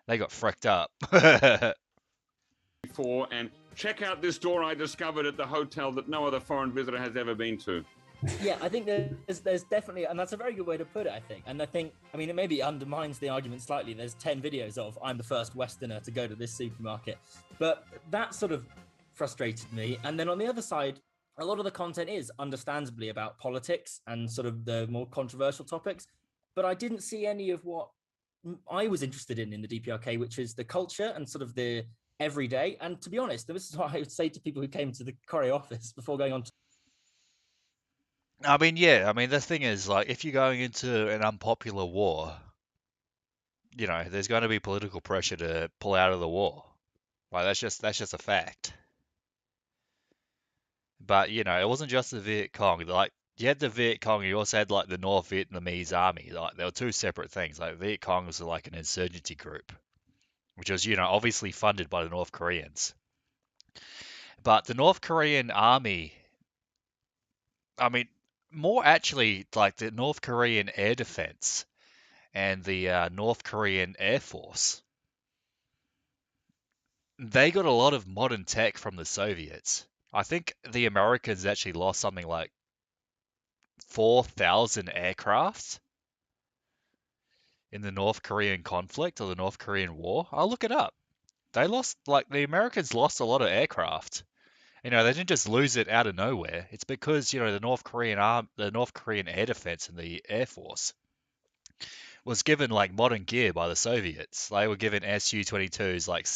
They got fricked up. Before, and check out this door I discovered at the hotel that no other foreign visitor has ever been to. Yeah, I think there's definitely, and that's a very good way to put it, I think. And I mean, it maybe undermines the argument slightly. There's 10 videos of I'm the first Westerner to go to this supermarket. But that sort of frustrated me. And then on the other side, a lot of the content is understandably about politics and sort of the more controversial topics. But I didn't see any of what I was interested in the DPRK, which is the culture and sort of the everyday. And to be honest, this is what I would say to people who came to the Corrie office before going on to I mean, yeah. I mean, the thing is, like, if you're going into an unpopular war, there's going to be political pressure to pull out of the war. Like, that's just a fact. But it wasn't just the Viet Cong. Like, you had the Viet Cong, you also had like the North Vietnamese army. Like, they were two separate things. Like, Viet Cong was like an insurgency group, which was obviously funded by the North Koreans. But the North Korean army, I mean, more actually like the North Korean air defense and the North Korean Air Force, they got a lot of modern tech from the Soviets. I think the Americans actually lost something like 4,000 aircraft in the North Korean conflict or the North Korean War. I'll look it up. The Americans lost a lot of aircraft. They didn't just lose it out of nowhere. It's because, the North Korean air defense and the Air Force was given like modern gear by the Soviets. They were given Su-22s like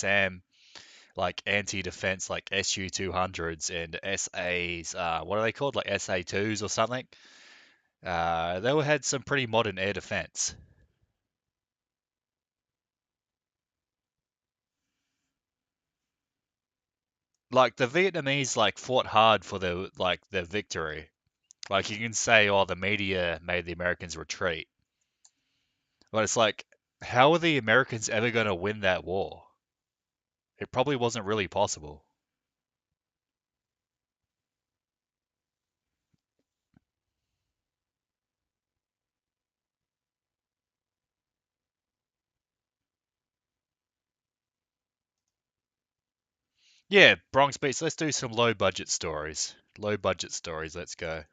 like anti-defense like Su-200s and SAs. What are they called? Like SA-2s or something. Had some pretty modern air defense. Like the Vietnamese like fought hard for their victory. Like you can say, oh, the media made the Americans retreat, but it's like, how are the Americans ever going to win that war? It probably wasn't really possible. Yeah, Bronx Beats. Let's do some low budget stories. Low budget stories. Let's go.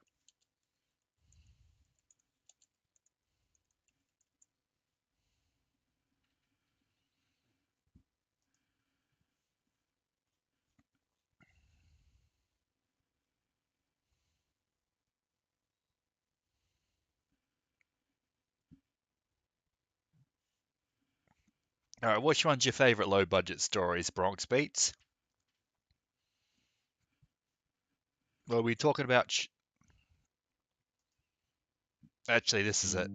Alright, which one's your favourite low-budget stories, Bronx Beats? Well, are we talking about... Actually, this is it.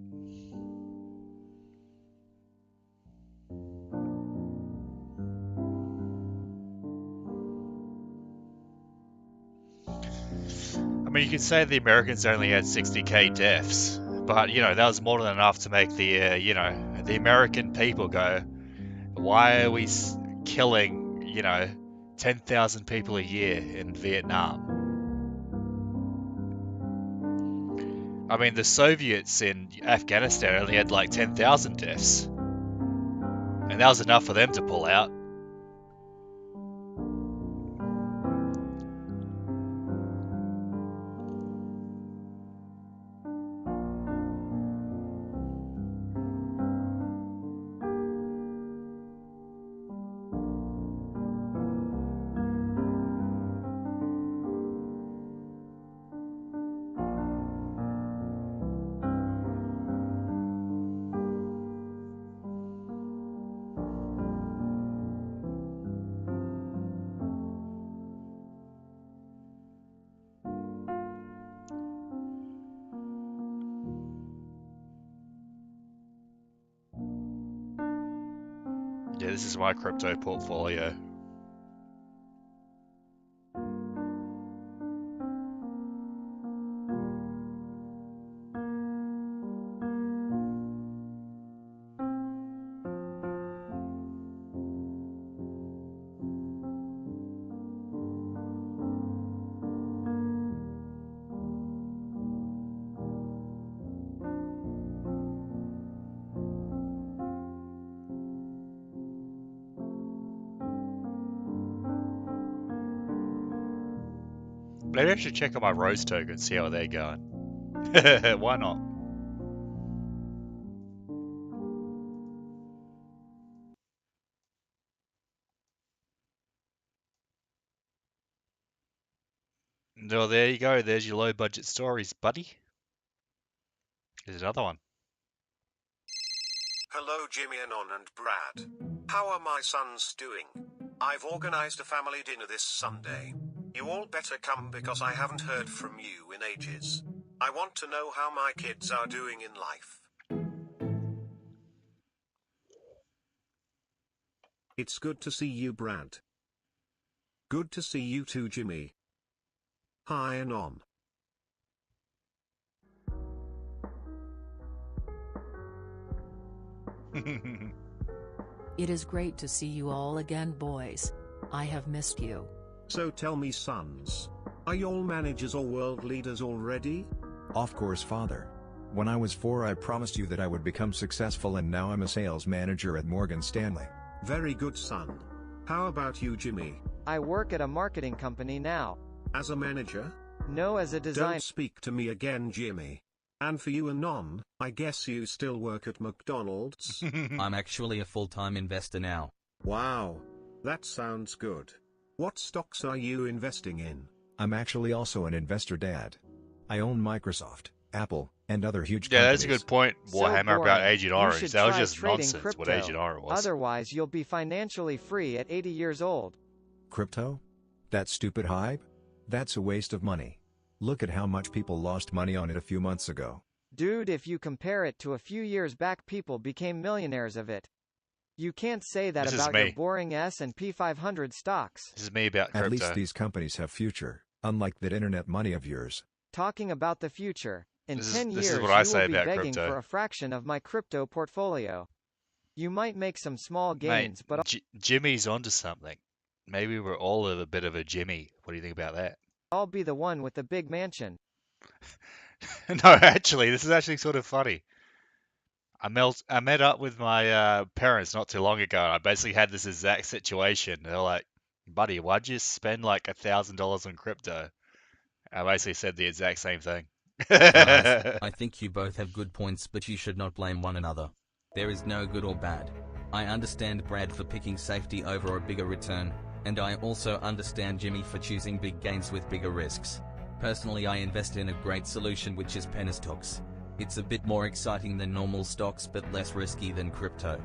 I mean, you could say the Americans only had 60k deaths, but, you know, that was more than enough to make the, you know, the American people go, why are we killing, you know, 10,000 people a year in Vietnam? I mean, the Soviets in Afghanistan only had like 10,000 deaths, and that was enough for them to pull out. Yeah, this is my crypto portfolio. Maybe I should check on my Rose token, see how they're going. Why not? Well, there you go. There's your low budget stories, buddy. Here's another one. Hello, Jimmy, Anon, and Brad. How are my sons doing? I've organized a family dinner this Sunday. You all better come because I haven't heard from you in ages. I want to know how my kids are doing in life. It's good to see you, Brad. Good to see you too, Jimmy. Hi, Anon. It is great to see you all again, boys. I have missed you. So tell me, sons, are you all managers or world leaders already? Of course, father. When I was 4, I promised you that I would become successful, and now I'm a sales manager at Morgan Stanley. Very good, son. How about you, Jimmy? I work at a marketing company now. As a manager? No, as a designer. Don't speak to me again, Jimmy. And for you, Anon, I guess you still work at McDonald's? I'm actually a full-time investor now. Wow. That sounds good. What stocks are you investing in? I'm actually also an investor, Dad. I own Microsoft, Apple, and other huge Yeah, companies. that's a good point, Warhammer, about Agent Orange. That was just trading nonsense, crypto. what Agent Orange was. Otherwise, you'll be financially free at 80 years old. Crypto? That stupid hype? That's a waste of money. Look at how much people lost money on it a few months ago. Dude, if you compare it to a few years back, people became millionaires of it. You can't say that This is about me. your boring S&P 500 stocks. This is me about crypto. At least these companies have future, unlike that internet money of yours. Talking about the future, in This is- 10 this is years what I you say will be about begging crypto. for a fraction of my crypto portfolio. You might make some small gains, Mate, Jimmy's onto something. Maybe we're all a bit of a Jimmy. What do you think about that? I'll be the one with the big mansion. No, actually, this is actually sort of funny. I met up with my parents not too long ago, and I basically had this exact situation. They're like, buddy, why'd you spend like $1,000 on crypto? I basically said the exact same thing. Guys, I think you both have good points, but you should not blame one another. There is no good or bad. I understand Brad for picking safety over a bigger return, and I also understand Jimmy for choosing big gains with bigger risks. Personally, I invest in a great solution, which is penny stocks. It's a bit more exciting than normal stocks, but less risky than crypto.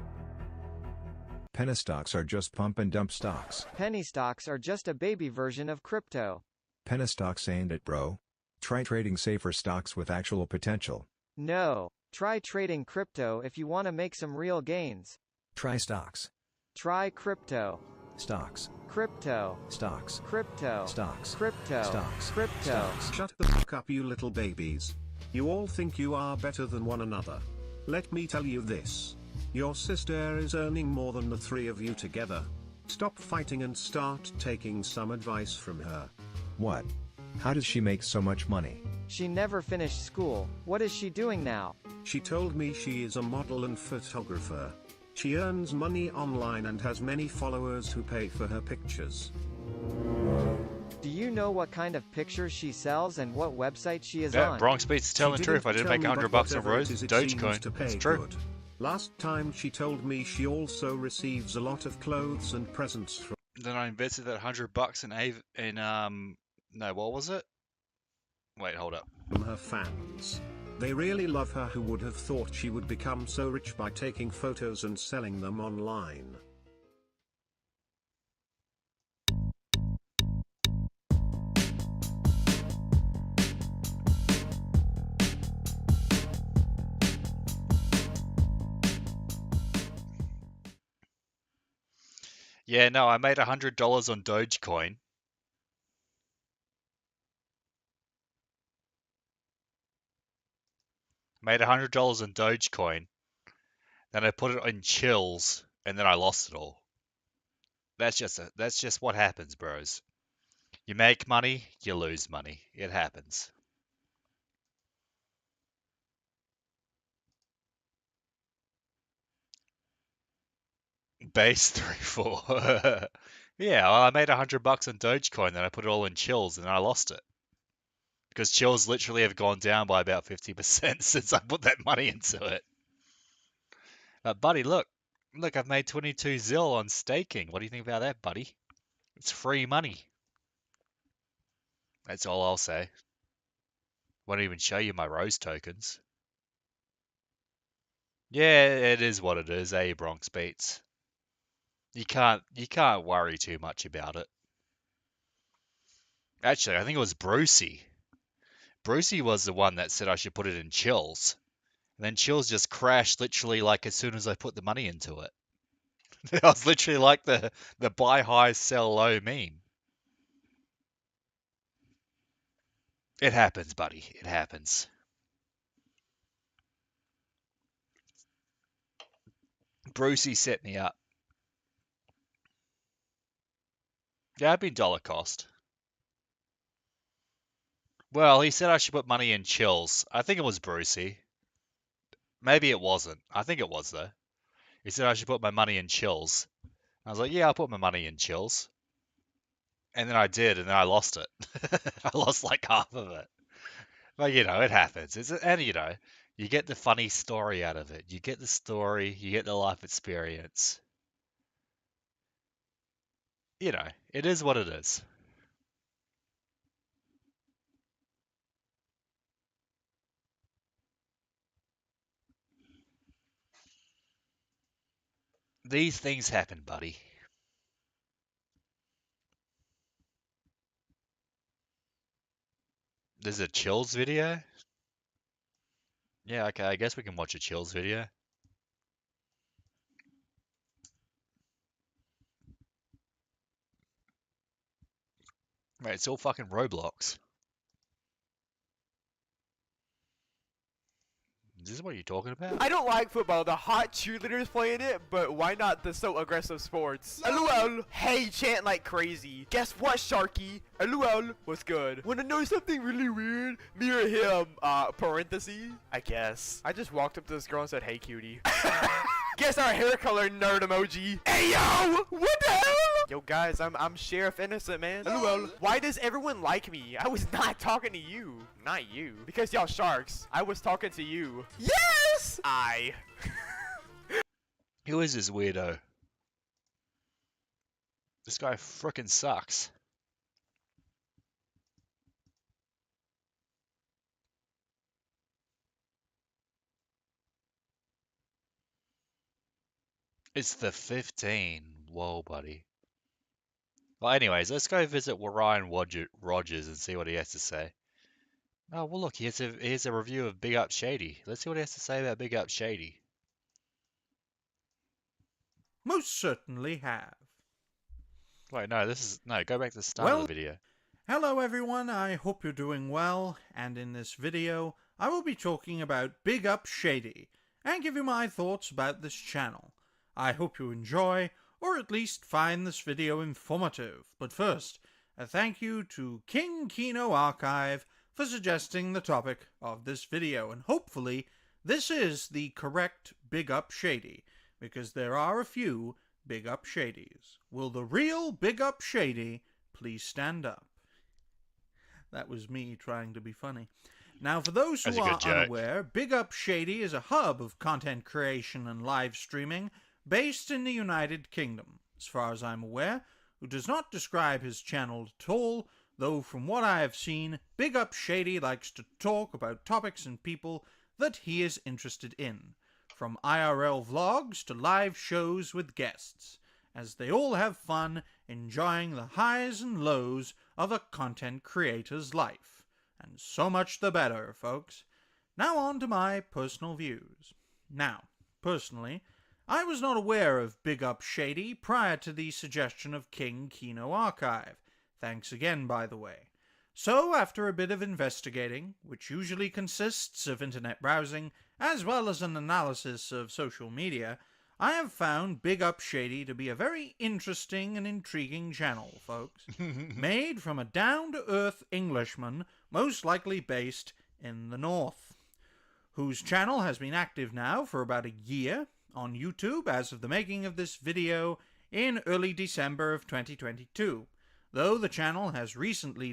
Penny stocks are just pump and dump stocks. Penny stocks are just a baby version of crypto. Penny stocks ain't it, bro. Try trading safer stocks with actual potential. No. Try trading crypto if you want to make some real gains. Try stocks. Try crypto. Stocks. Crypto. Stocks. Crypto. Stocks. Crypto. Stocks. Crypto. Stocks. Shut the fuck up, you little babies. You all think you are better than one another. Let me tell you this. Your sister is earning more than the three of you together. Stop fighting and start taking some advice from her. What? How does she make so much money? She never finished school. What is she doing now? She told me she is a model and photographer. She earns money online and has many followers who pay for her pictures. Do you know what kind of pictures she sells and what website she is Yeah, on? Bronx Beats is telling the truth. I didn't make $100 on Rose. Dogecoin. It's true. Good. Last time she told me she also receives a lot of clothes and presents from. Then I invested that $100 no, what was it? Wait, hold up. Her fans. They really love her. Who would have thought she would become so rich by taking photos and selling them online? Yeah, no, I made $100 on Dogecoin. Made $100 on Dogecoin. Then I put it on chills, and then I lost it all. That's just what happens, bros. You make money, you lose money. It happens. Base 3-4. Yeah, well, I made $100 on Dogecoin, then I put it all in chills, and then I lost it. Because chills literally have gone down by about 50% since I put that money into it. Buddy, look, I've made 22 zil on staking. What do you think about that, buddy? It's free money. That's all I'll say. Won't even show you my rose tokens. Yeah, it is what it is, eh, Bronx Beats. You can't worry too much about it. Actually, I think it was Brucey. Brucey was the one that said I should put it in chills. And then chills just crashed literally like as soon as I put the money into it. It was literally like the buy high, sell low meme. It happens, buddy. It happens. Brucey set me up. Yeah, I've been dollar cost. Well, he said I should put money in chills. I think it was Brucey. Maybe it wasn't. I think it was, though. He said I should put my money in chills. I was like, yeah, I'll put my money in chills. And then I did, and then I lost it. I lost like half of it. But, it happens. And, you get the funny story out of it. You get the story, you get the life experience. It is what it is. These things happen, buddy. There's a chills video? Yeah, okay, I guess we can watch a chills video. Mate, it's all fucking Roblox. Is this what you're talking about? I don't like football. The hot cheerleaders playing it, but why not the so aggressive sports? LOL. Hey, chant like crazy. Guess what, Sharky? LOL. What's good? Wanna know something really weird? Me or him? Parentheses? I guess. I just walked up to this girl and said, hey, cutie. Guess our hair color, nerd emoji. Hey, yo! What the hell? Yo, guys, I'm Sheriff Innocent, man. LOL. Why does everyone like me? I was not talking to you. Not you. Because y'all sharks. I was talking to you. Yes! Who is this weirdo? This guy frickin' sucks. It's the 15. Whoa, buddy. Well, anyways, let's go visit Ryan Rogers and see what he has to say. Oh, well, look, here's a review of Big Up Shady. Let's see what he has to say about Big Up Shady. Most certainly have. Wait, no, go back to the start of Well, the video. hello everyone, I hope you're doing well, and in this video, I will be talking about Big Up Shady, and give you my thoughts about this channel. I hope you enjoy, or at least find this video informative. But first, a thank you to King Kino Archive for suggesting the topic of this video, and hopefully this is the correct Big Up Shady, because there are a few Big Up Shadies. Will the real Big Up Shady please stand up? That was me trying to be funny. Now, for those who are unaware, Big Up Shady is a hub of content creation and live streaming based in the United Kingdom. As far as I'm aware, who does not describe his channel at all, though from what I have seen, Big Up Shady likes to talk about topics and people that he is interested in, from IRL vlogs to live shows with guests, as they all have fun enjoying the highs and lows of a content creator's life. And so much the better, folks. Now on to my personal views. Now, personally, I was not aware of Big Up Shady prior to the suggestion of King Kino Archive. Thanks again, by the way. So, after a bit of investigating, which usually consists of internet browsing, as well as an analysis of social media, I have found Big Up Shady to be a very interesting and intriguing channel, folks. Made from a down-to-earth Englishman, most likely based in the north, whose channel has been active now for about a year on YouTube as of the making of this video in early December of 2022, though the channel has recently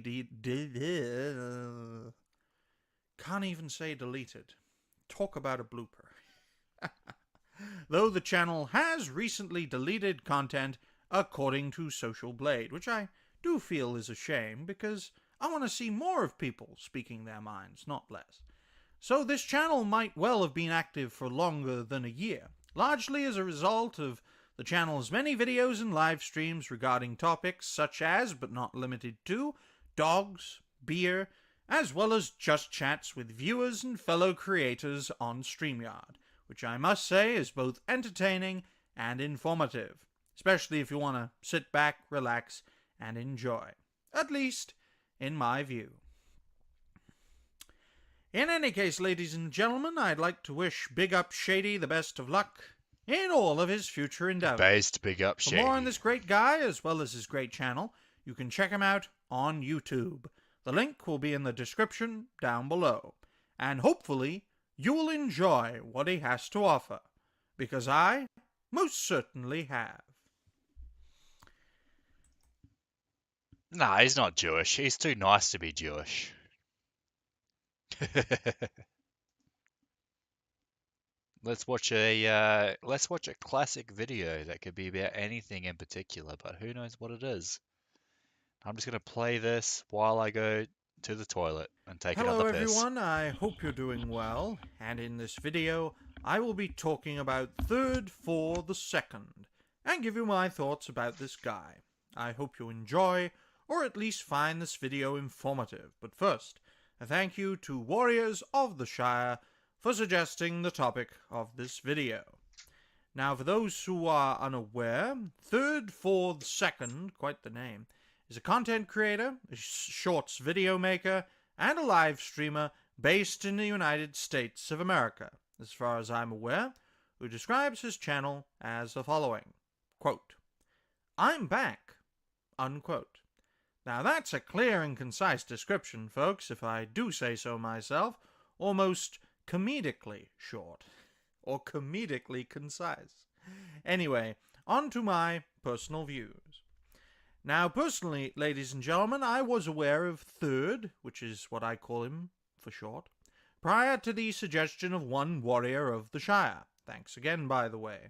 can't even say deleted. Talk about a blooper. Though the channel has recently deleted content according to Social Blade, which I do feel is a shame because I want to see more of people speaking their minds, not less. So this channel might well have been active for longer than a year, largely as a result of the channel's many videos and live streams regarding topics such as, but not limited to, dogs, beer, as well as just chats with viewers and fellow creators on StreamYard, which I must say is both entertaining and informative, especially if you want to sit back, relax, and enjoy. At least, in my view. In any case, ladies and gentlemen, I'd like to wish Big Up Shady the best of luck in all of his future endeavors. Based Big Up Shady. For more on this great guy, as well as his great channel, you can check him out on YouTube. The link will be in the description down below. And hopefully, you will enjoy what he has to offer, because I most certainly have. Nah, he's not Jewish. He's too nice to be Jewish. Let's watch a classic video that could be about anything in particular, but who knows what it is. I'm just going to play this while I go to the toilet and take another piss. Hello everyone, I hope you're doing well, and in this video I will be talking about Third for the Second, and give you my thoughts about this guy. I hope you enjoy, or at least find this video informative, but first, a thank you to Warriors of the Shire for suggesting the topic of this video. Now, for those who are unaware, Third for the Second, quite the name, is a content creator, a shorts video maker, and a live streamer based in the United States of America, as far as I'm aware, who describes his channel as the following, quote, "I'm back," unquote. Now that's a clear and concise description, folks, if I do say so myself, almost comedically short, or comedically concise. Anyway, on to my personal views. Now, personally, ladies and gentlemen, I was aware of Third, which is what I call him for short, prior to the suggestion of one Warrior of the Shire. Thanks again, by the way.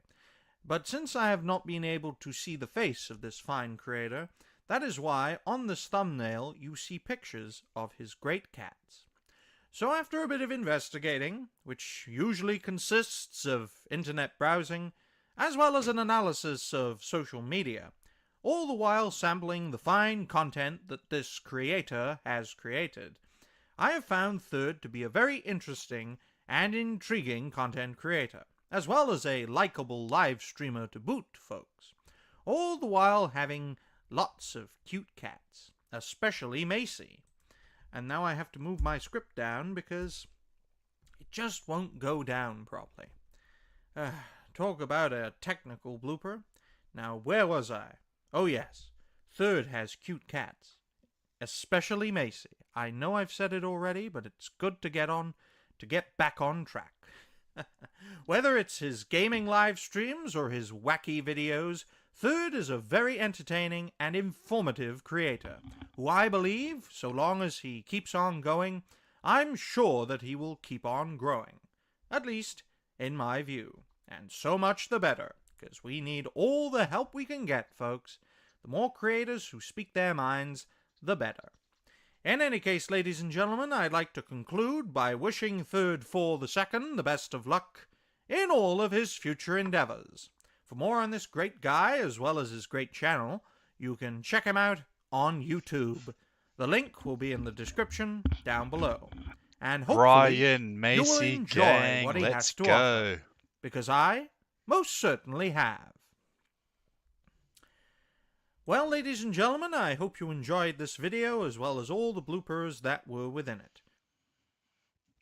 But since I have not been able to see the face of this fine creator, that is why on this thumbnail you see pictures of his great cats. So after a bit of investigating, which usually consists of internet browsing, as well as an analysis of social media, all the while sampling the fine content that this creator has created. I have found Third to be a very interesting and intriguing content creator, as well as a likable live streamer to boot, folks. All the while having lots of cute cats, especially Macy. And now I have to move my script down because it just won't go down properly. Talk about a technical blooper. Now, where was I? Oh yes, Third has cute cats, especially Macy. I know I've said it already, but it's good to get back on track. Whether it's his gaming live streams or his wacky videos, Third is a very entertaining and informative creator, who I believe, so long as he keeps on going, I'm sure that he will keep on growing. At least, in my view. And so much the better, because we need all the help we can get, folks. The more creators who speak their minds, the better. In any case, ladies and gentlemen, I'd like to conclude by wishing Third for the Second the best of luck in all of his future endeavors. For more on this great guy, as well as his great channel, you can check him out on YouTube. The link will be in the description down below. And hopefully, Brian, Macy, you will enjoy gang, what he let's has to go. offer. Because I most certainly have. Well, ladies and gentlemen, I hope you enjoyed this video as well as all the bloopers that were within it.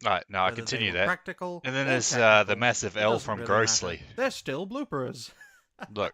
Alright, now I Whether continue they were that. practical And then or there's the technical, massive it L doesn't from really Grossly. matter. They're still bloopers. Look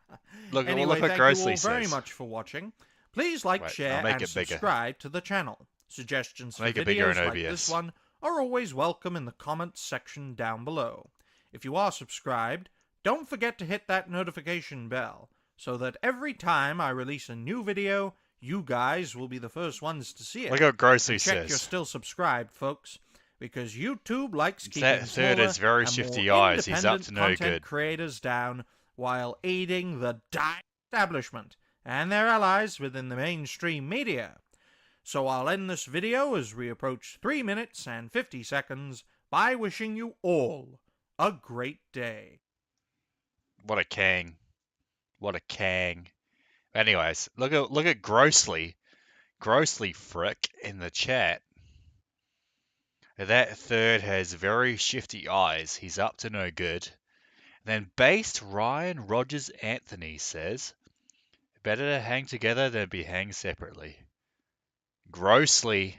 Anyway, what thank Grossly you all very says. much for watching. Please like, Wait, share, I'll make and it bigger. subscribe to the channel. Suggestions for Make it bigger videos in like this OBS. one are always welcome in the comments section down below. If you are subscribed, don't forget to hit that notification bell, so that every time I release a new video, you guys will be the first ones to see it. Look what Grossly And check says. you're still subscribed, folks, because YouTube likes keeping That Third smaller has very and shifty more eyes. He's up independent to no content good. creators down while aiding the establishment and their allies within the mainstream media. So I'll end this video as we approach 3 minutes and 50 seconds by wishing you all a great day. What a king. What a king. Anyways, look at Grossly Frick in the chat. That Third has very shifty eyes. He's up to no good. Then based Ryan Rogers Anthony says, better to hang together than be hanged separately. Grossly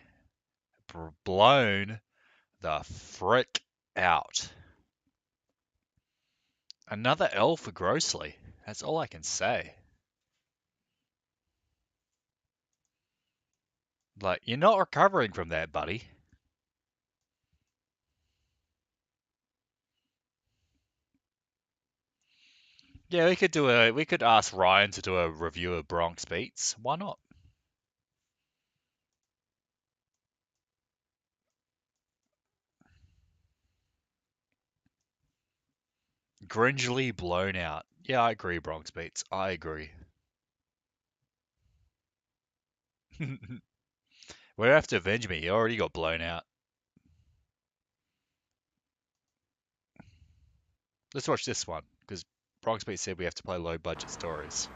blown the frick out. Another L for Grossly. That's all I can say. Like, you're not recovering from that, buddy. Yeah, we could ask Ryan to do a review of Bronx Beats. Why not? Gringily blown out. Yeah, I agree, Bronx Beats. I agree. Well, you have to avenge me. You already got blown out. Let's watch this one, because Bronx Beats said we have to play low-budget stories.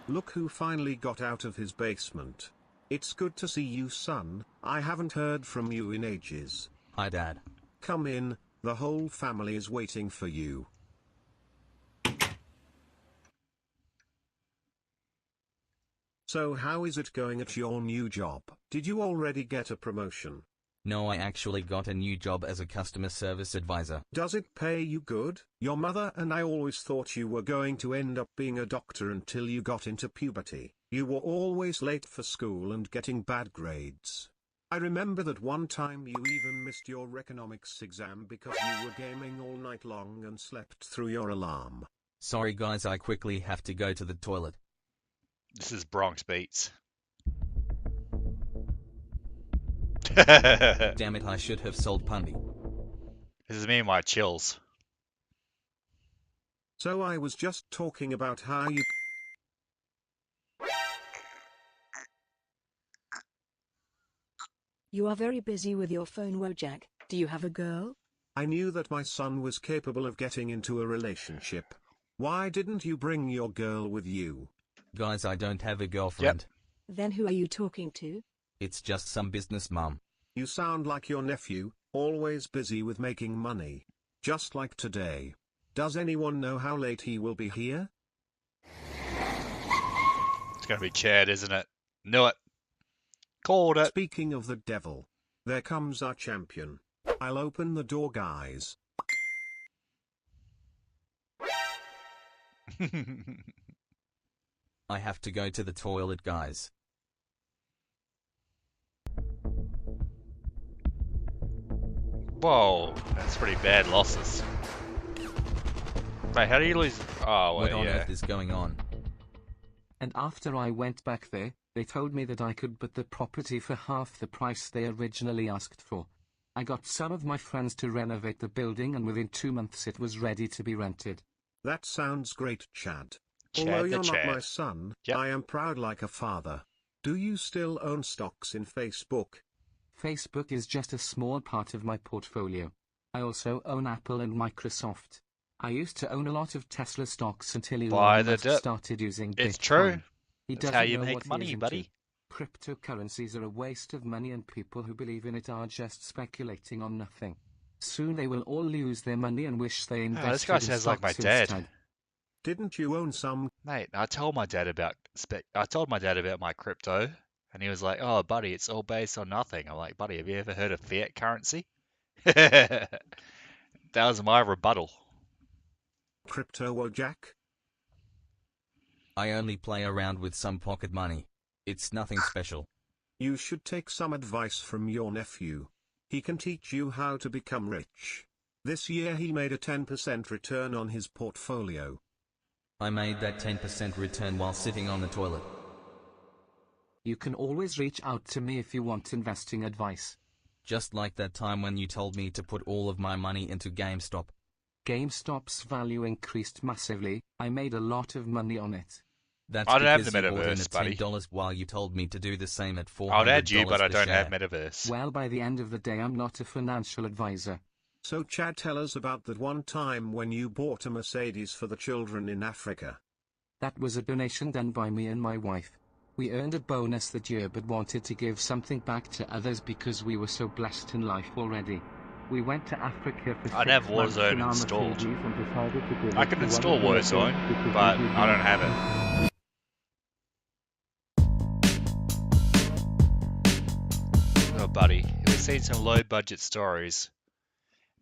Look who finally got out of his basement. It's good to see you, son. I haven't heard from you in ages. Hi, Dad. Come in, the whole family is waiting for you. So how is it going at your new job? Did you already get a promotion? No, I actually got a new job as a customer service advisor. Does it pay you good? Your mother and I always thought you were going to end up being a doctor until you got into puberty. You were always late for school and getting bad grades. I remember that one time you even missed your economics exam because you were gaming all night long and slept through your alarm. Sorry guys, I quickly have to go to the toilet. This is Bronx Beats. Damn it, I should have sold Pundy. This is me and my chills. So I was just talking about how you... You are very busy with your phone, Wojak. Do you have a girl? I knew that my son was capable of getting into a relationship. Why didn't you bring your girl with you? Guys, I don't have a girlfriend. Then who are you talking to? It's just some business mum. You sound like your nephew, always busy with making money. Just like today. Does anyone know how late he will be here? It's gonna be Chad, isn't it? Knew it. Called it. Speaking of the devil, there comes our champion. I'll open the door, guys. I have to go to the toilet, guys. Whoa, that's pretty bad losses. Wait, how do you lose? Oh, What well, on yeah. earth is going on? And after I went back there, they told me that I could buy the property for half the price they originally asked for. I got some of my friends to renovate the building, and within 2 months it was ready to be rented. That sounds great, Chad. Chad Although the you're not my Chad. son, Yep. I am proud like a father. Do you still own stocks in Facebook? Facebook is just a small part of my portfolio. I also own Apple and Microsoft. I used to own a lot of Tesla stocks until Buy Elon the Musk dip. started using It's Bitcoin. true. He That's doesn't how you know make what he money, is into. buddy. Cryptocurrencies are a waste of money, and people who believe in it are just speculating on nothing. Soon they will all lose their money and wish they invested Oh, this guy in sounds like my stocks dad. instead. Didn't you own some? Mate, I told my dad about my crypto, and he was like, "Oh, buddy, it's all based on nothing." I'm like, "Buddy, have you ever heard of fiat currency?" That was my rebuttal. Crypto or Jack? I only play around with some pocket money. It's nothing special. You should take some advice from your nephew. He can teach you how to become rich. This year he made a 10% return on his portfolio. I made that 10% return while sitting on the toilet. You can always reach out to me if you want investing advice. Just like that time when you told me to put all of my money into GameStop. GameStop's value increased massively. I made a lot of money on it. That's I don't have because the you bought in metaverse, at buddy. $10 while you told me to do the same at $400 I'll add you, but I per don't have share. metaverse. Well, by the end of the day, I'm not a financial advisor. So Chad, tell us about that one time when you bought a Mercedes for the children in Africa. That was a donation done by me and my wife. We earned a bonus that year but wanted to give something back to others because we were so blessed in life already. We went to Africa for I 6 have months Warzone in our installed. Mercedes and decided to give I it can to install one of the Warzone, kids because but we I don't have it. Oh, buddy, we've seen some low-budget stories.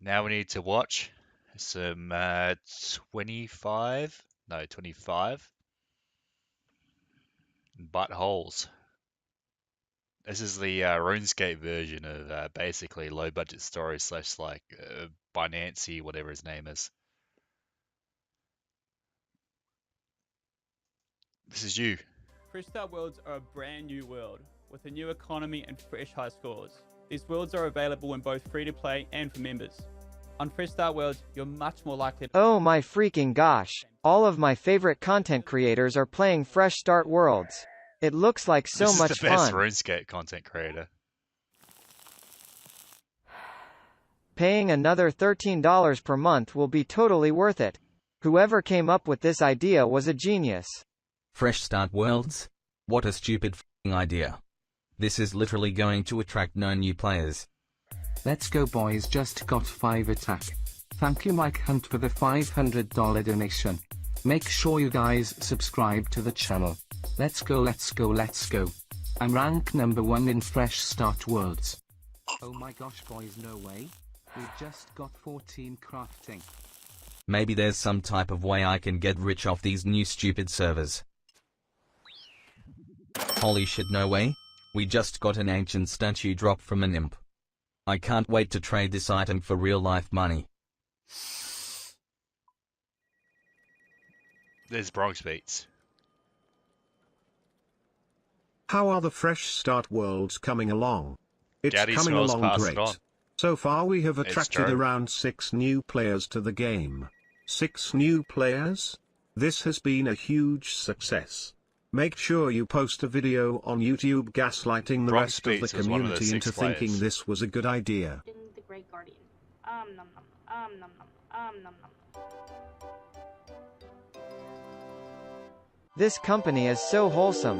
Now we need to watch some 25 buttholes. This is the RuneScape version of basically low-budget stories slash like Binance, whatever his name is. This is you. Fresh Start Worlds are a brand new world, with a new economy and fresh high scores. These worlds are available in both free-to-play and for members. On Fresh Start Worlds, you're much more likely to... Oh my freaking gosh. All of my favorite content creators are playing Fresh Start Worlds. It looks like so This much is the best fun. RuneScape content creator. Paying another $13 per month will be totally worth it. Whoever came up with this idea was a genius. Fresh Start Worlds? What a stupid f***ing idea. This is literally going to attract no new players. Let's go, boys. Just got 5 attack. Thank you, Mike Hunt, for the $500 donation. Make sure you guys subscribe to the channel. Let's go, let's go, let's go. I'm rank number 1 in Fresh Start Worlds. Oh my gosh, boys, no way. We just got 14 crafting. Maybe there's some type of way I can get rich off these new stupid servers. Holy shit, no way. We just got an ancient statue drop from an imp. I can't wait to trade this item for real life money. There's Bronx Beats. How are the Fresh Start Worlds coming along? It's Daddy coming Smells along passed it great. on. So far we have It's attracted true. around 6 new players to the game. 6 new players? This has been a huge success. Make sure you post a video on YouTube gaslighting the Bronx rest of the Beats was one of the community 6 into thinking players. this was a good idea. The Great Guardian. Nom nom, nom nom, nom nom. This company is so wholesome.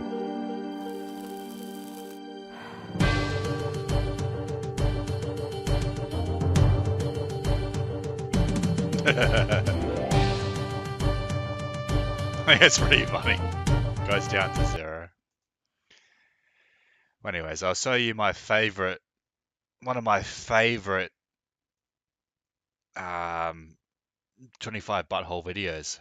It's pretty funny. Goes down to 0. Anyways, I'll show you my favorite, one of my favorite 25 butthole videos.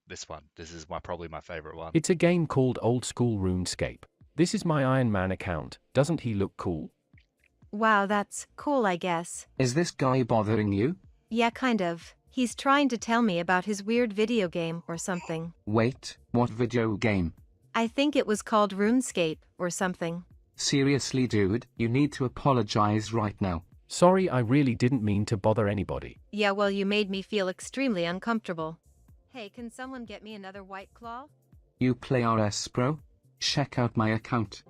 This one. This is probably my favorite one. It's a game called Old School RuneScape. This is my Iron Man account. Doesn't he look cool? Wow, that's cool, I guess. Is this guy bothering you? Yeah, kind of. He's trying to tell me about his weird video game or something. Wait, what video game? I think it was called RuneScape or something. Seriously, dude, you need to apologize right now. Sorry, I really didn't mean to bother anybody. Yeah, well, you made me feel extremely uncomfortable. Hey, can someone get me another White Claw? You play RS Pro? Check out my account.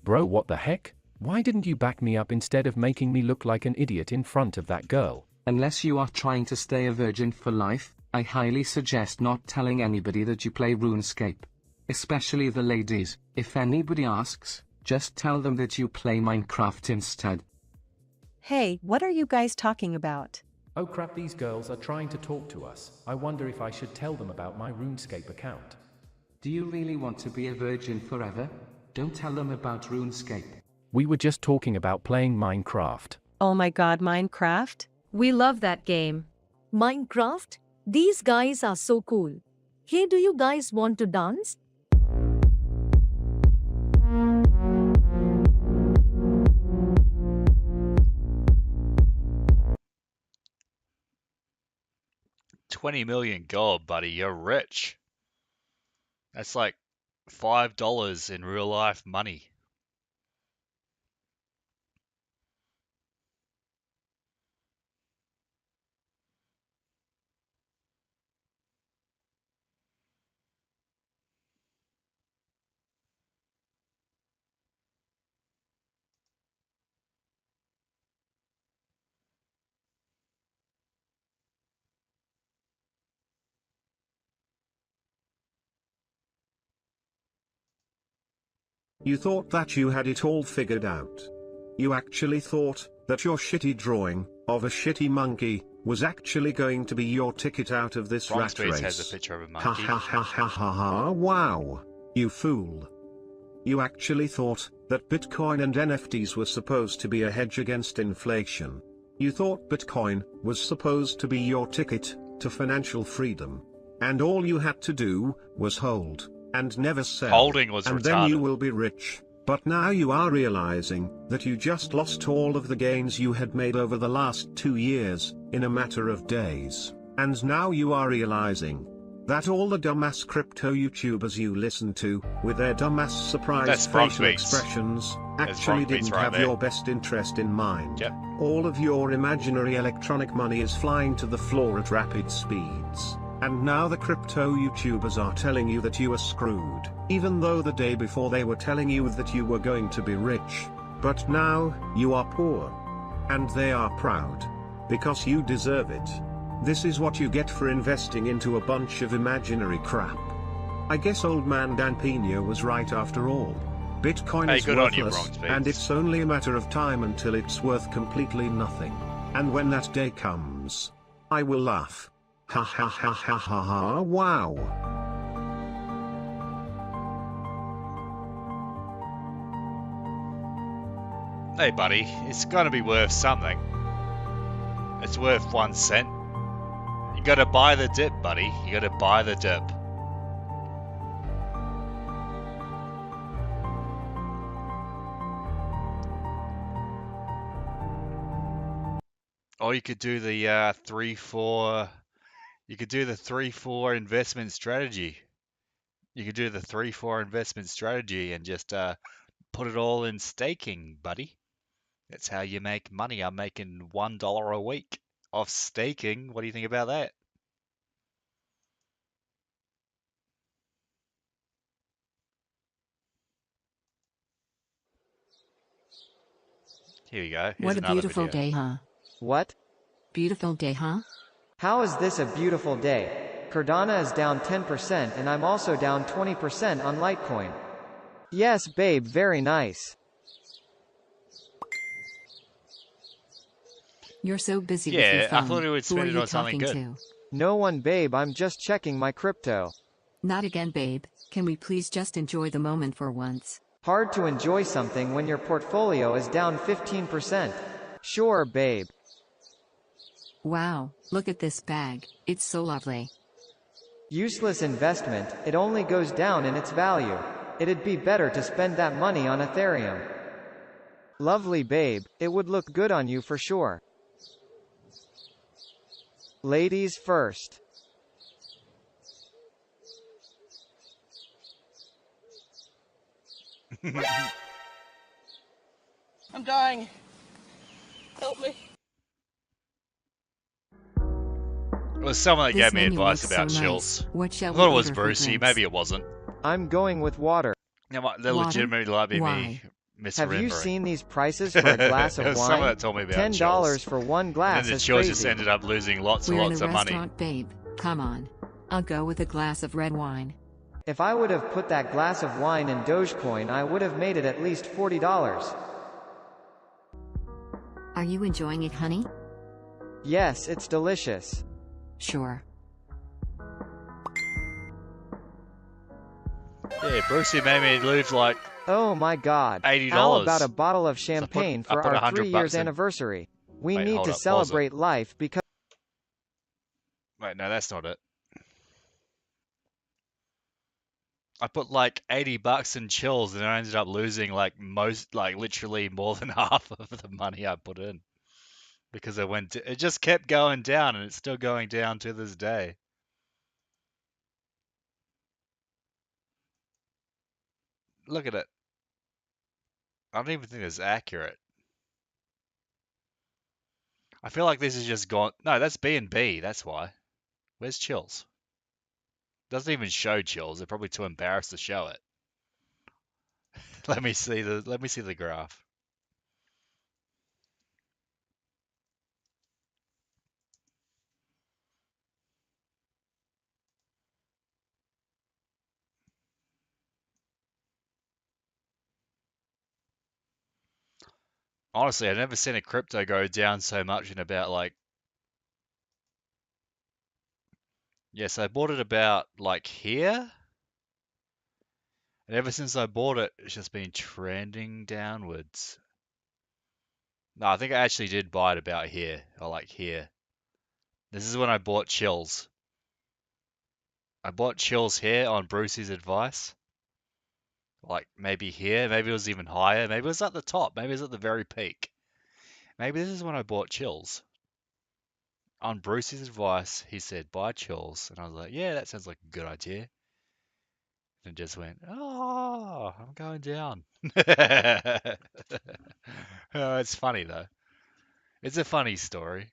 Bro, what the heck? Why didn't you back me up instead of making me look like an idiot in front of that girl? Unless you are trying to stay a virgin for life, I highly suggest not telling anybody that you play RuneScape. Especially the ladies. If anybody asks, just tell them that you play Minecraft instead. Hey, what are you guys talking about? Oh crap, these girls are trying to talk to us. I wonder if I should tell them about my RuneScape account. Do you really want to be a virgin forever? Don't tell them about RuneScape. We were just talking about playing Minecraft. Oh my god, Minecraft? We love that game. Minecraft? These guys are so cool. Hey, do you guys want to dance? $20 million gold, buddy. You're rich. That's like $5 in real life money. You thought that you had it all figured out. You actually thought that your shitty drawing of a shitty monkey was actually going to be your ticket out of this Bronx rat Beats race. has a picture of a Ha monkey. ha ha ha ha ha, wow. You fool. You actually thought that Bitcoin and NFTs were supposed to be a hedge against inflation. You thought Bitcoin was supposed to be your ticket to financial freedom. And all you had to do was hold and never sell. Holding was and retarded. then you will be rich. But now you are realizing that you just lost all of the gains you had made over the last 2 years, in a matter of days. And now you are realizing that all the dumbass crypto YouTubers you listen to, with their dumbass surprise That's Bronx facial Beats. expressions, That's actually Bronx Beats didn't right have there. your best interest in mind. Yep. All of your imaginary electronic money is flying to the floor at rapid speeds. And now the crypto YouTubers are telling you that you are screwed, even though the day before they were telling you that you were going to be rich. But now, you are poor. And they are proud. Because you deserve it. This is what you get for investing into a bunch of imaginary crap. I guess old man Dan Pena was right after all. Bitcoin Hey, is good on you, worthless, Bronx Beats. and it's only a matter of time until it's worth completely nothing. And when that day comes, I will laugh. Ha ha ha ha ha ha, wow. Hey, buddy, it's gonna be worth something. It's worth 1 cent. You gotta buy the dip, buddy. You gotta buy the dip. Or you could do the 3-4. You could do the 3-4 investment strategy. You could do the 3-4 investment strategy and just put it all in staking, buddy. That's how you make money. I'm making $1 a week off staking. What do you think about that? Here you go. Here's What a another beautiful video. day, huh? What? Beautiful day, huh? How is this a beautiful day? Cardano is down 10% and I'm also down 20% on Litecoin. Yes, babe, very nice. You're so busy with your Yeah, I phone. thought he would Who are spend it you on something talking good. to? No one, babe, I'm just checking my crypto. Not again, babe. Can we please just enjoy the moment for once? Hard to enjoy something when your portfolio is down 15%. Sure, babe. Wow, look at this bag. It's so lovely. Useless investment, it only goes down in its value. It'd be better to spend that money on Ethereum. Lovely babe, it would look good on you for sure. Ladies first. I'm dying. Help me. It was someone that This gave me menu advice looks about so chills. nice. What shall I thought we it was order for Brucey. drinks? Maybe it wasn't. I'm going with water. They Water? legitimately might be me Why? misremembering. Have you seen these prices for a glass It of was someone wine? that told me about $10 chills. for one And glass then the is chills just crazy. ended up losing lots We're and in lots a of money. restaurant, babe. Come on. I'll go with a glass of red wine. If I would have put that glass of wine in Dogecoin, I would have made it at least $40. Are you enjoying it, honey? Yes, it's delicious. Sure. Yeah, Brucey made me lose like Oh my god. $80. How about a bottle of So I champagne put for our 100 3 bucks years in. anniversary? We Wait, need hold to up, pause it. celebrate life because Wait, no, that's not it. I put like 80 bucks in chills and I ended up losing like literally more than half of the money I put in. Because it just kept going down and it's still going down to this day. Look at it. I don't even think it's accurate. I feel like this is just gone. No, that's B&B. That's why. Where's chills? Doesn't even show chills. They're probably too embarrassed to show it. Let me see the graph. Honestly, I've never seen a crypto go down so much in about like. Yes, I bought it about like here. And ever since I bought it, it's just been trending downwards. No, I think I actually did buy it about here, or like here. This is when I bought chills. I bought chills here on Brucey's advice. Like maybe here, maybe it was even higher, maybe it was at the top, maybe it was at the very peak. Maybe this is when I bought chills. On Brucey's advice, he said buy chills, and I was like, yeah, that sounds like a good idea. And just went, oh, I'm going down. Oh, it's funny though. It's a funny story.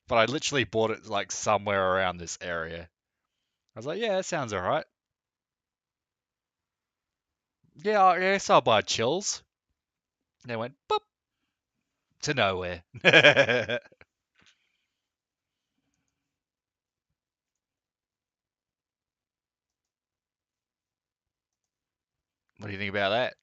But I literally bought it like somewhere around this area. I was like, yeah, that sounds alright. Yeah, I guess I'll buy chills. And they went, boop, to nowhere. What do you think about that?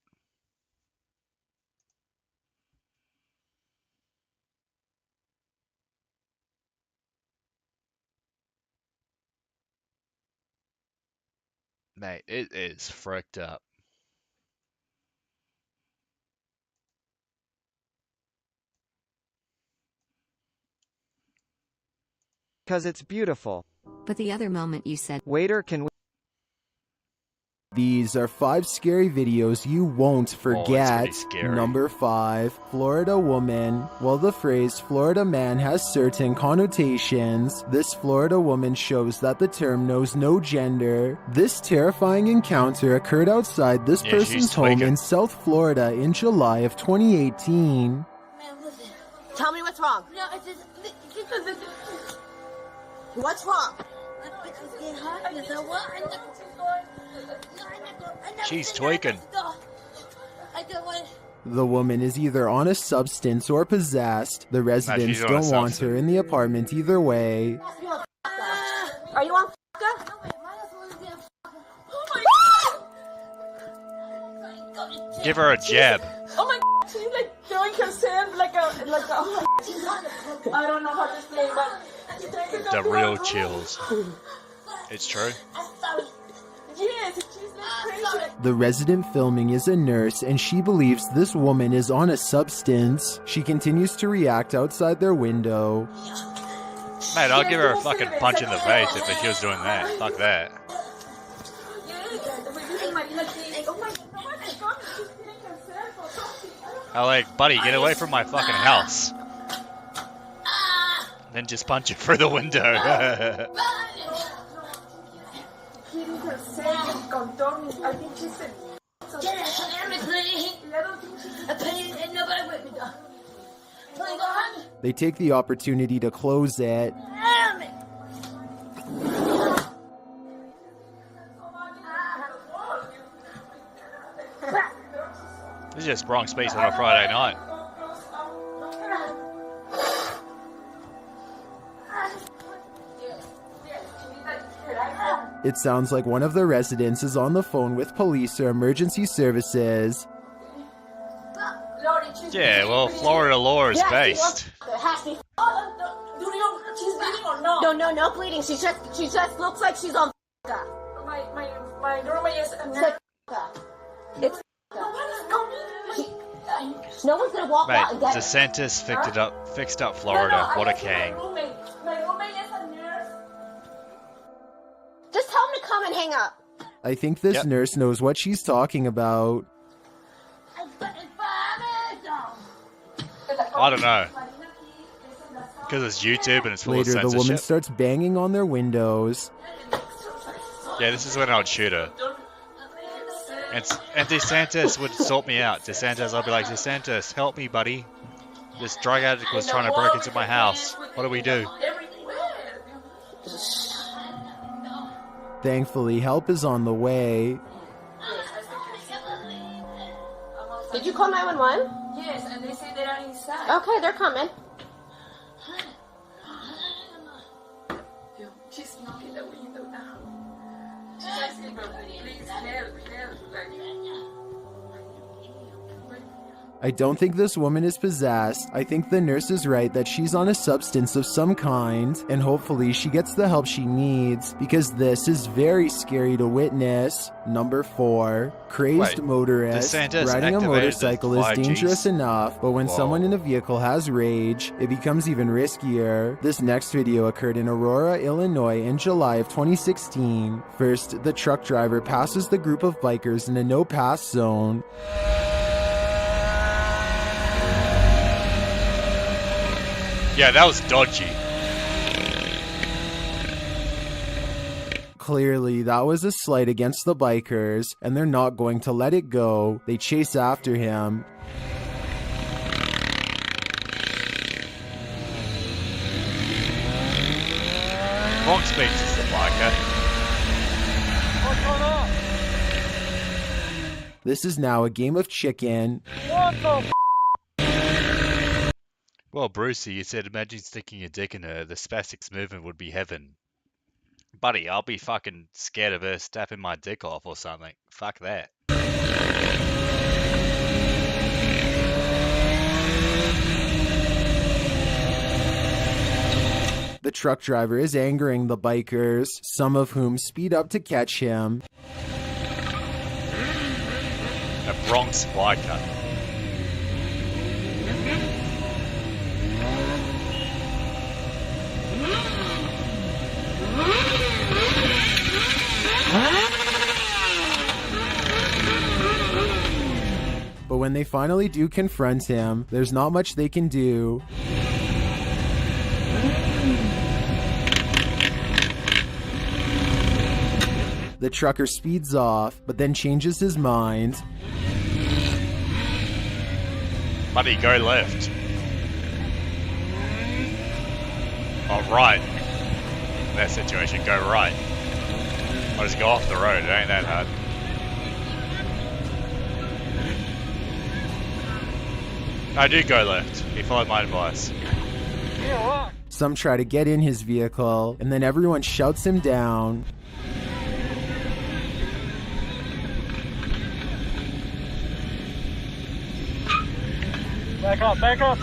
Mate, it is fricked up. it's beautiful. But the other moment you said, Waiter, can we These are 5 scary videos you won't forget. pretty scary. Number 5, Florida woman. While the phrase Florida man has certain connotations, this Florida woman shows that the term knows no gender. This terrifying encounter occurred outside this Yeah, person's she's home tweaking. in South Florida in July of 2018. Tell me what's wrong. No, it's just... What's wrong? She's tweaking. The woman is either on a substance or possessed. The residents she's on a don't want her in the apartment either way. Are you on? Give her a jab. Oh my God, she's like doing herself like a oh my, I don't know how to explain, but The real chills. It's true. yes, she's like crazy. The resident filming is a nurse and she believes this woman is on a substance. She continues to react outside their window. Mate, I'll give her a fucking punch in the face if she was doing that. Fuck that. I'm like, buddy, get away from my fucking house. Then just punch it through the window. They take the opportunity to close it. This is just wrong space on a Friday night. It sounds like one of the residents is on the phone with police or emergency services. Yeah, well, Florida law is based. No bleeding. She just looks like she's on. My roommate is it's. No one's gonna walk Mate, out and get DeSantis fixed up Florida. What a king. My roommate is a nurse. Just tell him to come and hang up. I think this nurse knows what she's talking about. I don't know. Because it's YouTube and it's full of Later, the censorship. woman starts banging on their windows. Yeah, this is when I would shoot her. And DeSantis would sort me out. DeSantis, I'll be like, DeSantis, help me, buddy. This drug addict was trying to break into my house. What do we do? Thankfully, help is on the way. Did you call 911? Yes, and they say they're inside. Okay, they're coming. She's knocking the window now. She's asking, please help. I don't think this woman is possessed. I think the nurse is right that she's on a substance of some kind, and hopefully she gets the help she needs, because this is very scary to witness. Number 4. Crazed motorist. DeSantis Riding a activated motorcycle the is 5Gs. dangerous enough, but when someone in a vehicle has rage, it becomes even riskier. This next video occurred in Aurora, Illinois in July of 2016. First, the truck driver passes the group of bikers in a no-pass zone. Yeah, that was dodgy. Clearly, that was a slight against the bikers, and they're not going to let it go. They chase after him. Wrong speech is the biker. What's going on? This is now a game of chicken. What the Well, Brucey, you said imagine sticking your dick in her. The spastics movement would be heaven. Buddy, I'll be fucking scared of her snapping my dick off or something. Fuck that. The truck driver is angering the bikers, some of whom speed up to catch him. A Bronx biker. But when they finally do confront him, there's not much they can do. The trucker speeds off, but then changes his mind. Buddy, go left. Oh, right. In that situation, go right. I'll just go off the road, it ain't that hard. I do go left. He followed my advice. Some try to get in his vehicle, and then everyone shouts him down. Back up, back up.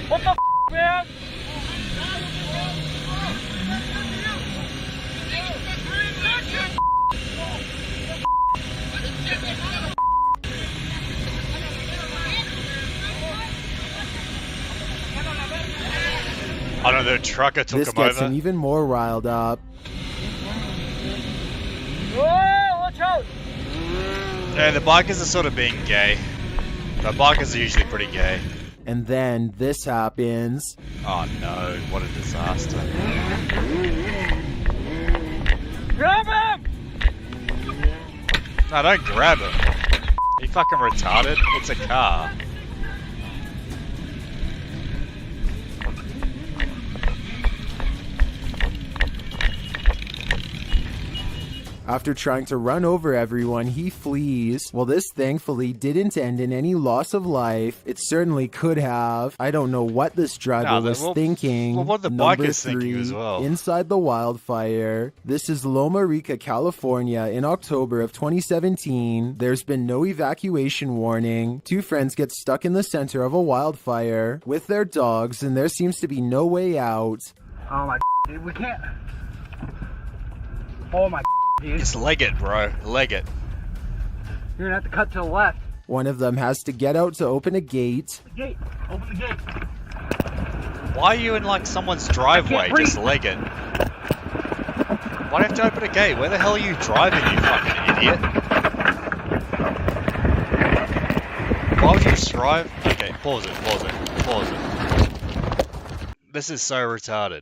What the f, man? I don't know, the trucker took This him gets over. him even more riled up. Whoa, watch out! Yeah, the bikers are sort of being gay. The bikers are usually pretty gay. And then this happens. Oh no, what a disaster. Grab him! No, don't grab him. Are you fucking retarded? It's a car. After trying to run over everyone, he flees. Well, this thankfully didn't end in any loss of life. It certainly could have. I don't know what this driver was thinking. Well, what the Number bikers thinking as 3, well. inside the wildfire. This is Loma Rica, California in October of 2017. There's been no evacuation warning. 2 friends get stuck in the center of a wildfire with their dogs, and there seems to be no way out. Oh my dude, we can't. Oh my dude. Just leg it, bro. Leg it. You're gonna have to cut to the left. One of them has to get out to open a gate. The gate. Open the gate. Why are you in like someone's driveway? Just leg it. Why do you have to open a gate? Where the hell are you driving, you fucking idiot? Why would you just drive? Okay, pause it. This is so retarded.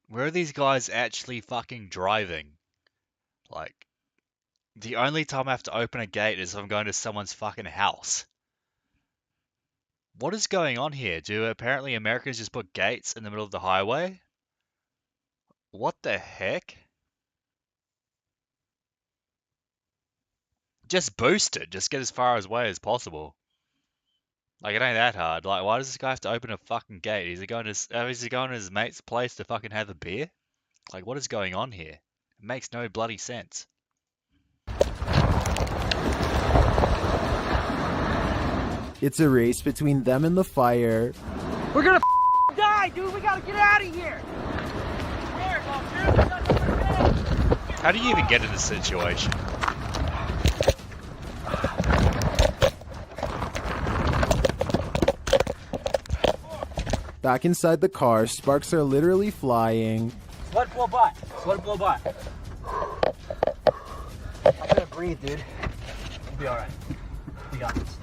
Where are these guys actually fucking driving? Like, the only time I have to open a gate is if I'm going to someone's fucking house. What is going on here? Do apparently Americans just put gates in the middle of the highway? What the heck? Just boost it. Just get as far away as possible. Like, it ain't that hard. Like, why does this guy have to open a fucking gate? Is he going to his mate's place to fucking have a beer? Like, what is going on here? It makes no bloody sense. It's a race between them and the fire. We're gonna die, dude. We gotta get out of here. How do you even get in this situation? Back inside the car, sparks are literally flying. Let it blow by. Let it blow by. I'm gonna breathe, dude. We'll be alright. We got this.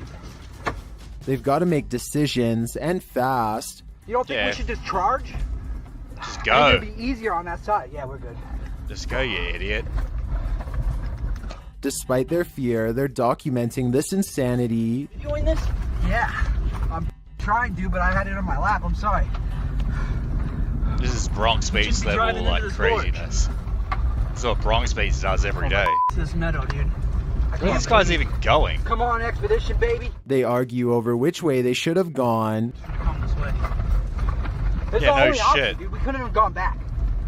They've got to make decisions, and fast. You don't think we should just charge? Just go. It'd be easier on that side. Yeah, we're good. Just go, you idiot. Despite their fear, they're documenting this insanity. You doing this? Yeah. I'm trying to, but I had it on my lap. I'm sorry. This is Bronx Beach level, like, craziness. This is what Bronx Beach does every day. This meadow, dude. Where are these guys even going? Come on, expedition, baby. They argue over which way they should have gone. Come this way. There's Yeah, the no only option, shit. dude. We couldn't have gone back.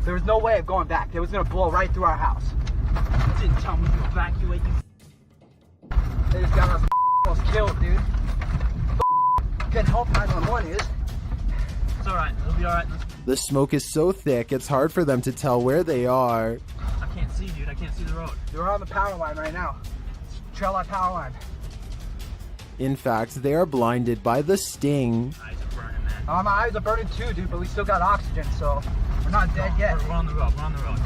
There was no way of going back. It was gonna blow right through our house. Didn't tell me to evacuate you. They just got us almost killed, dude. Good help 911 is. It's alright. It'll be alright. The smoke is so thick, it's hard for them to tell where they are. I can't see, dude. I can't see the road. We're on the power line right now. Trail line power line. In fact, they are blinded by the sting. Eyes are burning, man. My eyes are burning too, dude, but we still got oxygen, so we're not dead yet. We're on the road. We're on the road.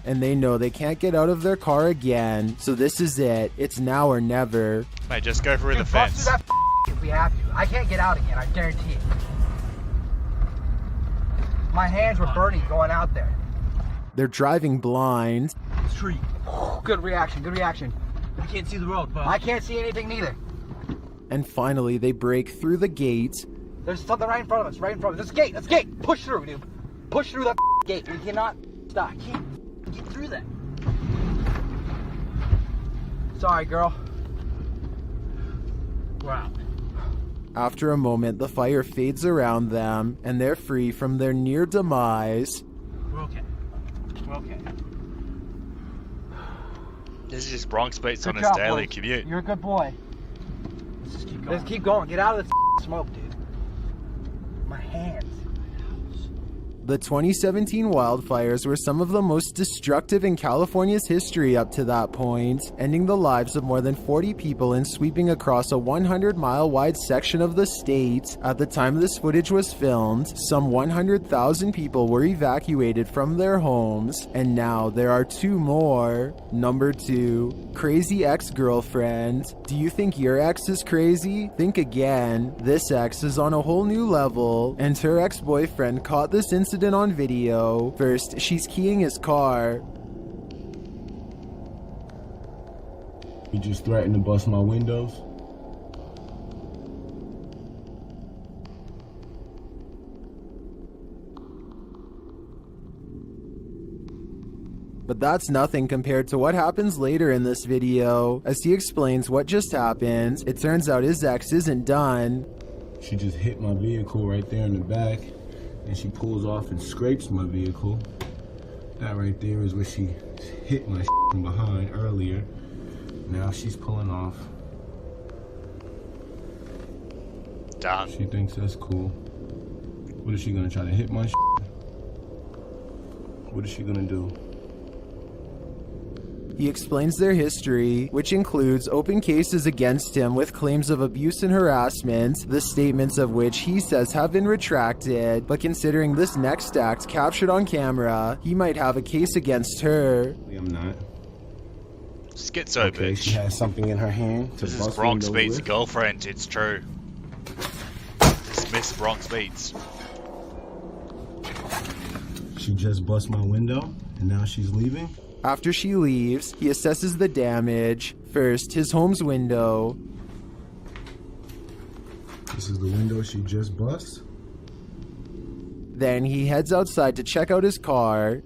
And they know they can't get out of their car again, so this is it. It's now or never. Mate, just go through the Dude, bust fence. through that if we have to. I can't get out again, I guarantee it. My hands were burning going out there. They're driving blind. This tree. Good reaction, good reaction. I can't see the road, but I can't see anything neither. And finally, they break through the gate. There's something right in front of us, right in front of us. This gate, this gate. Push through, dude. Push through that gate. We cannot stop. I can't get through that. Sorry, girl. We're out. After a moment, the fire fades around them, and they're free from their near demise. We're okay. We're okay. This is just Bronx Beats on Good his job, daily boys. commute. You're a good boy. Let's just keep going. Let's keep going. Get out of the smoke, dude. My hands. The 2017 wildfires were some of the most destructive in California's history up to that point, ending the lives of more than 40 people and sweeping across a 100-mile wide section of the state. At the time this footage was filmed, some 100,000 people were evacuated from their homes, and now there are 2 more. Number 2, crazy ex-girlfriend. Do you think your ex is crazy? Think again. This ex is on a whole new level, and her ex-boyfriend caught this incident on video. First, she's keying his car. He just threatened to bust my windows. But that's nothing compared to what happens later in this video. As he explains what just happened, it turns out his ex isn't done. She just hit my vehicle right there in the back, and she pulls off and scrapes my vehicle. That right there is where she hit my from behind earlier. Now she's pulling off. Done. She thinks that's cool. What is she gonna try to hit my What is she gonna do? He explains their history, which includes open cases against him with claims of abuse and harassment, the statements of which he says have been retracted, but considering this next act captured on camera, he might have a case against her. I'm not. Schizo Okay, bitch. she has something in her hand to This is bust Bronx windows Beats' with. girlfriend, it's true. This Miss Bronx Beats. She just bust my window, and now she's leaving. After she leaves, he assesses the damage. First, his home's window. This is the window she just bust. Then he heads outside to check out his car.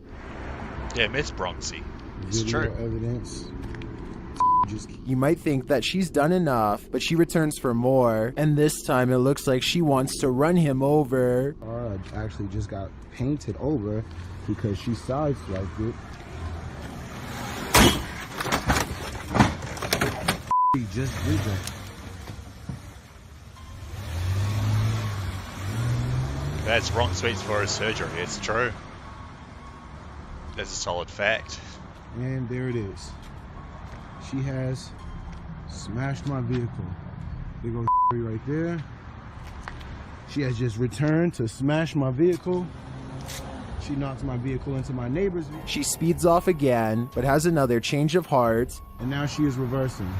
Yeah, Miss Bronxy. It's Video true. evidence. You might think that she's done enough, but she returns for more, and this time it looks like she wants to run him over. Actually just got painted over because she sideswiped it. He just did that. That's Bronx Beats for his surgery, it's true. That's a solid fact. And there it is. She has smashed my vehicle. Big old right there. She has just returned to smash my vehicle. She knocks my vehicle into my neighbor's vehicle. She speeds off again, but has another change of heart. And now she is reversing.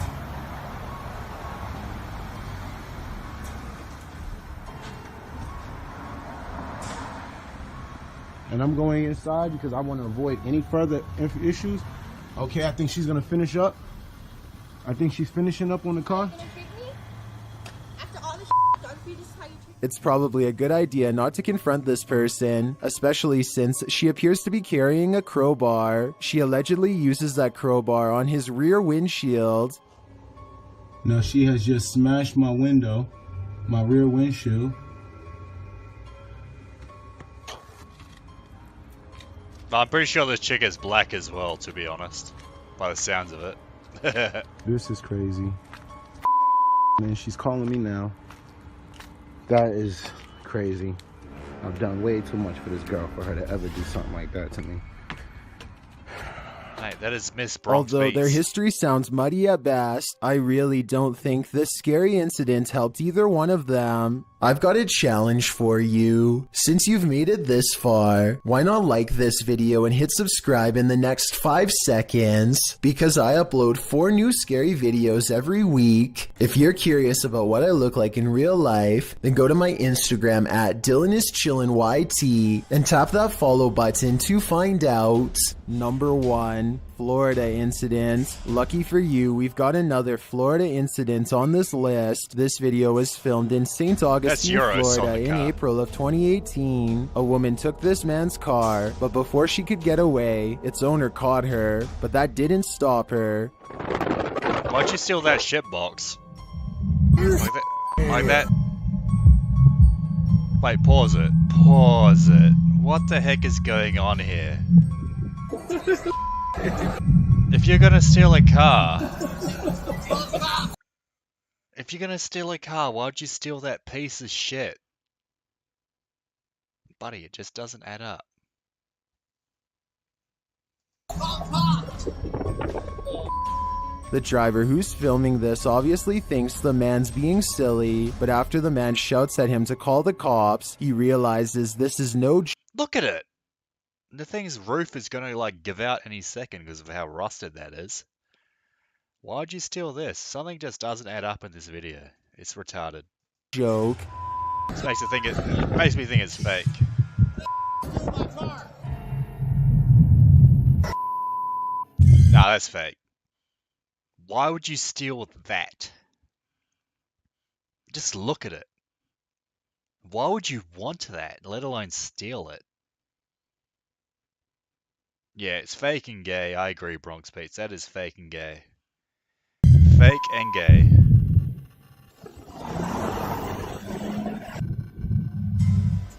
And I'm going inside because I want to avoid any further issues. Okay, I think she's gonna finish up. I think she's finishing up on the car. It's probably a good idea not to confront this person, especially since she appears to be carrying a crowbar. She allegedly uses that crowbar on his rear windshield. Now she has just smashed my window, my rear windshield. I'm pretty sure this chick is black as well, to be honest. By the sounds of it. This is crazy. Man, she's calling me now. That is crazy. I've done way too much for this girl for her to ever do something like that to me. Mate, that is Miss Bronx Although Beats. their history sounds muddy at best, I really don't think this scary incident helped either one of them. I've got a challenge for you. Since you've made it this far, why not like this video and hit subscribe in the next 5 seconds? Because I upload 4 new scary videos every week. If you're curious about what I look like in real life, then go to my Instagram at DylanIsChillinYT and tap that follow button to find out. Number 1. Florida incident. Lucky for you, we've got another Florida incident on this list. This video was filmed in St. Augustine, Florida in April of 2018. A woman took this man's car, but before she could get away, its owner caught her, but that didn't stop her. Why'd you steal that ship box? Like that? Wait, pause it. Pause it. What the heck is going on here? If you're gonna steal a car... If you're gonna steal a car, why'd you steal that piece of shit? Buddy, it just doesn't add up. The driver who's filming this obviously thinks the man's being silly, but after the man shouts at him to call the cops, he realizes this is no Look at it! The thing's roof is gonna like give out any second because of how rusted that is. Why'd you steal this? Something just doesn't add up in this video. It's retarded. joke. This makes me think it's fake. Nah, that's fake. Why would you steal that? Just look at it. Why would you want that, let alone steal it? Yeah, it's fake and gay. I agree, Bronx Beats. That is fake and gay. Fake and gay.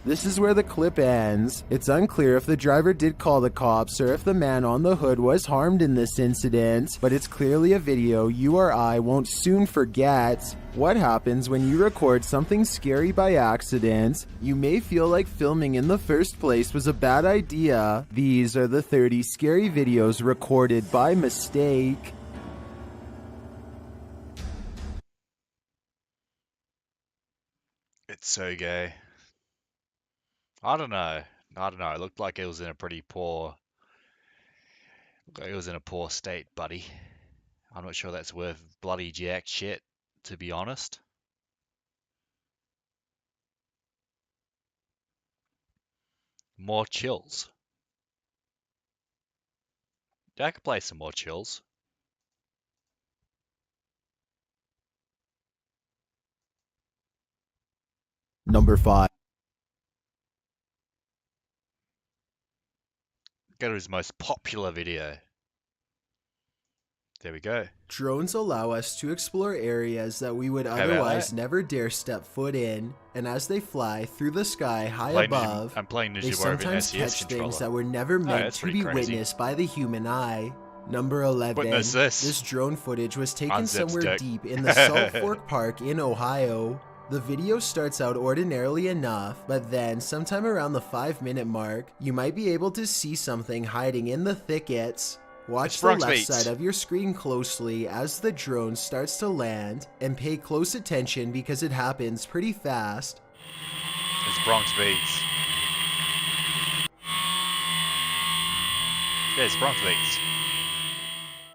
This is where the clip ends. It's unclear if the driver did call the cops or if the man on the hood was harmed in this incident, but it's clearly a video you or I won't soon forget. What happens when you record something scary by accident? You may feel like filming in the first place was a bad idea. These are the 30 scary videos recorded by mistake. It's so gay. I don't know. It looked like it was in a pretty poor... It was in a poor state, buddy. I'm not sure that's worth bloody jack shit, to be honest. More chills. Yeah, I could play some more chills. Number 5. Go to his most popular video. There we go. Drones allow us to explore areas that we would otherwise never dare step foot in, and as they fly through the sky high above, I'm playing they Ninja sometimes Warrior catch controller. things that were never meant that's to pretty be crazy. witnessed by the human eye. Number 11. Witness this. This drone footage was taken Unzip somewhere stick. deep in the Salt Fork Park in Ohio. The video starts out ordinarily enough, but then, sometime around the 5-minute mark, you might be able to see something hiding in the thickets. Watch the left side of your screen closely as the drone starts to land, and pay close attention because it happens pretty fast. It's Bronx Beats. Yeah, it's Bronx Beats.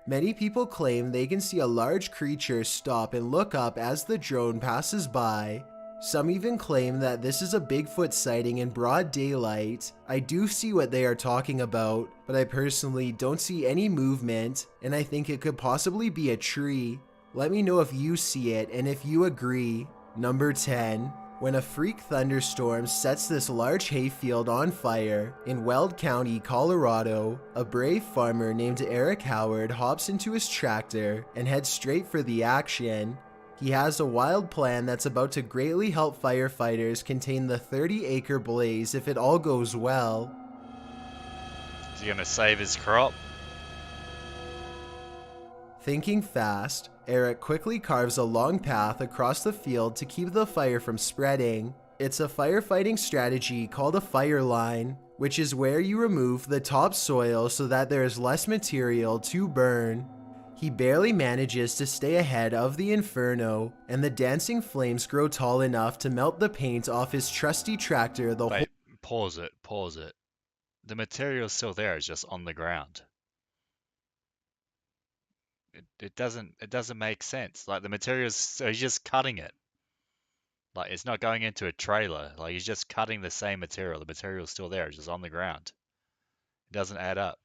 Many people claim they can see a large creature stop and look up as the drone passes by. Some even claim that this is a Bigfoot sighting in broad daylight. I do see what they are talking about, but I personally don't see any movement, and I think it could possibly be a tree. Let me know if you see it and if you agree. Number 10. When a freak thunderstorm sets this large hayfield on fire in Weld County, Colorado, a brave farmer named Eric Howard hops into his tractor and heads straight for the action. He has a wild plan that's about to greatly help firefighters contain the 30-acre blaze if it all goes well. Is he gonna save his crop? Thinking fast, Eric quickly carves a long path across the field to keep the fire from spreading. It's a firefighting strategy called a fire line, which is where you remove the topsoil so that there is less material to burn. He barely manages to stay ahead of the inferno, and the dancing flames grow tall enough to melt the paint off his trusty tractor the whole... Pause it. The material's still there, it's just on the ground. It doesn't make sense. Like the material's, so he's just cutting it. Like it's not going into a trailer. Like he's just cutting the same material. The material's still there, it's just on the ground. It doesn't add up.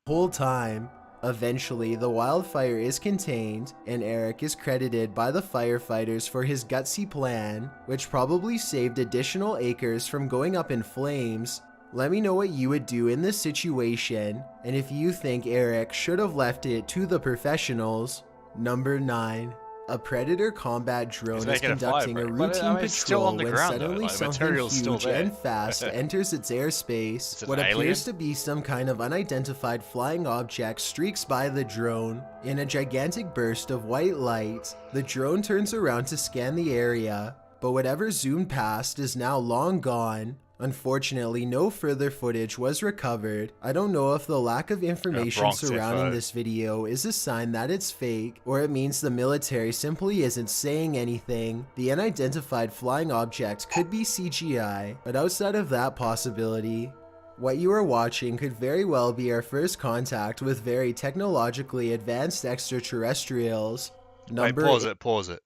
whole time. Eventually, the wildfire is contained, and Eric is credited by the firefighters for his gutsy plan, which probably saved additional acres from going up in flames. Let me know what you would do in this situation, and if you think Eric should have left it to the professionals. Number 9. A Predator combat drone is conducting a routine patrol when suddenly something huge and fast enters its airspace. What appears to be some kind of unidentified flying object streaks by the drone. In a gigantic burst of white light, the drone turns around to scan the area, but whatever zoomed past is now long gone. Unfortunately, no further footage was recovered. I don't know if the lack of information surrounding this video is a sign that it's fake, or it means the military simply isn't saying anything. The unidentified flying object could be CGI, but outside of that possibility, what you are watching could very well be our first contact with very technologically advanced extraterrestrials. Wait, pause it.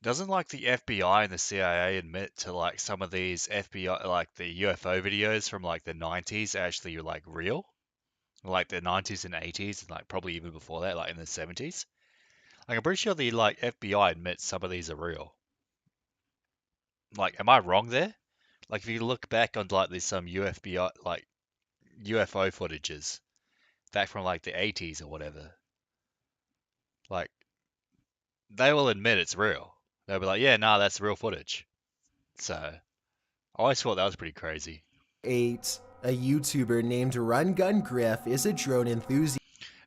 Doesn't like the FBI and the CIA admit to like some of these FBI, like the UFO videos from like the 90s actually like real? Like the 90s and 80s and like probably even before that, like in the 70s? Like I'm pretty sure the like FBI admits some of these are real. Like, am I wrong there? Like if you look back on like there's some UFO like UFO footages back from like the 80s or whatever, like they will admit it's real. They'll be like, yeah, nah, that's real footage. So, I always thought that was pretty crazy. 8. A YouTuber named Run Gun Griff is a drone enthusiast.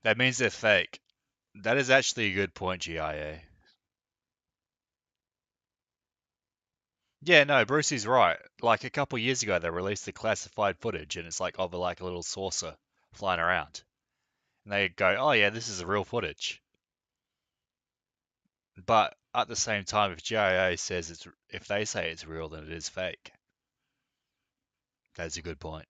That means they're fake. That is actually a good point, GIA. Yeah, no, Brucey's right. Like a couple years ago, they released the classified footage, and it's like of like a little saucer flying around. And they go, oh yeah, this is real footage. But at the same time, if GIA says if they say it's real, then it is fake. That's a good point.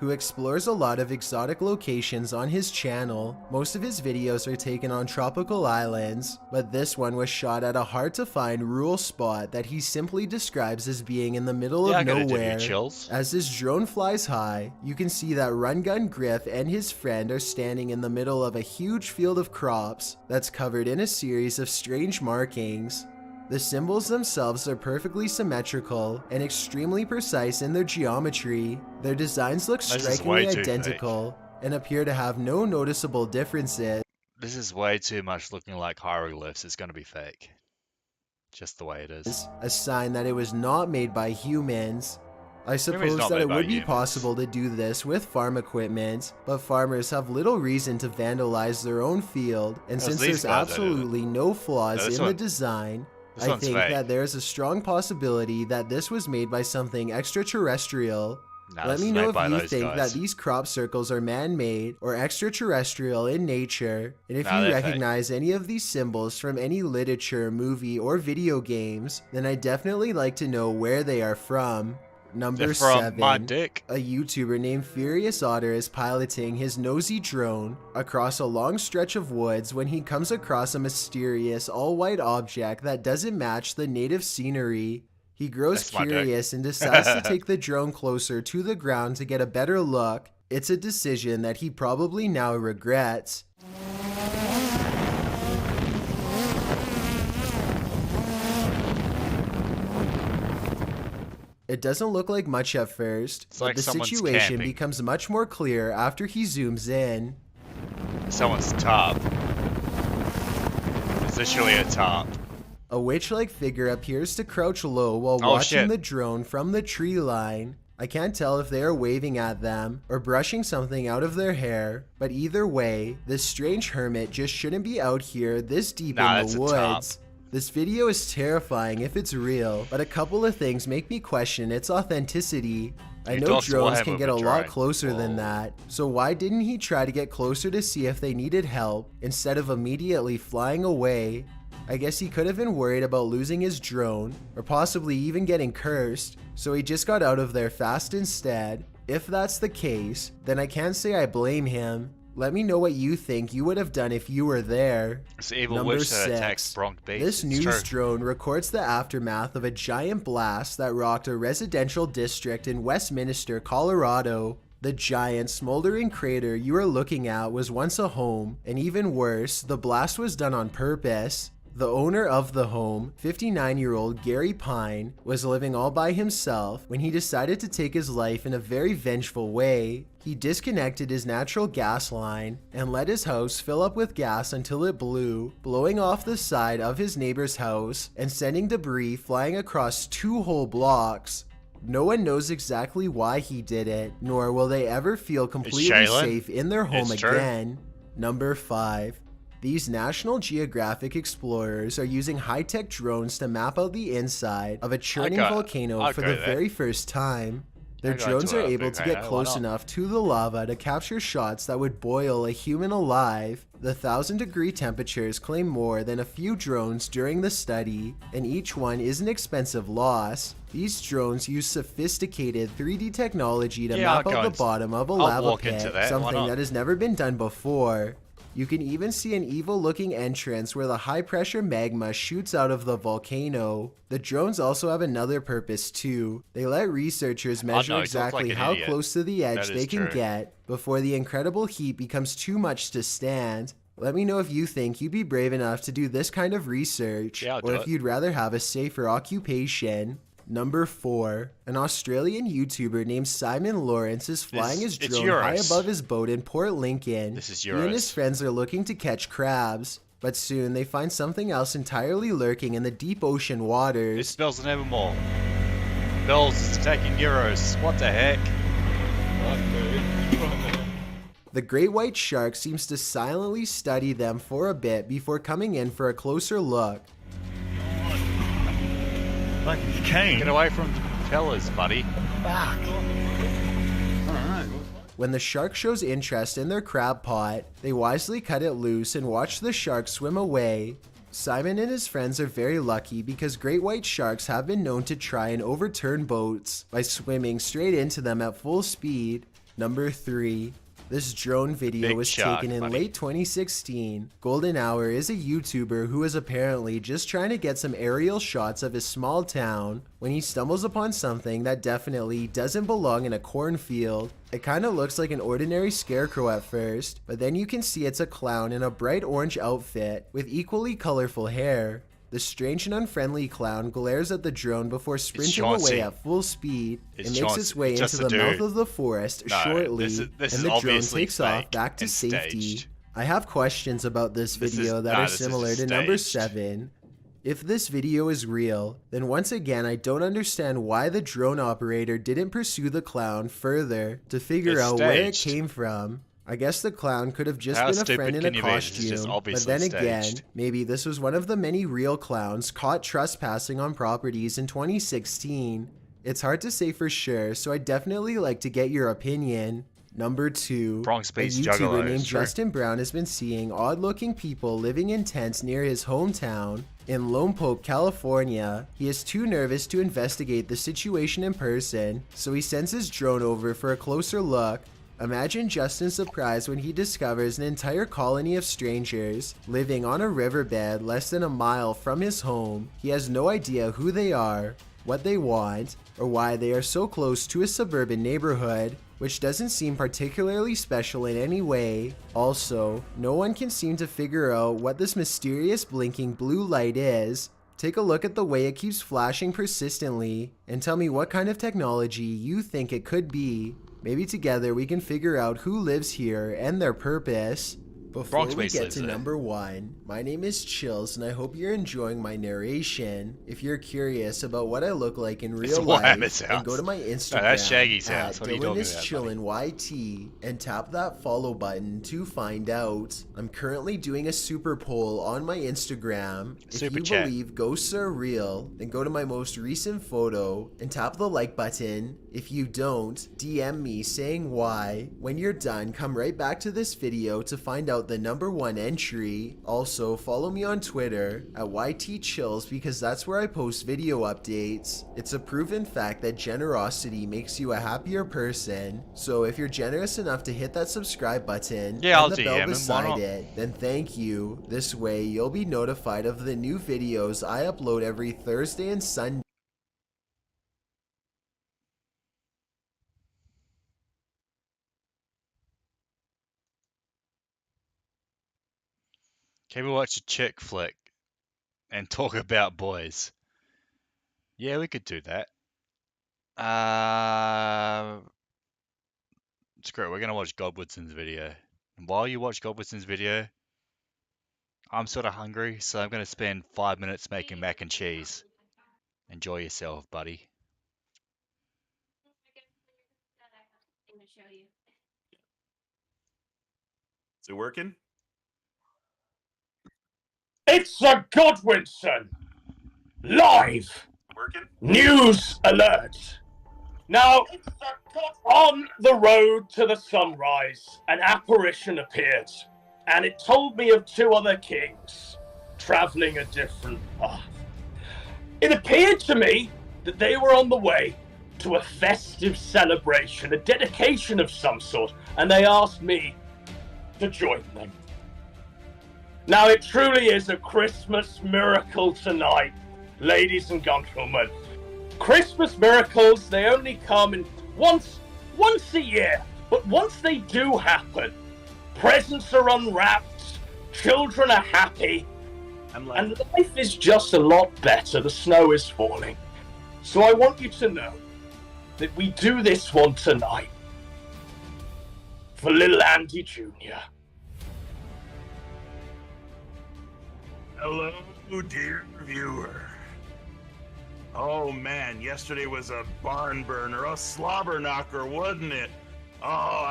Who explores a lot of exotic locations on his channel. Most of his videos are taken on tropical islands, but this one was shot at a hard to find rural spot that he simply describes as being in the middle of nowhere. As his drone flies high, you can see that Run Gun Griff and his friend are standing in the middle of a huge field of crops that's covered in a series of strange markings. The symbols themselves are perfectly symmetrical and extremely precise in their geometry. Their designs look strikingly identical and appear to have no noticeable differences. This is way too much looking like hieroglyphs. It's going to be fake. Just the way it is. A sign that it was not made by humans. I suppose that it would be possible to do this with farm equipment, but farmers have little reason to vandalize their own field, and since there's absolutely no flaws in the design, I think that there's a strong possibility that this was made by something extraterrestrial. Let me know if you think that these crop circles are man-made or extraterrestrial in nature, and if you recognize any of these symbols from any literature, movie, or video games, then I'd definitely like to know where they are from. Number 7, a YouTuber named Furious Otter is piloting his nosy drone across a long stretch of woods when he comes across a mysterious all-white object that doesn't match the native scenery. He grows curious and decides to take the drone closer to the ground to get a better look. It's a decision that he probably now regrets. It doesn't look like much at first, but the situation becomes much more clear after he zooms in. Someone's top. It's literally a top. A witch-like figure appears to crouch low while watching the drone from the tree line. I can't tell if they are waving at them or brushing something out of their hair, but either way, this strange hermit just shouldn't be out here this deep in the woods. This video is terrifying if it's real, but a couple of things make me question its authenticity. I know drones can get a lot closer than that, so why didn't he try to get closer to see if they needed help instead of immediately flying away? I guess he could have been worried about losing his drone, or possibly even getting cursed, so he just got out of there fast instead. If that's the case, then I can't say I blame him. Let me know what you think you would have done if you were there. Number 6. This news drone records the aftermath of a giant blast that rocked a residential district in Westminster, Colorado. The giant, smoldering crater you are looking at was once a home, and even worse, the blast was done on purpose. The owner of the home, 59-year-old Gary Pine, was living all by himself when he decided to take his life in a very vengeful way. He disconnected his natural gas line and let his house fill up with gas until it blew, blowing off the side of his neighbor's house and sending debris flying across 2 whole blocks. No one knows exactly why he did it, nor will they ever feel completely safe in their home again. Number 5. These National Geographic explorers are using high-tech drones to map out the inside of a churning volcano for the very first time. Their drones are able to get close enough to the lava to capture shots that would boil a human alive. The 1,000-degree temperatures claim more than a few drones during the study, and each one is an expensive loss. These drones use sophisticated 3D technology to map out the bottom of a lava pit, something that has never been done before. You can even see an evil-looking entrance where the high-pressure magma shoots out of the volcano. The drones also have another purpose too. They let researchers measure exactly how close to the edge they can get before the incredible heat becomes too much to stand. Let me know if you think you'd be brave enough to do this kind of research, or if you'd rather have a safer occupation. Number 4. An Australian YouTuber named Simon Lawrence is flying his drone high above his boat in Port Lincoln. He and his friends are looking to catch crabs, but soon they find something else entirely lurking in the deep ocean waters. This spells an evermore. Bells is attacking Euros. What the heck? The great white shark seems to silently study them for a bit before coming in for a closer look. Like Kane. Get away from the propellers, buddy. Fuck. Alright. When the shark shows interest in their crab pot, they wisely cut it loose and watch the shark swim away. Simon and his friends are very lucky because great white sharks have been known to try and overturn boats by swimming straight into them at full speed. Number 3. This drone video was taken in late 2016. Golden Hour is a YouTuber who is apparently just trying to get some aerial shots of his small town when he stumbles upon something that definitely doesn't belong in a cornfield. It kind of looks like an ordinary scarecrow at first, but then you can see it's a clown in a bright orange outfit with equally colorful hair. The strange and unfriendly clown glares at the drone before sprinting away at full speed and makes its way into the mouth of the forest shortly, and the drone takes off back to safety. I have questions about this video that are similar to number 7. If this video is real, then once again I don't understand why the drone operator didn't pursue the clown further to figure out where it came from. I guess the clown could have just been a friend in a costume, but then again, maybe this was one of the many real clowns caught trespassing on properties in 2016. It's hard to say for sure, so I'd definitely like to get your opinion. Number 2, a YouTuber named Justin Brown has been seeing odd-looking people living in tents near his hometown. In Lompoc, California, he is too nervous to investigate the situation in person, so he sends his drone over for a closer look. Imagine Justin's surprise when he discovers an entire colony of strangers living on a riverbed less than a mile from his home. He has no idea who they are, what they want, or why they are so close to a suburban neighborhood, which doesn't seem particularly special in any way. Also, no one can seem to figure out what this mysterious blinking blue light is. Take a look at the way it keeps flashing persistently, and tell me what kind of technology you think it could be. Maybe together we can figure out who lives here and their purpose. Before we get to number 1, my name is Chills and I hope you're enjoying my narration. If you're curious about what I look like in real life, then go to my Instagram that's Shaggy's house. at DylanIsChillin' and tap that follow button to find out. I'm currently doing a super poll on my Instagram. If you believe ghosts are real, then go to my most recent photo and tap the like button. If you don't, DM me saying why. When you're done, come right back to this video to find out the number 1 entry. Also, follow me on Twitter at YTChills because that's where I post video updates. It's a proven fact that generosity makes you a happier person. So if you're generous enough to hit that subscribe button and the bell beside it, then thank you. This way, you'll be notified of the new videos I upload every Thursday and Sunday. Can we watch a chick flick? and talk about boys. Yeah, we could do that. Screw it, we're gonna watch Godwinson's video. And while you watch Godwinson's video, I'm sort of hungry, so I'm gonna spend 5 minutes making mac and cheese. Enjoy yourself, buddy. Is it working? It's a Godwinson! Live! Working? News alert! Now, on the road to the sunrise, an apparition appeared, and it told me of two other kings traveling a different path. It appeared to me that they were on the way to a festive celebration, a dedication of some sort, and they asked me to join them. Now, it truly is a Christmas miracle tonight, ladies and gentlemen. Christmas miracles, they only come in once a year, but once they do happen, presents are unwrapped, children are happy, and life is just a lot better. The snow is falling. So I want you to know that we do this one tonight for little Andy Jr. Hello, dear viewer. Oh man, yesterday was a barn burner, a slobber knocker, wasn't it? Oh,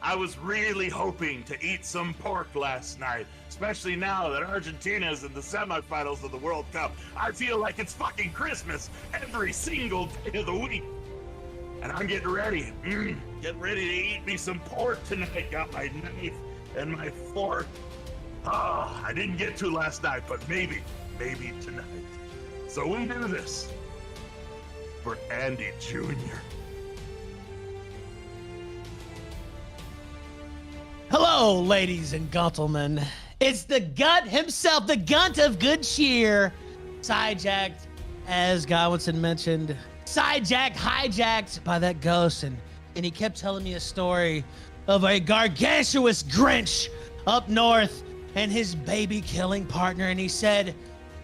I was really hoping to eat some pork last night, especially now that Argentina's in the semifinals of the World Cup. I feel like it's fucking Christmas every single day of the week. And I'm getting ready. Getting ready to eat me some pork tonight. Got my knife and my fork. Oh, I didn't get to last night, but maybe tonight. So we do this for Andy Jr. Hello, ladies and gentlemen. It's the Gut himself, the Gunt of Good Cheer. Sidejacked, as Godwinson mentioned. Hijacked by that ghost. And he kept telling me a story of a gargantuous Grinch up north and his baby-killing partner. And he said,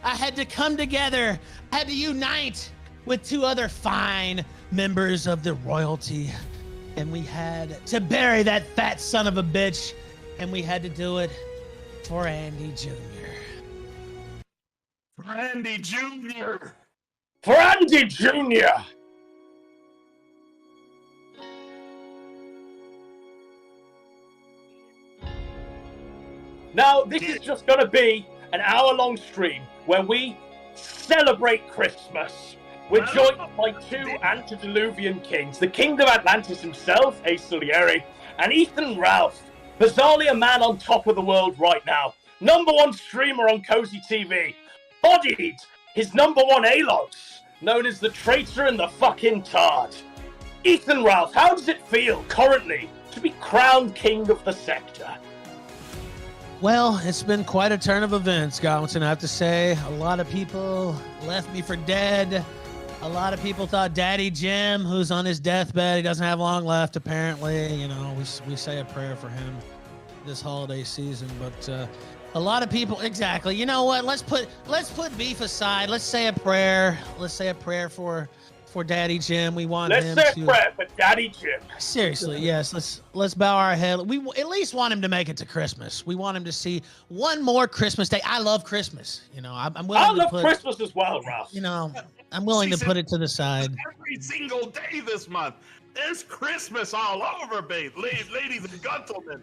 I had to come together, I had to unite with two other fine members of the royalty. And we had to bury that fat son of a bitch. And we had to do it for Andy Jr. For Andy Jr. For Andy Jr. Now, this is just going to be an hour-long stream where we celebrate Christmas. We're joined by two antediluvian kings, the King of Atlantis himself, Ace Salieri, and Ethan Ralph, bizarrely a man on top of the world right now. #1 streamer on Cozy TV. Bodied his #1 Alox, known as the traitor and the fucking tard. Ethan Ralph, how does it feel currently to be crowned king of the sector? Well, it's been quite a turn of events, Godwinson, I have to say. A lot of people left me for dead. A lot of people thought Daddy Jim, who's on his deathbed, he doesn't have long left, apparently. You know, we say a prayer for him this holiday season. But a lot of people, exactly. You know what? Let's put beef aside. Let's say a prayer. Let's say a prayer for Daddy Jim. We want him to. Let's say a prayer for Daddy Jim. Seriously, yes. Let's bow our head. We at least want him to make it to Christmas. We want him to see one more Christmas day. I love Christmas. You know, I'm willing I to love put, Christmas as well, Ralph. You know, I'm willing to put it to the side. Every single day this month. There's Christmas all over, babe. Ladies and gentlemen.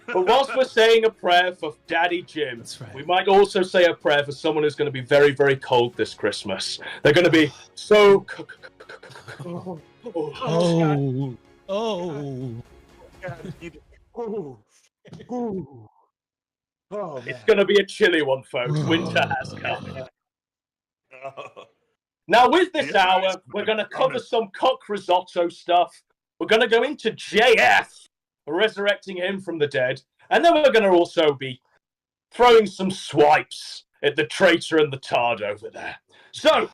But whilst we're saying a prayer for Daddy Jim, we might also say a prayer for someone who's going to be very, very cold this Christmas. They're going to be so Oh. It's going to be a chilly one, folks. Winter has come. Now, with this hour, we're going to cover some cock risotto stuff. We're going to go into JF, resurrecting him from the dead. And then we're going to also be throwing some swipes at the traitor and the tard over there. So,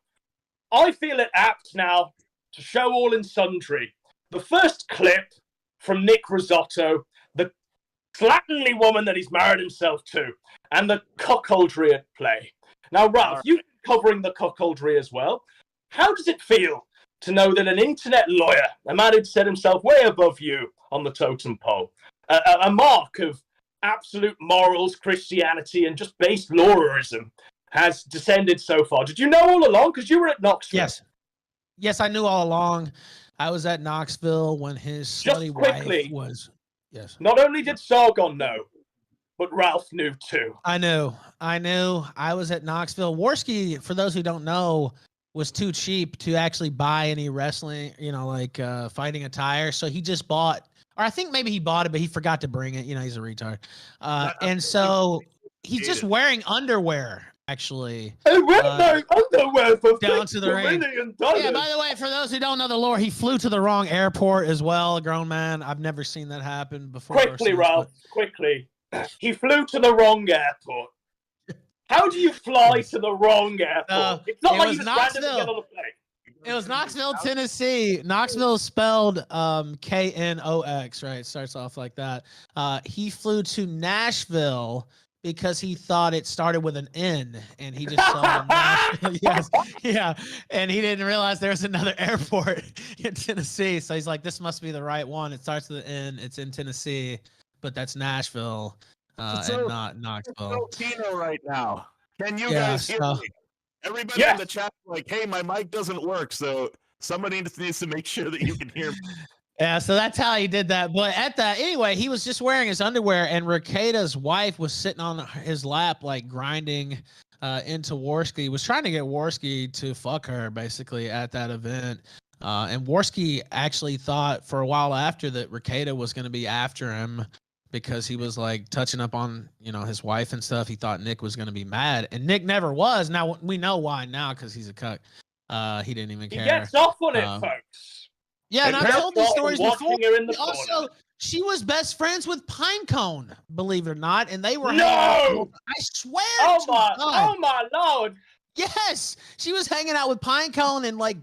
I feel it apt now to show all and sundry the first clip from Nick Risotto, the slatternly woman that he's married himself to, and the cuckoldry at play. Now, Ralph, you covering the cuckoldry as well. How does it feel to know that an internet lawyer, a man who'd set himself way above you on the totem pole, a mark of absolute morals, Christianity, and just base lawyerism, has descended so far? Did you know all along? Because you were at Knoxville. Yes, I knew all along. I was at Knoxville when his slutty wife was. Yes. Not only did Sargon know, but Ralph knew too. I knew. I was at Knoxville. Worski, for those who don't know, was too cheap to actually buy any wrestling, fighting attire. So he just bought, or I think maybe he bought it, but he forgot to bring it. He's a retard. And so he's just wearing underwear, actually. Underwear for down to the ring. Yeah, by the way, for those who don't know the lore, he flew to the wrong airport as well, a grown man. I've never seen that happen before. Quickly, Ralph, quickly. He flew to the wrong airport. How do you fly to the wrong airport? It's not like you just randomly get on a plane. It was Knoxville, Tennessee. Knoxville is spelled Knox, right? It starts off like that. He flew to Nashville because he thought it started with an N, and he just saw Nashville. Yes, yeah, and he didn't realize there was another airport in Tennessee. So he's like, "This must be the right one. It starts with an N. It's in Tennessee, but that's Nashville." And not Knoxville. It's so Tino right now. Can you guys hear me? Everybody in the chat like, hey, my mic doesn't work, so somebody needs to make sure that you can hear me. Yeah, so that's how he did that. But at that, anyway, he was just wearing his underwear, and Rekida's wife was sitting on his lap, like grinding into Worski, was trying to get Worski to fuck her, basically, at that event. And Worski actually thought for a while after that Rekida was going to be after him, because he was like touching up on, his wife and stuff. He thought Nick was going to be mad, and Nick never was. Now we know why now, because he's a cuck. He didn't even care. He gets off on it, folks. Yeah, and I've told these stories before. Also, she was best friends with Pinecone, believe it or not, and they were no. I swear. Oh my lord. Yes, she was hanging out with Pinecone, and like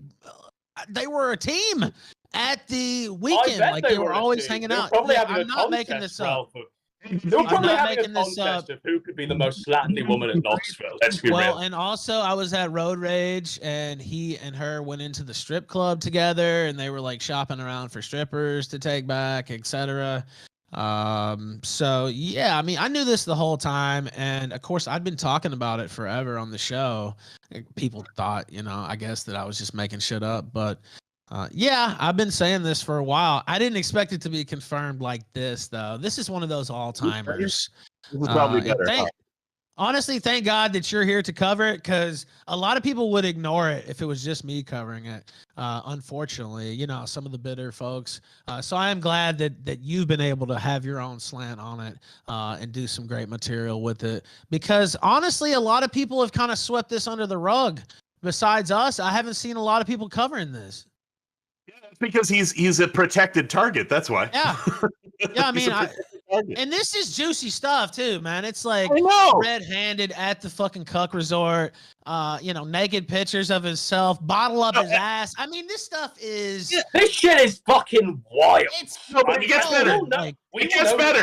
they were a team at the weekend. Like they were always hanging out. I'm not making this up. They're probably having a contest of who could be the most slatternly woman at Knoxville. Let's be real. And also I was at Road Rage, and he and her went into the strip club together, and they were like shopping around for strippers to take back, etc. So yeah, I mean, I knew this the whole time, and of course I'd been talking about it forever on the show. People thought, I guess that I was just making shit up, but yeah, I've been saying this for a while. I didn't expect it to be confirmed like this, though. This is one of those all-timers. This is probably better. Honestly, thank God that you're here to cover it, because a lot of people would ignore it if it was just me covering it. Unfortunately, some of the bitter folks. So I am glad that you've been able to have your own slant on it and do some great material with it. Because honestly, a lot of people have kind of swept this under the rug. Besides us, I haven't seen a lot of people covering this. Because he's a protected target. That's why. Yeah. Yeah, I mean, and this is juicy stuff too, man. It's like red-handed at the fucking cuck resort, naked pictures of himself, bottle up his ass. I mean, this stuff is this shit is fucking wild. But it gets better.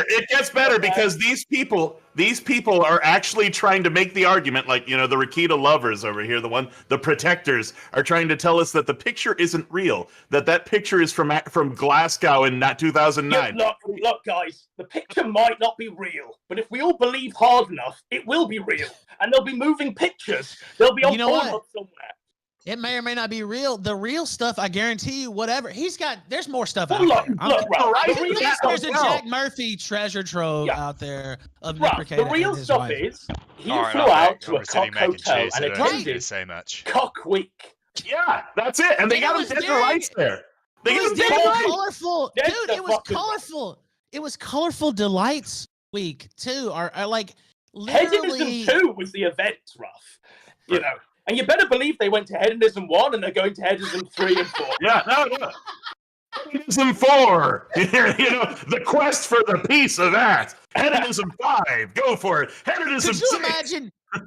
It gets better because these people are actually trying to make the argument, like, the Rakita lovers over here, the protectors are trying to tell us that the picture isn't real, that picture is from Glasgow in 2009. Yeah, look, guys, the picture might not be real, but if we all believe hard enough, it will be real, and there'll be moving pictures. They'll be on Pornhub somewhere. It may or may not be real. The real stuff, I guarantee you, whatever. there's more stuff out there. There's a Jack Murphy treasure trove out there of Nick Rekieta. The real stuff is, he flew out to a cock hotel and attended Cock Week. Yeah, that's it. And they got him dead to rights there. It was colorful. Dude, it was colorful. It was Colorful Delights Week, too. Or like, literally... Hedonism 2 was the event, Ruff. And you better believe they went to Hedonism 1 and they're going to Hedonism 3 and 4. Yeah, no. Hedonism 4. The quest for the piece of that. Hedonism 5. Go for it. Hedonism 6.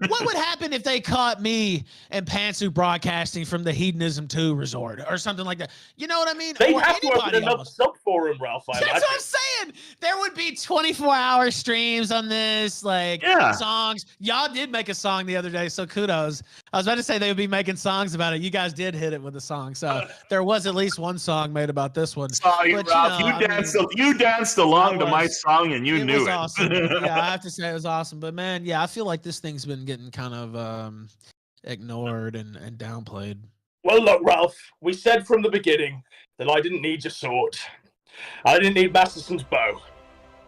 What would happen if they caught me and Pantsu broadcasting from the Hedonism 2 resort or something like that? You know what I mean? They'd Or have to open anybody another else. sub forum, Ralph. I That's imagine. what I'm saying. There would be 24-hour streams on this, like songs. Y'all did make a song the other day, so kudos. I was about to say they would be making songs about it. You guys did hit it with a song, so there was at least one song made about this one. Sorry, But, Ralph. you know, You danced along to my song, and you knew was it. awesome. Yeah, I have to say it was awesome. But man, yeah, I feel like this thing's been getting kind of ignored and downplayed. Well, look, Ralph, we said from the beginning that I didn't need your sword. I didn't need Masterson's bow.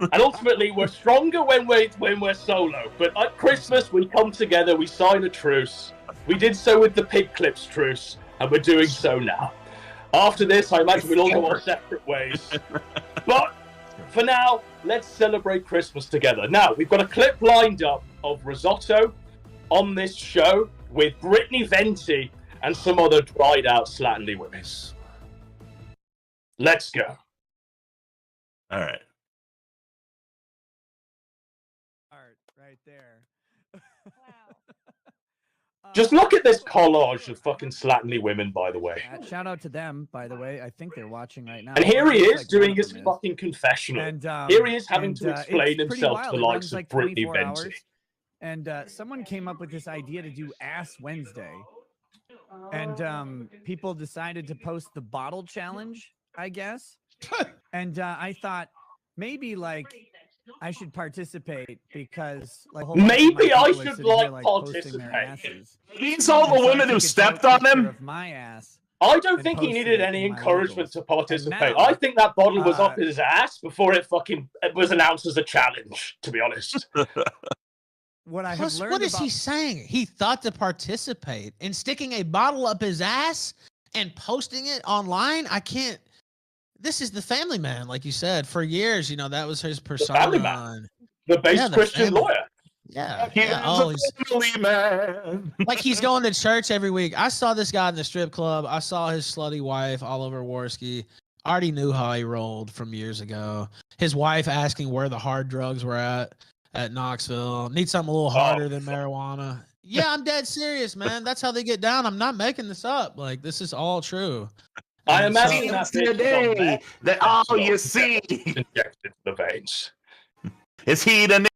And ultimately, we're stronger when we're solo. But at Christmas, we come together, we sign a truce. We did so with the pig clips truce, and we're doing so now. After this, I imagine we'll all go our separate ways. But for now, let's celebrate Christmas together. Now, we've got a clip lined up of Risotto on this show with Brittany Venti and some other dried out slatternly women. Let's go. All right. Art right there. Just look at this collage of fucking slatternly women, by the way. Shout out to them, by the way. I think they're watching right now. And here he Looks is like one doing of his them is. fucking confessional. And, here he is having and, to explain it's pretty himself to wild. the It likes runs of like Brittany 24 Venti. hours. And someone came up with this idea to do Ass Wednesday. And people decided to post the bottle challenge, I guess. And I thought maybe like I should participate because like a whole bunch of my Maybe I people are should sitting here, like posting their participate. asses. These all the And so I women who took a stepped dope on picture them. of my ass. I don't and think he posted needed it any in my encouragement to locals. participate. And now, I think that bottle was up uh, his ass before it was announced as a challenge, to be honest. What I have Plus, learned what is about he saying? He thought to participate in sticking a bottle up his ass and posting it online? I can't. This is the family man, like you said. For years, you know, that was his persona. family man. The base Christian lawyer. Yeah. He's yeah. a family man. Like he's going to church every week. I saw this guy in the strip club. I saw his slutty wife all over Warski. I already knew how he rolled from years ago. His wife asking where the hard drugs were at Knoxville. Need something a little harder than marijuana. Yeah, I'm dead serious, man. That's how they get down. I'm not making this up. Like, this is all true. I And imagine so- that Today, that all you see injected to the veins. Is he the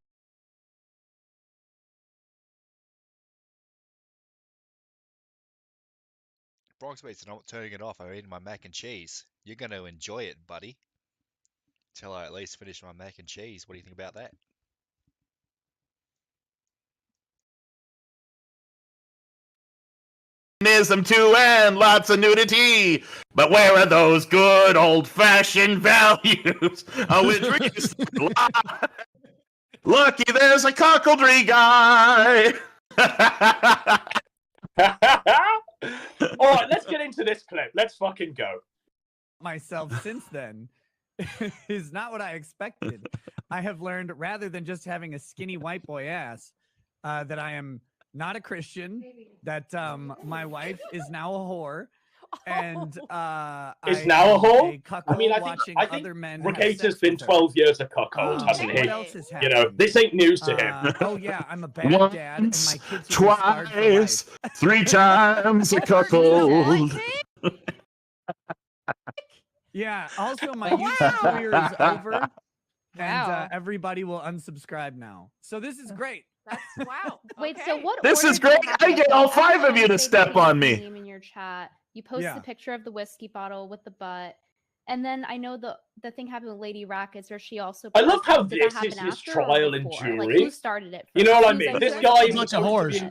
Bronx mates are not turning it off. I'm eating my mac and cheese. You're going to enjoy it, buddy. Till I at least finish my mac and cheese. What do you think about that? too and lots of nudity? But where are those good old-fashioned values? Which Lucky there's a cuckoldry guy. All right, let's get into this clip. Let's fucking go. myself since then is not what I expected. I have learned rather than just having a skinny white boy ass, that I am not a Christian, that my wife is now a whore. And Is I now a am whore? cuckold I mean, I watching think other men have Regatta's sex been with her. 12 years a cuckold, hasn't What he? else has You know, happened? this ain't news to him. Oh yeah, I'm a bad dad, and my Once, kids will be scarred for twice, life. 3 times a cuckold. Yeah. Also, my YouTube career is over, and Wow. everybody will unsubscribe now. So this is great. That's wow. Wait, so what? This order is did it great. happen? I get So all 5 of you to everyone step made on this me. meme in your chat. You post Yeah. the picture of the whiskey bottle with the butt, and then I know the thing happened with Lady Rackets, where she also. I love how posted. Did that this happen is his after or trial and before? Like, jury. who started it? You know what I First? mean? Who's This like- guy is bunch of supposed to be whores. in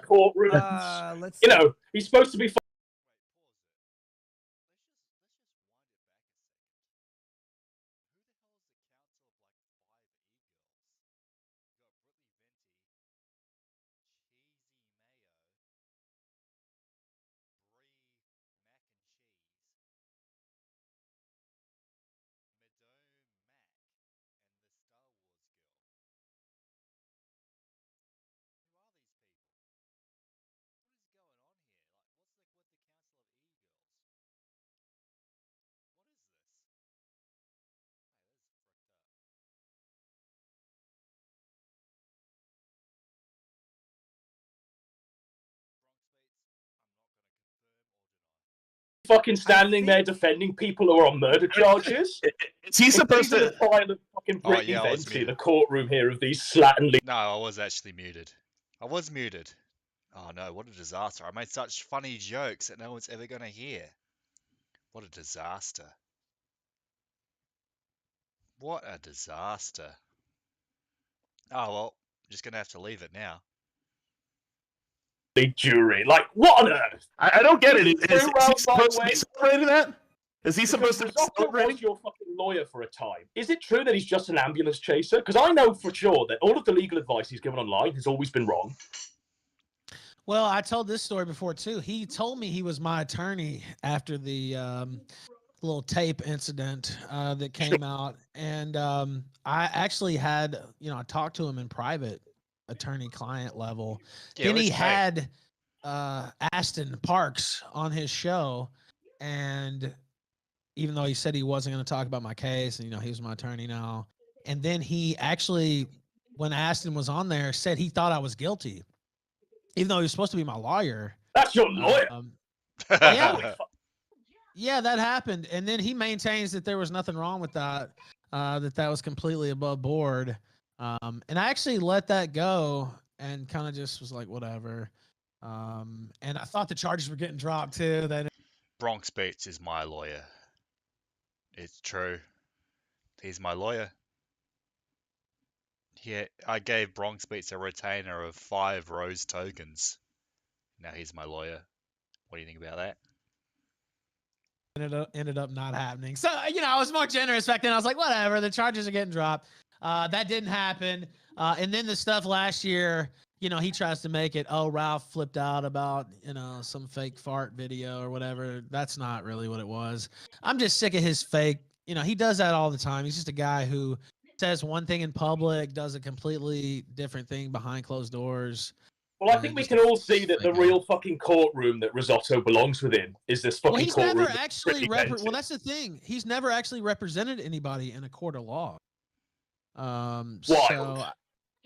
courtrooms. Let's You know, he's supposed to be. fucking standing there defending people who are on murder charges? Is he supposed These are to? the pile of fucking Oh, Britney yeah, I was Venti, muted. the courtroom here of these slatternly. No, I was actually muted. I was muted. Oh no, what a disaster. I made such funny jokes that no one's ever going to hear. What a disaster. What a disaster. Oh well, I'm just going to have to leave it now. Jury. Like, what on earth? I don't get it. Is true, he Ralph, by the supposed to be way? celebrating that? Is he Because supposed to be Risotto celebrating? was your fucking lawyer for a time. Is it true that he's just an ambulance chaser? Because I know for sure that all of the legal advice he's given online has always been wrong. Well, I told this story before too. He told me he was my attorney after the little tape incident that came out, and I actually had, I talked to him in private, attorney-client level. Yeah, Then he let's had Aston Parks on his show, and even though he said he wasn't going to talk about my case, and he was my attorney now, and then he actually, when Aston was on there, said he thought I was guilty, even though he was supposed to be my lawyer. That's your lawyer. Yeah. Yeah, that happened. And then he maintains that there was nothing wrong with that, that was completely above board. And I actually let that go and kind of just was like, whatever. And I thought the charges were getting dropped too. Then Bronx Beats is my lawyer. It's true. He's my lawyer. Yeah, I gave Bronx Beats a retainer of 5 rose tokens. Now he's my lawyer. What do you think about that? ended up not happening. So, I was more generous back then. I was like, whatever, the charges are getting dropped. That didn't happen. And then the stuff last year, he tries to make it, oh, Ralph flipped out about, some fake fart video or whatever. That's not really what it was. I'm just sick of his fake, he does that all the time. He's just a guy who says one thing in public, does a completely different thing behind closed doors. Well, I think we can all see that the real fucking courtroom that Risotto belongs within is this fucking Well, he's courtroom. never actually well, that's the thing. He's never actually represented anybody in a court of law. So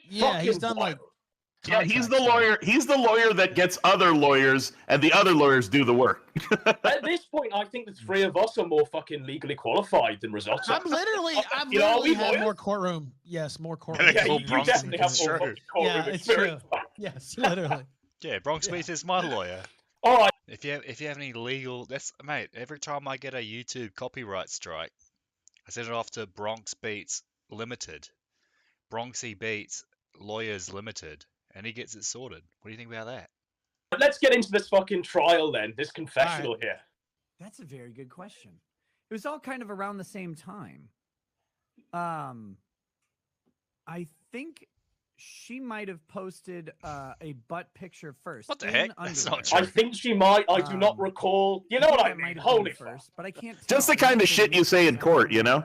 yeah, he's done like Yeah, he's the lawyer. He's the lawyer that gets other lawyers, and the other lawyers do the work. At this point, I think the three of us are more fucking legally qualified than Risotto. I've literally we had lawyers? more courtroom. Yes, more courtroom. Yeah, you definitely have more fucking courtroom Yeah, it's experience. true. Yes, literally. Yeah, Bronx Beats is my lawyer. All right. If you have any legal, mate. Every time I get a YouTube copyright strike, I send it off to Bronx Beats Limited, Bronxy Beats Lawyers Limited, and he gets it sorted. What do you think about that? Let's get into this fucking trial then, this confessional here. That's a very good question. It was all kind of around the same time. I think she might have posted a butt picture first. What the in heck? That's not underwear. I think she might. I do not recall. You know what I mean? Holy fuck. But I can't. Just the kind of shit you say in court, you know?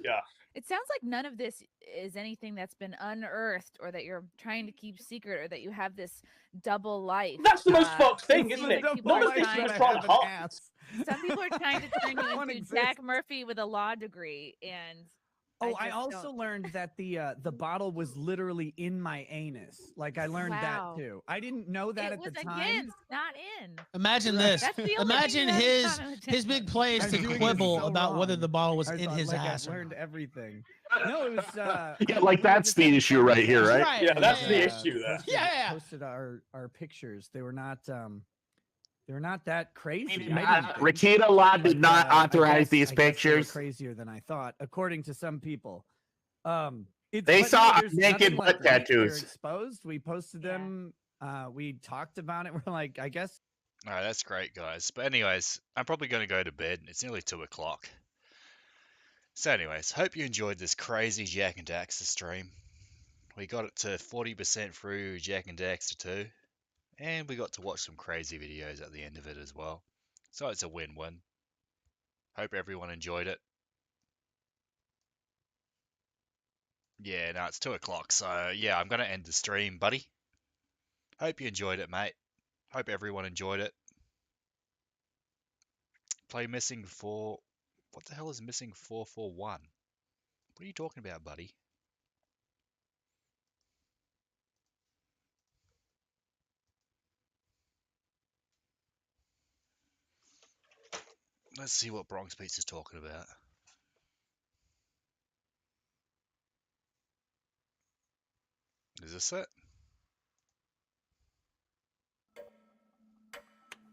Yeah. It sounds like none of this is anything that's been unearthed or that you're trying to keep secret or that you have this double life. That's the most fucked thing, it isn't seems it? like people None are of this trying- was trying to hide. Some people are trying to turn you One into exists. Jack Murphy with a law degree, and Oh, I just also don't- learned that the bottle was literally in my anus. Like I learned Wow. that too. I didn't know that it at was the time. against, not in. Imagine this. That's the only Imagine thing that his is kind of his big play is I'm to doing it quibble so about whether wrong. the bottle was I in thought, his like, ass. I've learned everything. No, it was. Yeah, like that's the issue right here, right? Yeah, that's the issue there. Posted our pictures. They were not that crazy. I didn't think. Rakita Law did not I authorize guess- these I guess they were pictures. crazier than I thought, according to some people. They but saw no, our there's naked nothing butt like that. They're tattoos. exposed. We posted them. We talked about it. We're like, I guess. All right, that's great, guys. But anyways, I'm probably going to go to bed. It's nearly 2 o'clock. So anyways, hope you enjoyed this crazy Jack and Daxter stream. We got it to 40% through Jack and Daxter 2. And we got to watch some crazy videos at the end of it as well. So it's a win-win. Hope everyone enjoyed it. Yeah, no, it's 2 o'clock. So yeah, I'm going to end the stream, buddy. Hope you enjoyed it, mate. Hope everyone enjoyed it. Play missing 4. What the hell is missing 441? What are you talking about, buddy? Let's see what Bronx Pizza's talking about. Is this it?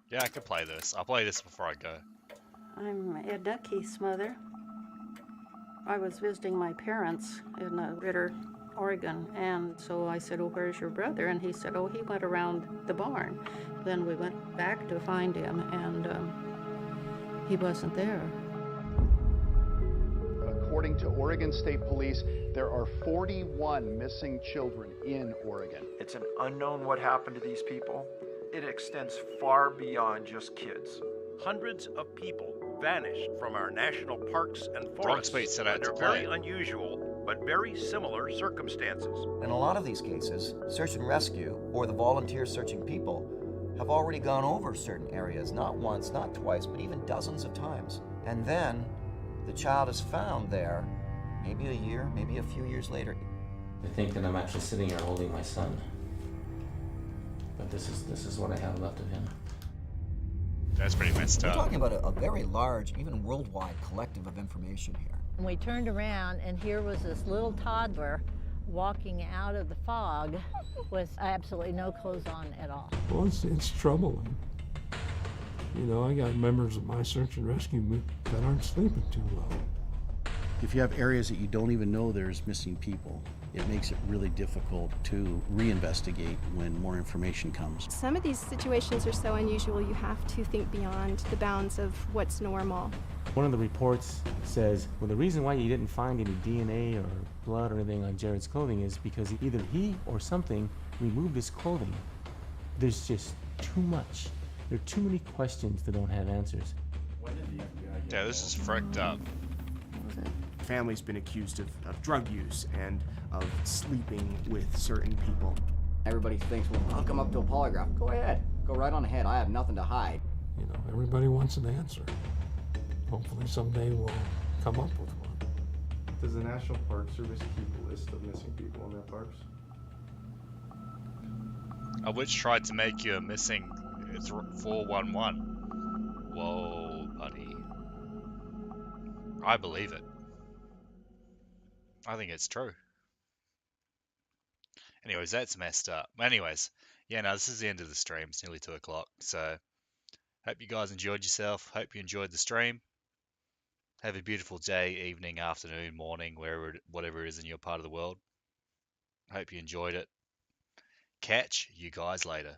Yeah, I could play this. I'll play this before I go. I'm Edna, Keith's mother. I was visiting my parents in Ritter, Oregon, and so I said, "Oh, where's your brother?" And he said, "Oh, he went around the barn." Then we went back to find him, and he wasn't there. According to Oregon State Police, there are 41 missing children in Oregon. It's an unknown what happened to these people. It extends far beyond just kids. Hundreds of people vanished from our national parks and Bronx forests Pizza had to under play. very unusual but very similar circumstances. In a lot of these cases, search and rescue, or the volunteers searching people, have already gone over certain areas, not once, not twice, but even dozens of times. And then the child is found there, maybe a year, maybe a few years later. I think that I'm actually sitting here holding my son. But this is what I have left of him. That's pretty messed We're up. talking about a very large, even worldwide collective of information here. And we turned around, and here was this little toddler walking out of the fog with absolutely no clothes on at all. Well, it's troubling. You know, I got members of my search and rescue that aren't sleeping too well. If you have areas that you don't even know there's missing people, it makes it really difficult to reinvestigate when more information comes. Some of these situations are so unusual you have to think beyond the bounds of what's normal. One of the reports says, well, the reason why you didn't find any DNA or blood or anything on Jared's clothing is because either he or something removed his clothing. There's just too much. There are too many questions that don't have answers. Yeah, this is freaked up. Family's been accused of drug use and of sleeping with certain people. Everybody thinks, well, I'll come up to a polygraph. Go ahead. Go right on ahead. I have nothing to hide. You know, everybody wants an answer. Hopefully someday we'll come up with one. Does the National Park Service keep a list of missing people in their parks? A witch tried to make you a missing 411. Whoa, buddy. I believe it. I think it's true. Anyways, that's messed up. Anyways, yeah, no, this is the end of the stream. It's nearly 2 o'clock. So, hope you guys enjoyed yourself. Hope you enjoyed the stream. Have a beautiful day, evening, afternoon, morning, whatever it is in your part of the world. Hope you enjoyed it. Catch you guys later.